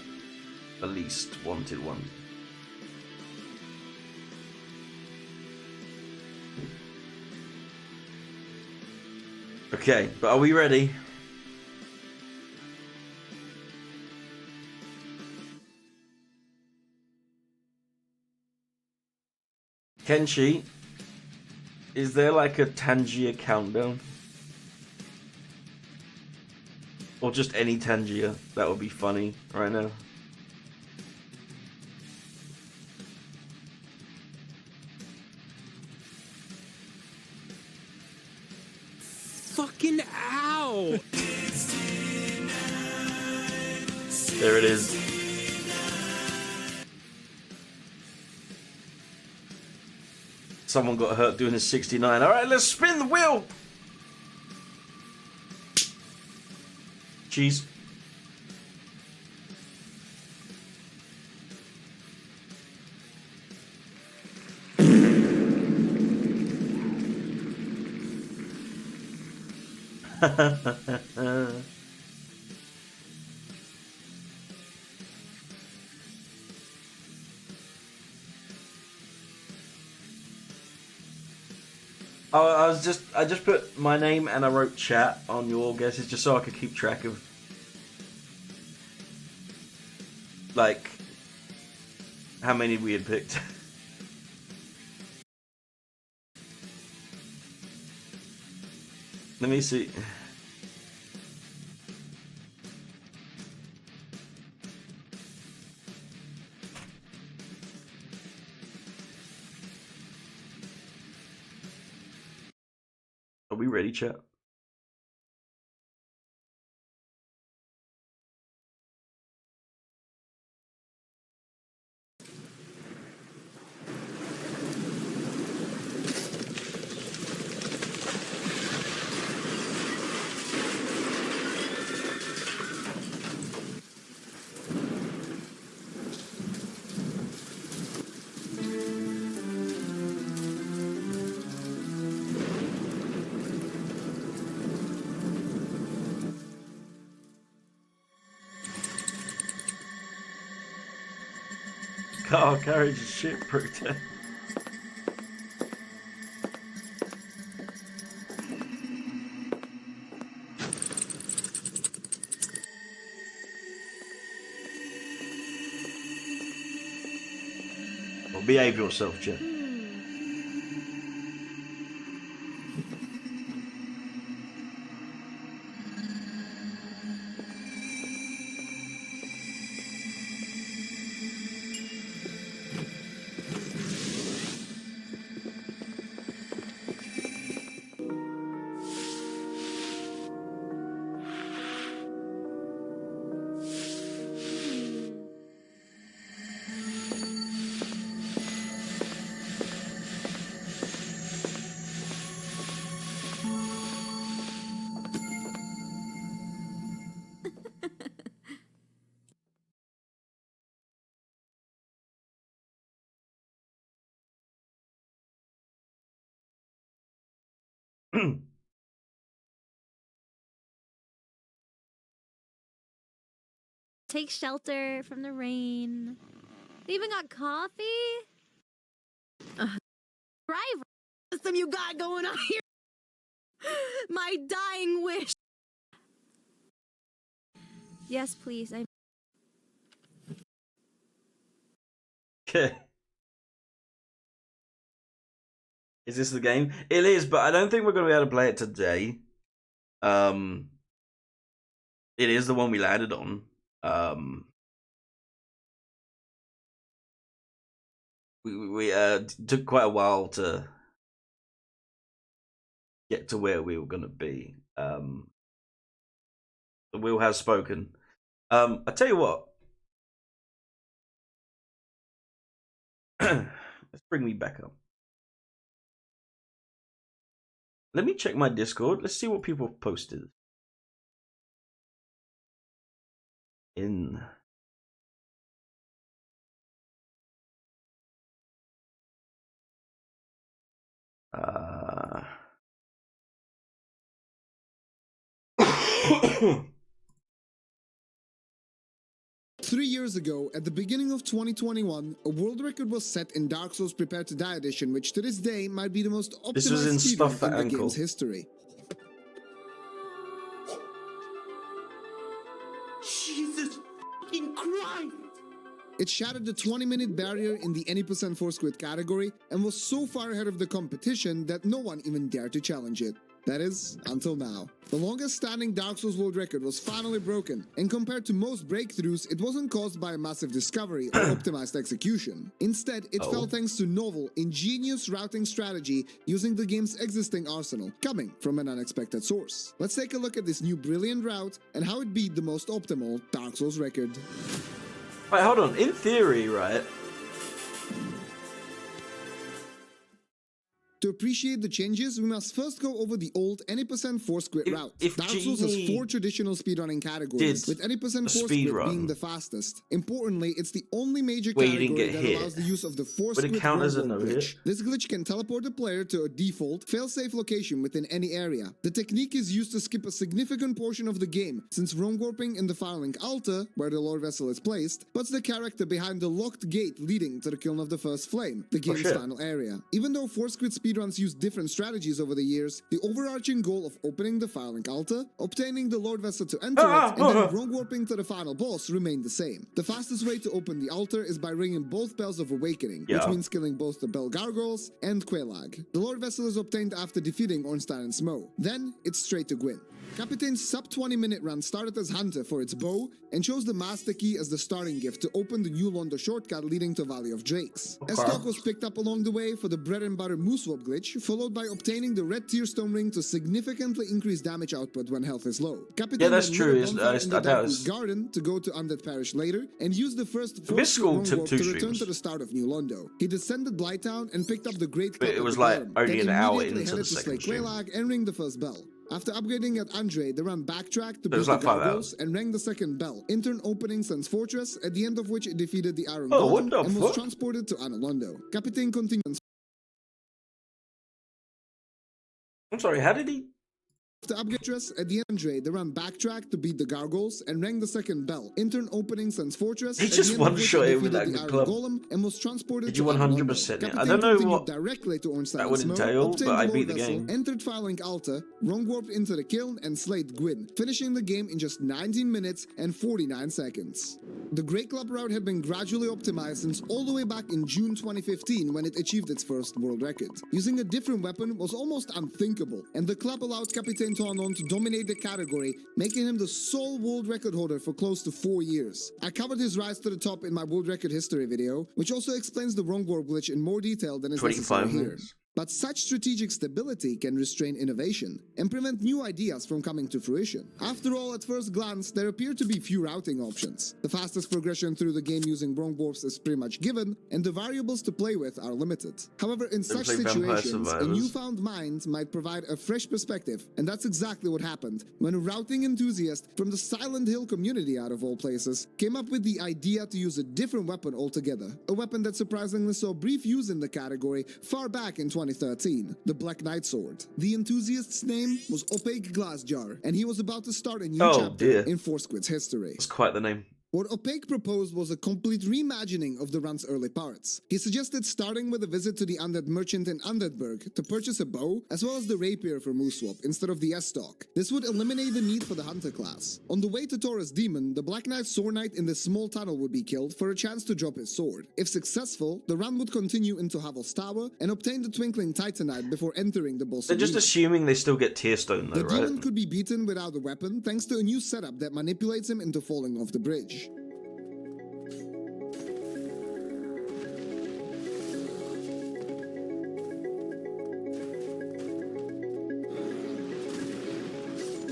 the least wanted one. Okay, but are we ready? Kenshi, is there like a Tangier countdown? Or just any Tangier? That would be funny right now. Fucking ow! There it is. Someone got hurt doing a 69. Alright, let's spin the wheel! Cheese. Oh, I just put my name and I wrote chat on your guesses just so I could keep track of like how many we had picked. Let me see. Are we ready, chat? Car carriage is shit protect. Well, behave yourself, Jen. Take shelter from the rain. They even got coffee? Driver. System you got going on here. My dying wish. Yes, please. Okay. Is this the game? It is, but I don't think we're going to be able to play it today. It is the one we landed on. We took quite a while to get to where we were going to be. The wheel has spoken. I tell you what. Let's bring me back up. Let me check my Discord. Let's see what people have posted. In Three years ago, at the beginning of 2021, a world record was set in Dark Souls Prepare to Die edition, which to this day might be the most optimized speedrun in the game's history. Jesus fucking Christ! It shattered the 20-minute barrier in the any % force quit category and was so far ahead of the competition that no one even dared to challenge it. That is, until now. The longest standing Dark Souls world record was finally broken, and compared to most breakthroughs, it wasn't caused by a massive discovery or optimized execution. Instead, it fell thanks to novel, ingenious routing strategy using the game's existing arsenal, coming from an unexpected source. Let's take a look at this new brilliant route and how it beat the most optimal Dark Souls record. Wait, hold on. In theory, right? To appreciate the changes, we must first go over the old any % force quit route. Dark Souls has 4 traditional speedrunning categories, with any % force quit being the fastest. Importantly, it's the only major category that allows the use of the force quit glitch. This glitch can teleport the player to a default, fail-safe location within any area. The technique is used to skip a significant portion of the game, since wrong warping in the Firelink altar, where the Lord Vessel is placed, puts the character behind the locked gate leading to the kiln of the first flame, the game's final area. Even though force quit speedruns use different strategies over the years, the overarching goal of opening the Firelink altar, obtaining the Lord Vessel to enter it, and then wrong warping to the final boss remained the same. The fastest way to open the altar is by ringing both bells of awakening, which means killing both the Bell Gargoyles and Quelaag. The Lord Vessel is obtained after defeating Ornstein and Smo. Then, it's straight to Gwyn. Capitain's sub 20-minute run started as Hunter for its bow and chose the Master Key as the starting gift to open the New Londo shortcut leading to Valley of Drakes. Estok was picked up along the way for the bread and butter moose swap glitch, followed by obtaining the red Tearstone ring to significantly increase damage output when health is low. Capitain that's true. In the Darkwood Garden to go to Undead Parish later and used the first force to return to the start of New Londo. He descended Blighttown and picked up the Great Cup. It was like only an hour into the second stream. Quelaag and ring the first bell. After upgrading at Andre, they ran backtrack to beat the Gargoyles and rang the second bell, in turn opening Sun's Fortress, at the end of which it defeated the Iron Golem and was transported to Analondo. Capitain continued. I'm sorry, how did he? After upgrade at the Andre, they ran backtrack to beat the Gargoyles and rang the second bell, in turn opening Sun's Fortress. He just one-shot it with that club. And was transported to 100%. I don't know what directly to that would entail, but I beat the game. Entered Firelink Altar, wrong warped into the kiln and slayed Gwyn, finishing the game in just 19 minutes and 49 seconds. The Great Club route had been gradually optimized since all the way back in June 2015 when it achieved its first world record. Using a different weapon was almost unthinkable, and the club allowed Captain Tonon to dominate the category, making him the sole world record holder for close to 4 years. I covered his rise to the top in my world record history video, which also explains the wrong warp glitch in more detail than is necessary here. But such strategic stability can restrain innovation and prevent new ideas from coming to fruition. After all, at first glance, there appear to be few routing options. The fastest progression through the game using wrong warps is pretty much given, and the variables to play with are limited. However, in such situations, a newfound mind might provide a fresh perspective, and that's exactly what happened when a routing enthusiast from the Silent Hill community, out of all places, came up with the idea to use a different weapon altogether. A weapon that surprisingly saw brief use in the category far back in 2015. 2013, the Black Knight Sword. The enthusiast's name was Opaque Glassjar, and he was about to start a new chapter in Foursquid's history. That's quite the name. What Opaque proposed was a complete reimagining of the run's early parts. He suggested starting with a visit to the undead merchant in Undeadburg to purchase a bow, as well as the rapier for Moose Swap instead of the S-Stock. This would eliminate the need for the hunter class. On the way to Taurus Demon, the Black Knight Sword Knight in this small tunnel would be killed for a chance to drop his sword. If successful, the run would continue into Havel's Tower and obtain the Twinkling Titanite before entering the boss. They're just assuming they still get Tearstone though, right? The demon could be beaten without a weapon thanks to a new setup that manipulates him into falling off the bridge.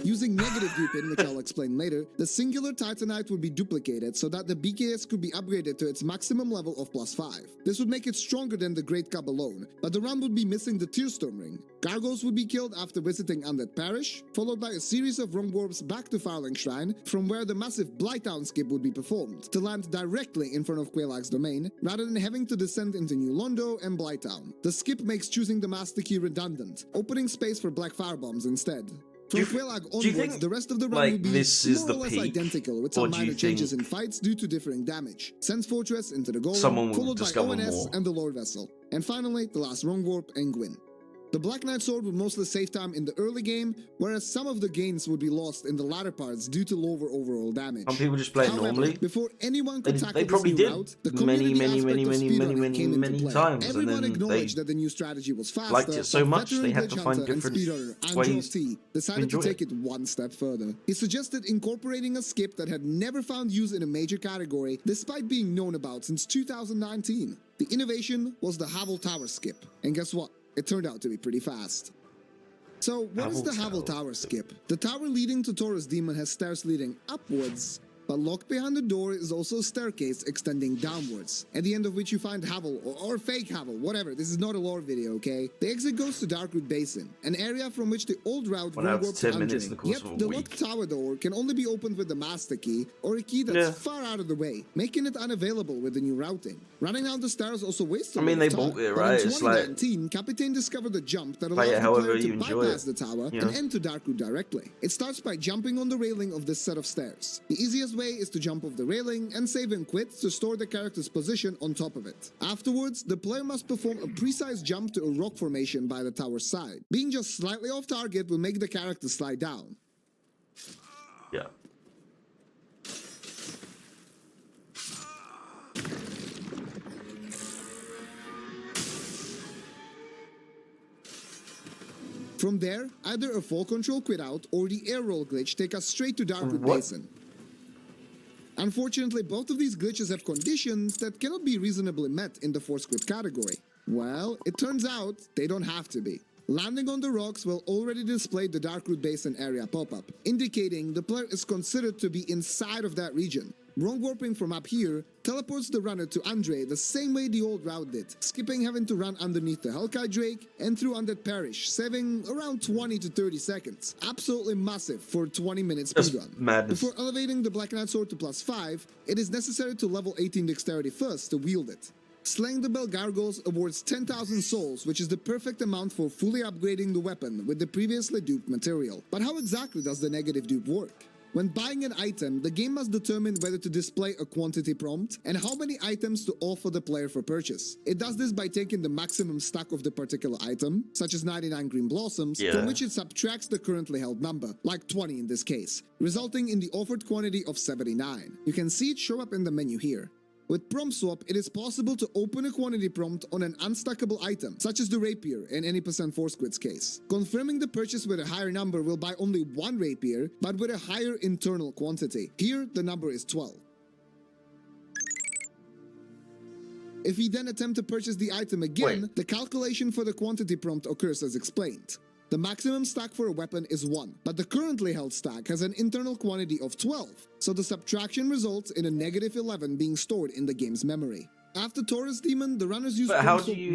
Using negative duping, which I'll explain later, the singular Titanite would be duplicated so that the BKS could be upgraded to its maximum level of +5. This would make it stronger than the Great Cub alone, but the run would be missing the Tearstone Ring. Gargoyles would be killed after visiting Undead Parish, followed by a series of wrong warps back to Firelink Shrine, from where the massive Blighttown skip would be performed, to land directly in front of Quelaag's domain, rather than having to descend into New Londo and Blighttown. The skip makes choosing the Master Key redundant, opening space for Black Firebombs instead. From Quelaag onwards, the rest of the run will be more or less identical, with some minor changes in fights due to differing damage. Sense Fortress into the Golem, followed by ONS and the Lord Vessel. And finally, the last wrong warp and Gwyn. The Black Knight Sword would mostly save time in the early game, whereas some of the gains would be lost in the latter parts due to lower overall damage. Some people just play it normally. Before anyone could tackle they probably this new did route, the community many times. Everyone acknowledged that the new strategy was faster, liked it so much they had to find different ways T decided to take it one step further. He suggested incorporating a skip that had never found use in a major category, despite being known about since 2019. The innovation was the Havel Tower skip, and guess what? It turned out to be pretty fast. So, what is the Havel Tower skip? The tower leading to Taurus Demon has stairs leading upwards, but locked behind the door is also a staircase extending downwards, at the end of which you find Havel, or fake Havel, whatever. This is not a lore video, okay? The exit goes to Darkroot Basin, an area from which the old route will warp to Undrink. Yet, the locked tower door can only be opened with the Master Key, or a key that's far out of the way, making it unavailable with the new routing. Running down the stairs also wastes a lot of time. they bought it, right? In 2019, Captain discovered a jump that allows the player to bypass the tower and enter Darkroot directly. It starts by jumping on the railing of this set of stairs. The easiest way is to jump off the railing and save and quit to store the character's position on top of it. Afterwards, the player must perform a precise jump to a rock formation by the tower's side. Being just slightly off target will make the character slide down. Yeah. From there, either a fall control quit out or the air roll glitch take us straight to Darkroot Basin. Unfortunately, both of these glitches have conditions that cannot be reasonably met in the Foursquid category. Well, it turns out they don't have to be. Landing on the rocks will already display the Darkroot Basin area pop-up, indicating the player is considered to be inside of that region. Wrong warping from up here teleports the runner to Andre the same way the old route did, skipping having to run underneath the Hellkite Drake and through Undead Parish, saving around 20 to 30 seconds. Absolutely massive for a 20-minute speedrun. Madness. Before elevating the Black Knight Sword to +5, it is necessary to level 18 Dexterity first to wield it. Slaying the Bell Gargoyles awards 10,000 souls, which is the perfect amount for fully upgrading the weapon with the previously duped material. But how exactly does the negative dupe work? When buying an item, the game must determine whether to display a quantity prompt and how many items to offer the player for purchase. It does this by taking the maximum stack of the particular item, such as 99 green blossoms, from which it subtracts the currently held number, like 20 in this case, resulting in the offered quantity of 79. You can see it show up in the menu here. With Prompt Swap, it is possible to open a quantity prompt on an unstackable item, such as the rapier in any Foursquid's case. Confirming the purchase with a higher number will buy only one rapier, but with a higher internal quantity. Here, the number is 12. If we then attempt to purchase the item again, the calculation for the quantity prompt occurs as explained. The maximum stack for a weapon is 1, but the currently held stack has an internal quantity of 12, so the subtraction results in a -11 being stored in the game's memory. After Taurus Demon, the runners use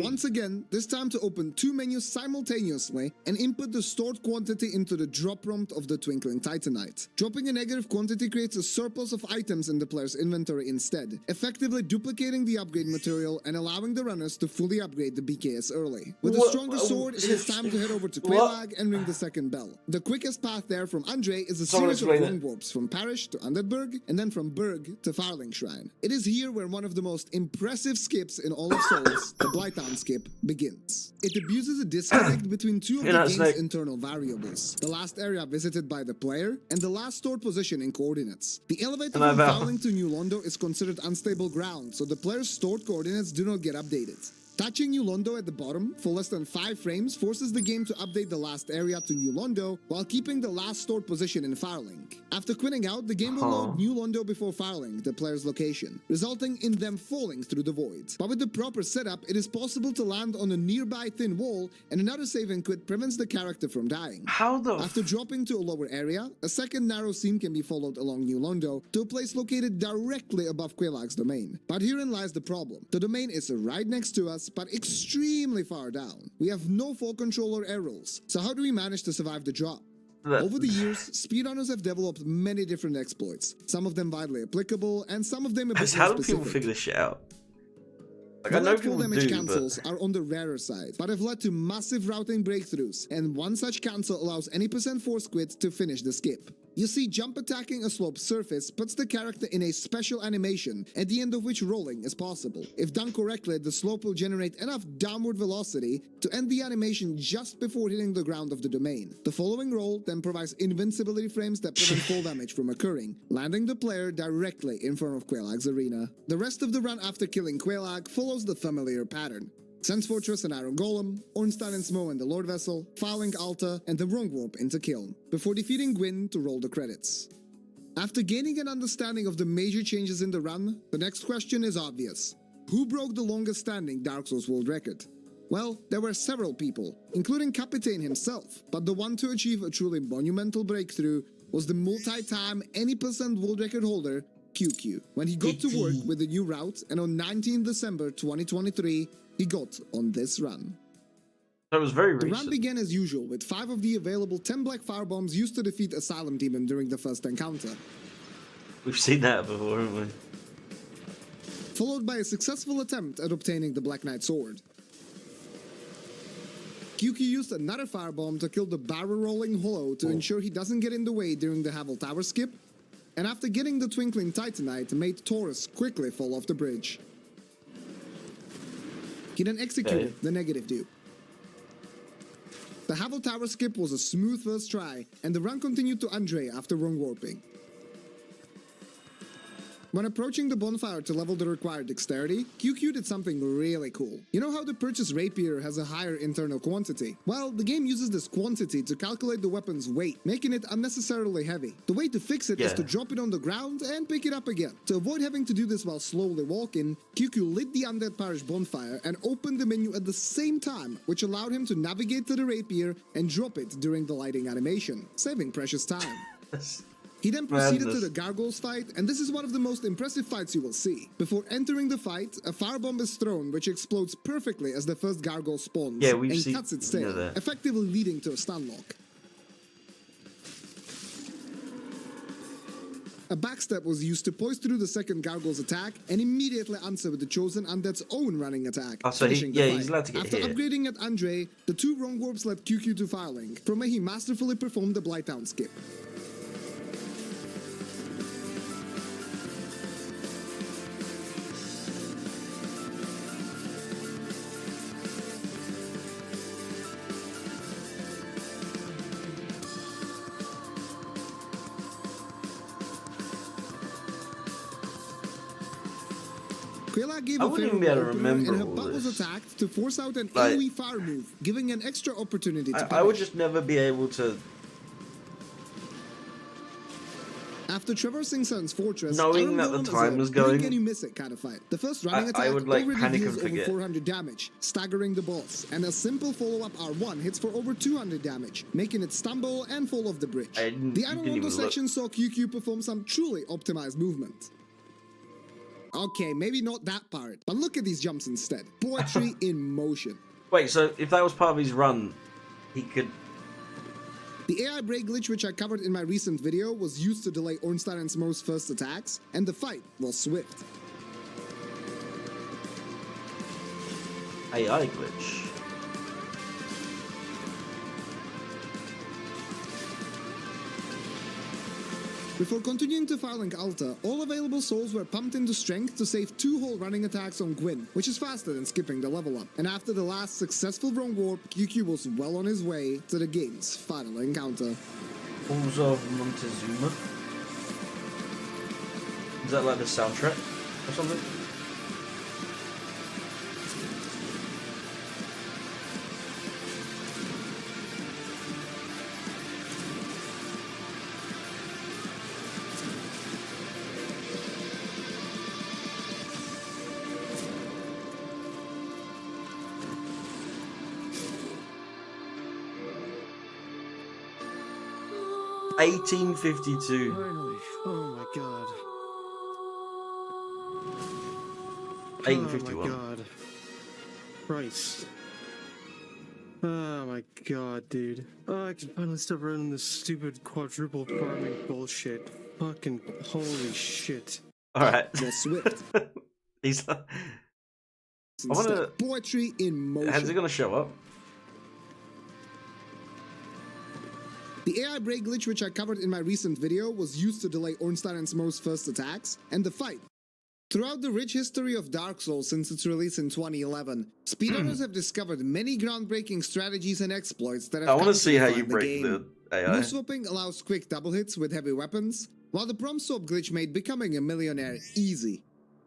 once again, this time to open 2 menus simultaneously and input the stored quantity into the drop prompt of the Twinkling Titanite. Dropping a negative quantity creates a surplus of items in the player's inventory instead, effectively duplicating the upgrade material and allowing the runners to fully upgrade the BKS early. With a stronger sword, it is time to head over to Quelaag and ring the second bell. The quickest path there from Andre is a series of long warps from Parish to Undeadburg, and then from Burg to Farling Shrine. It is here where one of the most impressive skips in all of Souls, the Blighttown skip, begins. It abuses a disconnect between 2 of the game's internal variables, the last area visited by the player, and the last stored position in coordinates. The elevator from Farling to New Londo is considered unstable ground, so the player's stored coordinates do not get updated. Touching New Londo at the bottom for less than 5 frames forces the game to update the last area to New Londo while keeping the last stored position in Farling. After quitting out, the game will load New Londo before Farling, the player's location, resulting in them falling through the void. But with the proper setup, it is possible to land on a nearby thin wall, and another save and quit prevents the character from dying. After dropping to a lower area, a second narrow seam can be followed along New Londo to a place located directly above Quelaag's domain. But herein lies the problem. The domain is right next to us, but extremely far down. We have no fall control or air rolls, so how do we manage to survive the drop? Over the years, speedrunners have developed many different exploits, some of them widely applicable, and some of them a bit more specific. How do people figure this shit out? Like, the I know full people damage do, cancels are on the rarer side, but have led to massive routing breakthroughs, and one such cancel allows any % force quit to finish the skip. You see, jump attacking a sloped surface puts the character in a special animation, at the end of which rolling is possible. If done correctly, the slope will generate enough downward velocity to end the animation just before hitting the ground of the domain. The following roll then provides invincibility frames that prevent fall damage from occurring, landing the player directly in front of Quelaag's arena. The rest of the run after killing Quelaag follows the familiar pattern. Sense Fortress and Iron Golem, Ornstein and Smo and the Lord Vessel, Farling Alta, and the Wrong Warp into Kiln, before defeating Gwyn to roll the credits. After gaining an understanding of the major changes in the run, the next question is obvious. Who broke the longest standing Dark Souls world record? Well, there were several people, including Kapitein himself, but the one to achieve a truly monumental breakthrough was the multi-time any % world record holder, QQ, when he got to work with the new route, and on 19 December 2023, he got on this run. That was very recent. The run began as usual, with 5 of the available 10 black firebombs used to defeat Asylum Demon during the first encounter. We've seen that before, haven't we? Followed by a successful attempt at obtaining the Black Knight sword. QQ used another firebomb to kill the barrel-rolling Hollow to ensure he doesn't get in the way during the Havel Tower skip, and after getting the Twinkling Titanite, made Taurus quickly fall off the bridge. He then executed the negative dupe. The Havel Tower skip was a smooth first try, and the run continued to Andre after wrong warping. When approaching the bonfire to level the required dexterity, QQ did something really cool. You know how the purchased rapier has a higher internal quantity? Well, the game uses this quantity to calculate the weapon's weight, making it unnecessarily heavy. The way to fix it is to drop it on the ground and pick it up again. To avoid having to do this while slowly walking, QQ lit the Undead Parish bonfire and opened the menu at the same time, which allowed him to navigate to the rapier and drop it during the lighting animation, saving precious time. He then proceeded to the Gargoyles fight, and this is one of the most impressive fights you will see. Before entering the fight, a firebomb is thrown which explodes perfectly as the first Gargoyle spawns and cuts its tail, effectively leading to a stun lock. A backstep was used to poise through the second Gargoyle's attack and immediately answer with the chosen Undead's own running attack, finishing the fight. He's allowed to get After hit. upgrading at Andre, the 2 wrong warps led QQ to Farling, from where he masterfully performed the Blighttown skip. Quelaag gave I a wouldn't even favorable be able to opener, remember and her all butt was this. attacked to force out an Like, AoE fire move, giving an extra opportunity to I would punish. just never be able to. After traversing Sun's fortress, Knowing Iron that the Golem time is was a going, blink and you miss it kind of fight. The first running I attack would, like, already panic deals and over forget. 400 damage, staggering the boss, and a simple follow-up R1 hits for over 200 damage, making it stumble and fall off the bridge. The Iron Rondo section saw QQ perform some truly optimized movement. Okay, maybe not that part, but look at these jumps instead. Poetry in motion. Wait, so if that was part of his run, he could... The AI break glitch which I covered in my recent video was used to delay Ornstein and Smoke's first attacks, and the fight was swift. AI glitch. Before continuing to Firelink Alta, all available souls were pumped into strength to save 2 whole running attacks on Gwyn, which is faster than skipping the level up. And after the last successful wrong warp, QQ was well on his way to the game's final encounter. Falls of Montezuma. Is that like the soundtrack or something? $18.52. Finally. Oh my god. $8.51. Oh my god. Christ. Oh my god, dude. Oh, I can finally stop running this stupid quadruple farming bullshit. Fucking holy shit. Alright. The Swift. He's I wanna... Poetry in motion. How's it gonna show up? The AI break glitch which I covered in my recent video was used to delay Ornstein and Smoke's first attacks, and the fight. Throughout the rich history of Dark Souls since its release in 2011, speedrunners have discovered many groundbreaking strategies and exploits that have I want to come see how you define the break game. the AI. Move swapping allows quick double hits with heavy weapons, while the prom swap glitch made becoming a millionaire easy.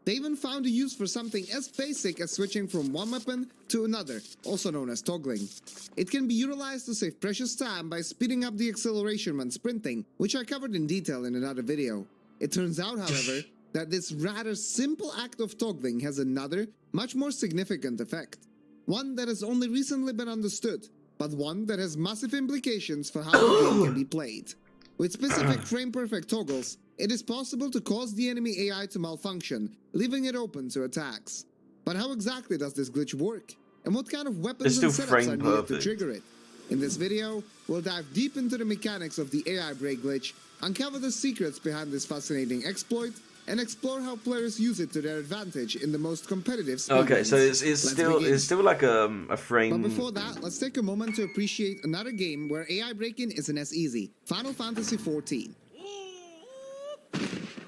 They even found a use for something as basic as switching from one weapon to another, also known as toggling. It can be utilized to save precious time by speeding up the acceleration when sprinting, which I covered in detail in another video. It turns out, however, that this rather simple act of toggling has another, much more significant effect. One that has only recently been understood, but one that has massive implications for how the game can be played. With specific frame-perfect toggles, it is possible to cause the enemy AI to malfunction, leaving it open to attacks. But how exactly does this glitch work? And what kind of weapons and setups are needed to trigger it? In this video, we'll dive deep into the mechanics of the AI break glitch, uncover the secrets behind this fascinating exploit, and explore how players use it to their advantage in the most competitive speedruns. Okay, so it's still like a frame. But before that, let's take a moment to appreciate another game where AI break-in isn't as easy. Final Fantasy XIV.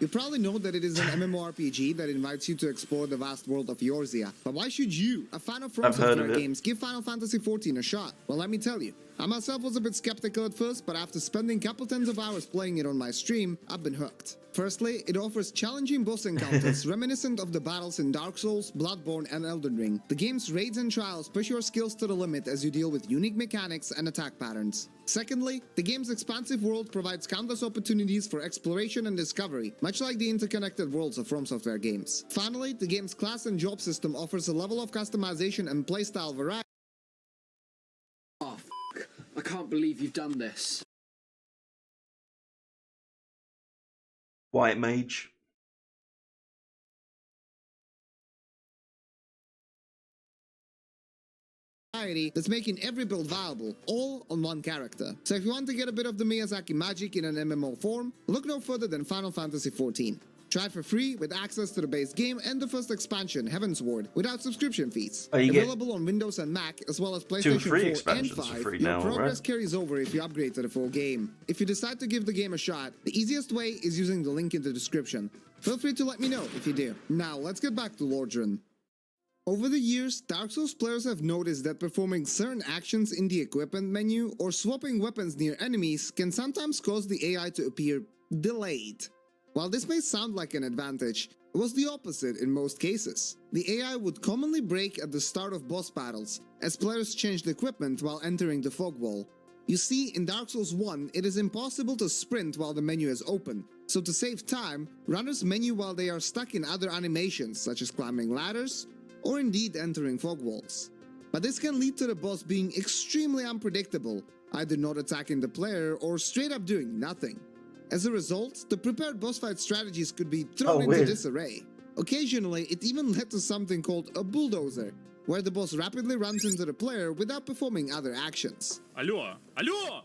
You probably know that it is an MMORPG that invites you to explore the vast world of Eorzea. But why should you, a fan of From Software games, give Final Fantasy XIV a shot? Well, let me tell you. I myself was a bit skeptical at first, but after spending a couple tens of hours playing it on my stream, I've been hooked. Firstly, it offers challenging boss encounters reminiscent of the battles in Dark Souls, Bloodborne, and Elden Ring. The game's raids and trials push your skills to the limit as you deal with unique mechanics and attack patterns. Secondly, the game's expansive world provides countless opportunities for exploration and discovery, much like the interconnected worlds of From Software games. Finally, the game's class and job system offers a level of customization and playstyle variety. Oh, I can't believe you've done this. White Mage. That's making every build viable, all on one character. So if you want to get a bit of the Miyazaki magic in an MMO form, look no further than Final Fantasy XIV. Try it for free with access to the base game and the first expansion, Heavensward, without subscription fees. Available on Windows and Mac, as well as PlayStation 4 and 5. Your progress carries over if you upgrade to the full game. If you decide to give the game a shot, the easiest way is using the link in the description. Feel free to let me know if you do. Now, let's get back to Lordran. Over the years, Dark Souls players have noticed that performing certain actions in the equipment menu or swapping weapons near enemies can sometimes cause the AI to appear delayed. While this may sound like an advantage, it was the opposite in most cases. The AI would commonly break at the start of boss battles, as players changed equipment while entering the fog wall. You see, in Dark Souls 1, it is impossible to sprint while the menu is open, so to save time, runners menu while they are stuck in other animations, such as climbing ladders, or indeed entering fog walls. But this can lead to the boss being extremely unpredictable, either not attacking the player or straight up doing nothing. As a result, the prepared boss fight strategies could be thrown into disarray. Occasionally, it even led to something called a bulldozer, where the boss rapidly runs into the player without performing other actions. Алло, алло!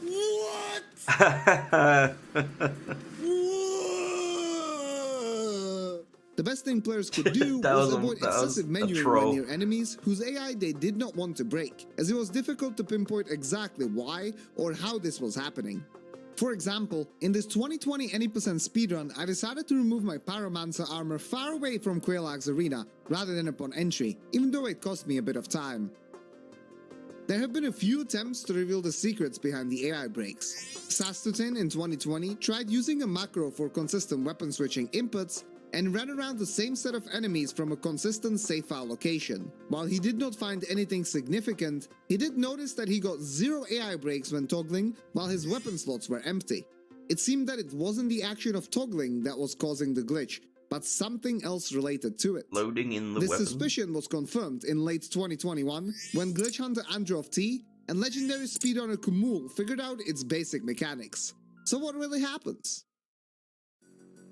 What? The best thing players could do was avoid excessive menuing when near enemies whose AI they did not want to break, as it was difficult to pinpoint exactly why or how this was happening. For example, in this 2020 any% speedrun, I decided to remove my Pyromancer armor far away from Quelaag's arena rather than upon entry, even though it cost me a bit of time. There have been a few attempts to reveal the secrets behind the AI breaks. Sastutin in 2020 tried using a macro for consistent weapon switching inputs and ran around the same set of enemies from a consistent save file location. While he did not find anything significant, he did notice that he got 0 AI breaks when toggling while his weapon slots were empty. It seemed that it wasn't the action of toggling that was causing the glitch, but something else related to it. Loading in the This weapon. suspicion was confirmed in late 2021 when glitch hunter Androv T and legendary speedrunner Kumul figured out its basic mechanics. So what really happens?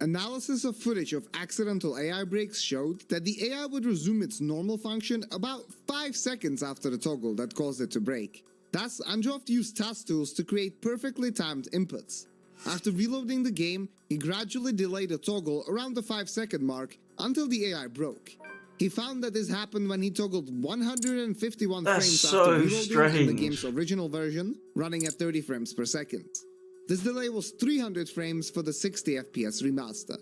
Analysis of footage of accidental AI breaks showed that the AI would resume its normal function about 5 seconds after the toggle that caused it to break. Thus, Androv used task tools to create perfectly timed inputs. After reloading the game, he gradually delayed the toggle around the 5-second mark until the AI broke. He found that this happened when he toggled 151 frames after reloading in the game's original version, running at 30 frames per second. This delay was 300 frames for the 60 FPS remaster.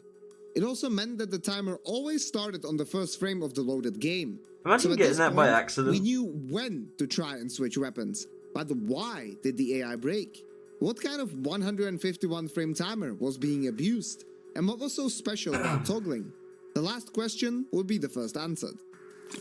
It also meant that the timer always started on the first frame of the loaded game. Imagine getting that by accident. We knew when to try and switch weapons, but why did the AI break? What kind of 151 frame timer was being abused? And what was so special about toggling? The last question would be the first answered.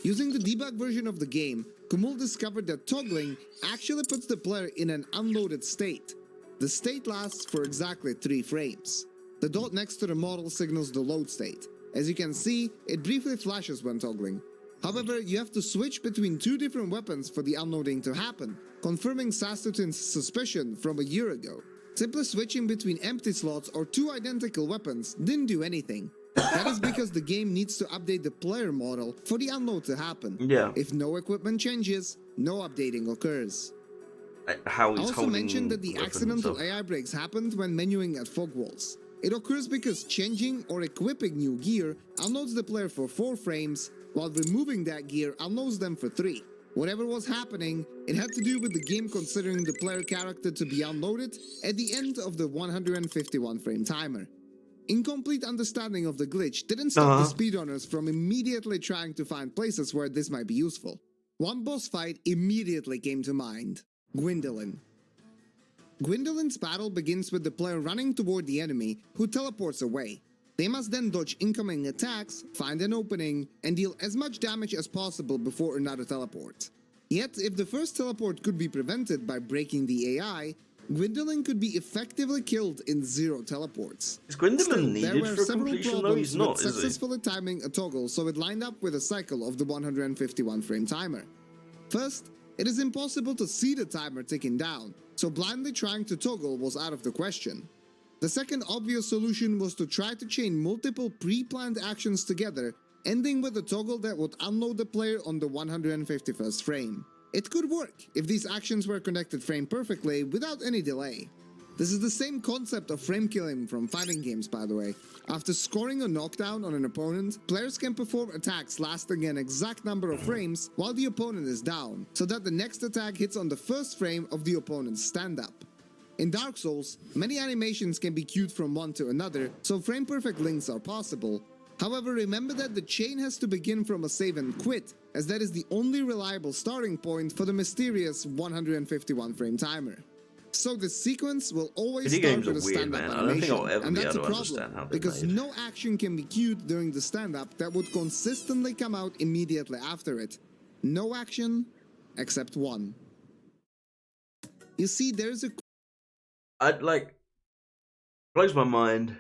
Using the debug version of the game, Kumul discovered that toggling actually puts the player in an unloaded state. The state lasts for exactly 3 frames. The dot next to the model signals the load state. As you can see, it briefly flashes when toggling. However, you have to switch between 2 different weapons for the unloading to happen, confirming Sastutin's suspicion from a year ago. Simply switching between empty slots or 2 identical weapons didn't do anything. That is because the game needs to update the player model for the unload to happen. Yeah. If no equipment changes, no updating occurs. How he's I also holding mentioned that the weapons accidental up. AI breaks happened when menuing at fog walls. It occurs because changing or equipping new gear unloads the player for 4 frames, while removing that gear unloads them for 3. Whatever was happening, it had to do with the game considering the player character to be unloaded at the end of the 151 frame timer. Incomplete understanding of the glitch didn't stop the speedrunners from immediately trying to find places where this might be useful. One boss fight immediately came to mind. Gwendolyn. Gwendolyn's battle begins with the player running toward the enemy, who teleports away. They must then dodge incoming attacks, find an opening, and deal as much damage as possible before another teleport. Yet, if the first teleport could be prevented by breaking the AI, Gwendolyn could be effectively killed in 0 teleports. Is Gwendolyn Still, needed there were for several completion? No, problems he's not, with is he? successfully timing a toggle so it lined up with a cycle of the 151 frame timer. First, it is impossible to see the timer ticking down, so blindly trying to toggle was out of the question. The second obvious solution was to try to chain multiple pre-planned actions together, ending with a toggle that would unload the player on the 151st frame. It could work if these actions were connected frame perfectly without any delay. This is the same concept of frame killing from fighting games, by the way. After scoring a knockdown on an opponent, players can perform attacks lasting an exact number of frames while the opponent is down, so that the next attack hits on the first frame of the opponent's stand-up. In Dark Souls, many animations can be queued from one to another, so frame-perfect links are possible. However, remember that the chain has to begin from a save and quit, as that is the only reliable starting point for the mysterious 151 frame timer. So the sequence will always start with a stand-up animation, and that's a problem, because no action can be queued during the stand-up that would consistently come out immediately after it. No action, except one. You see, there's a... I'd like... blows my mind.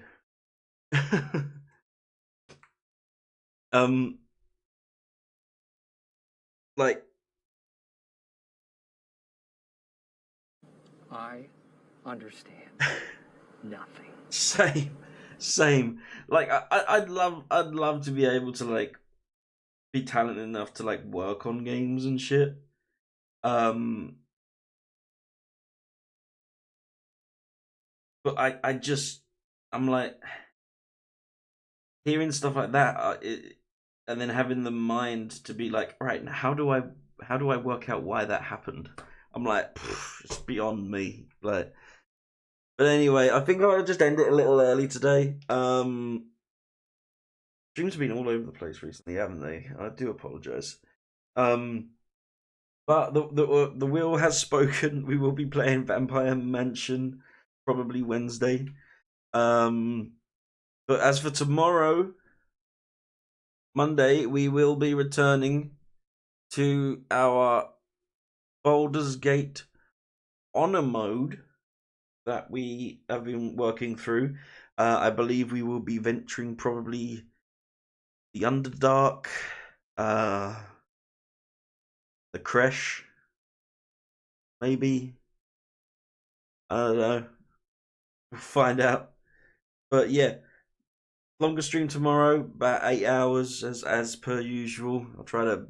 Like... I understand nothing. Same. Same. Like I'd love to be able to like be talented enough to like work on games and shit. But I'm like hearing stuff like that, and then having the mind to be like, right, now how do I work out why that happened? I'm like, it's beyond me. Like, but anyway, I think I'll just end it a little early today. Streams have been all over the place recently, haven't they? I do apologize. But the wheel has spoken. We will be playing Vampire Mansion probably Wednesday. But as for tomorrow, Monday, we will be returning to our Baldur's Gate honor mode that we have been working through. I believe we will be venturing probably the Underdark, the Kresh, maybe. I don't know. We'll find out. But yeah, longer stream tomorrow, about 8 hours as per usual. I'll try to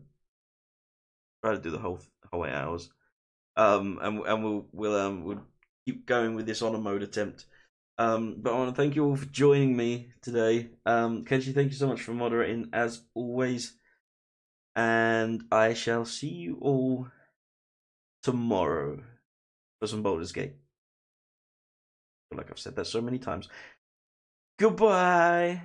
do the whole 8 hours. And we'll keep going with this honor mode attempt. But I want to thank you all for joining me today. Kenshi, thank you so much for moderating as always. And I shall see you all tomorrow for some Baldur's Gate. I feel like I've said that so many times. Goodbye.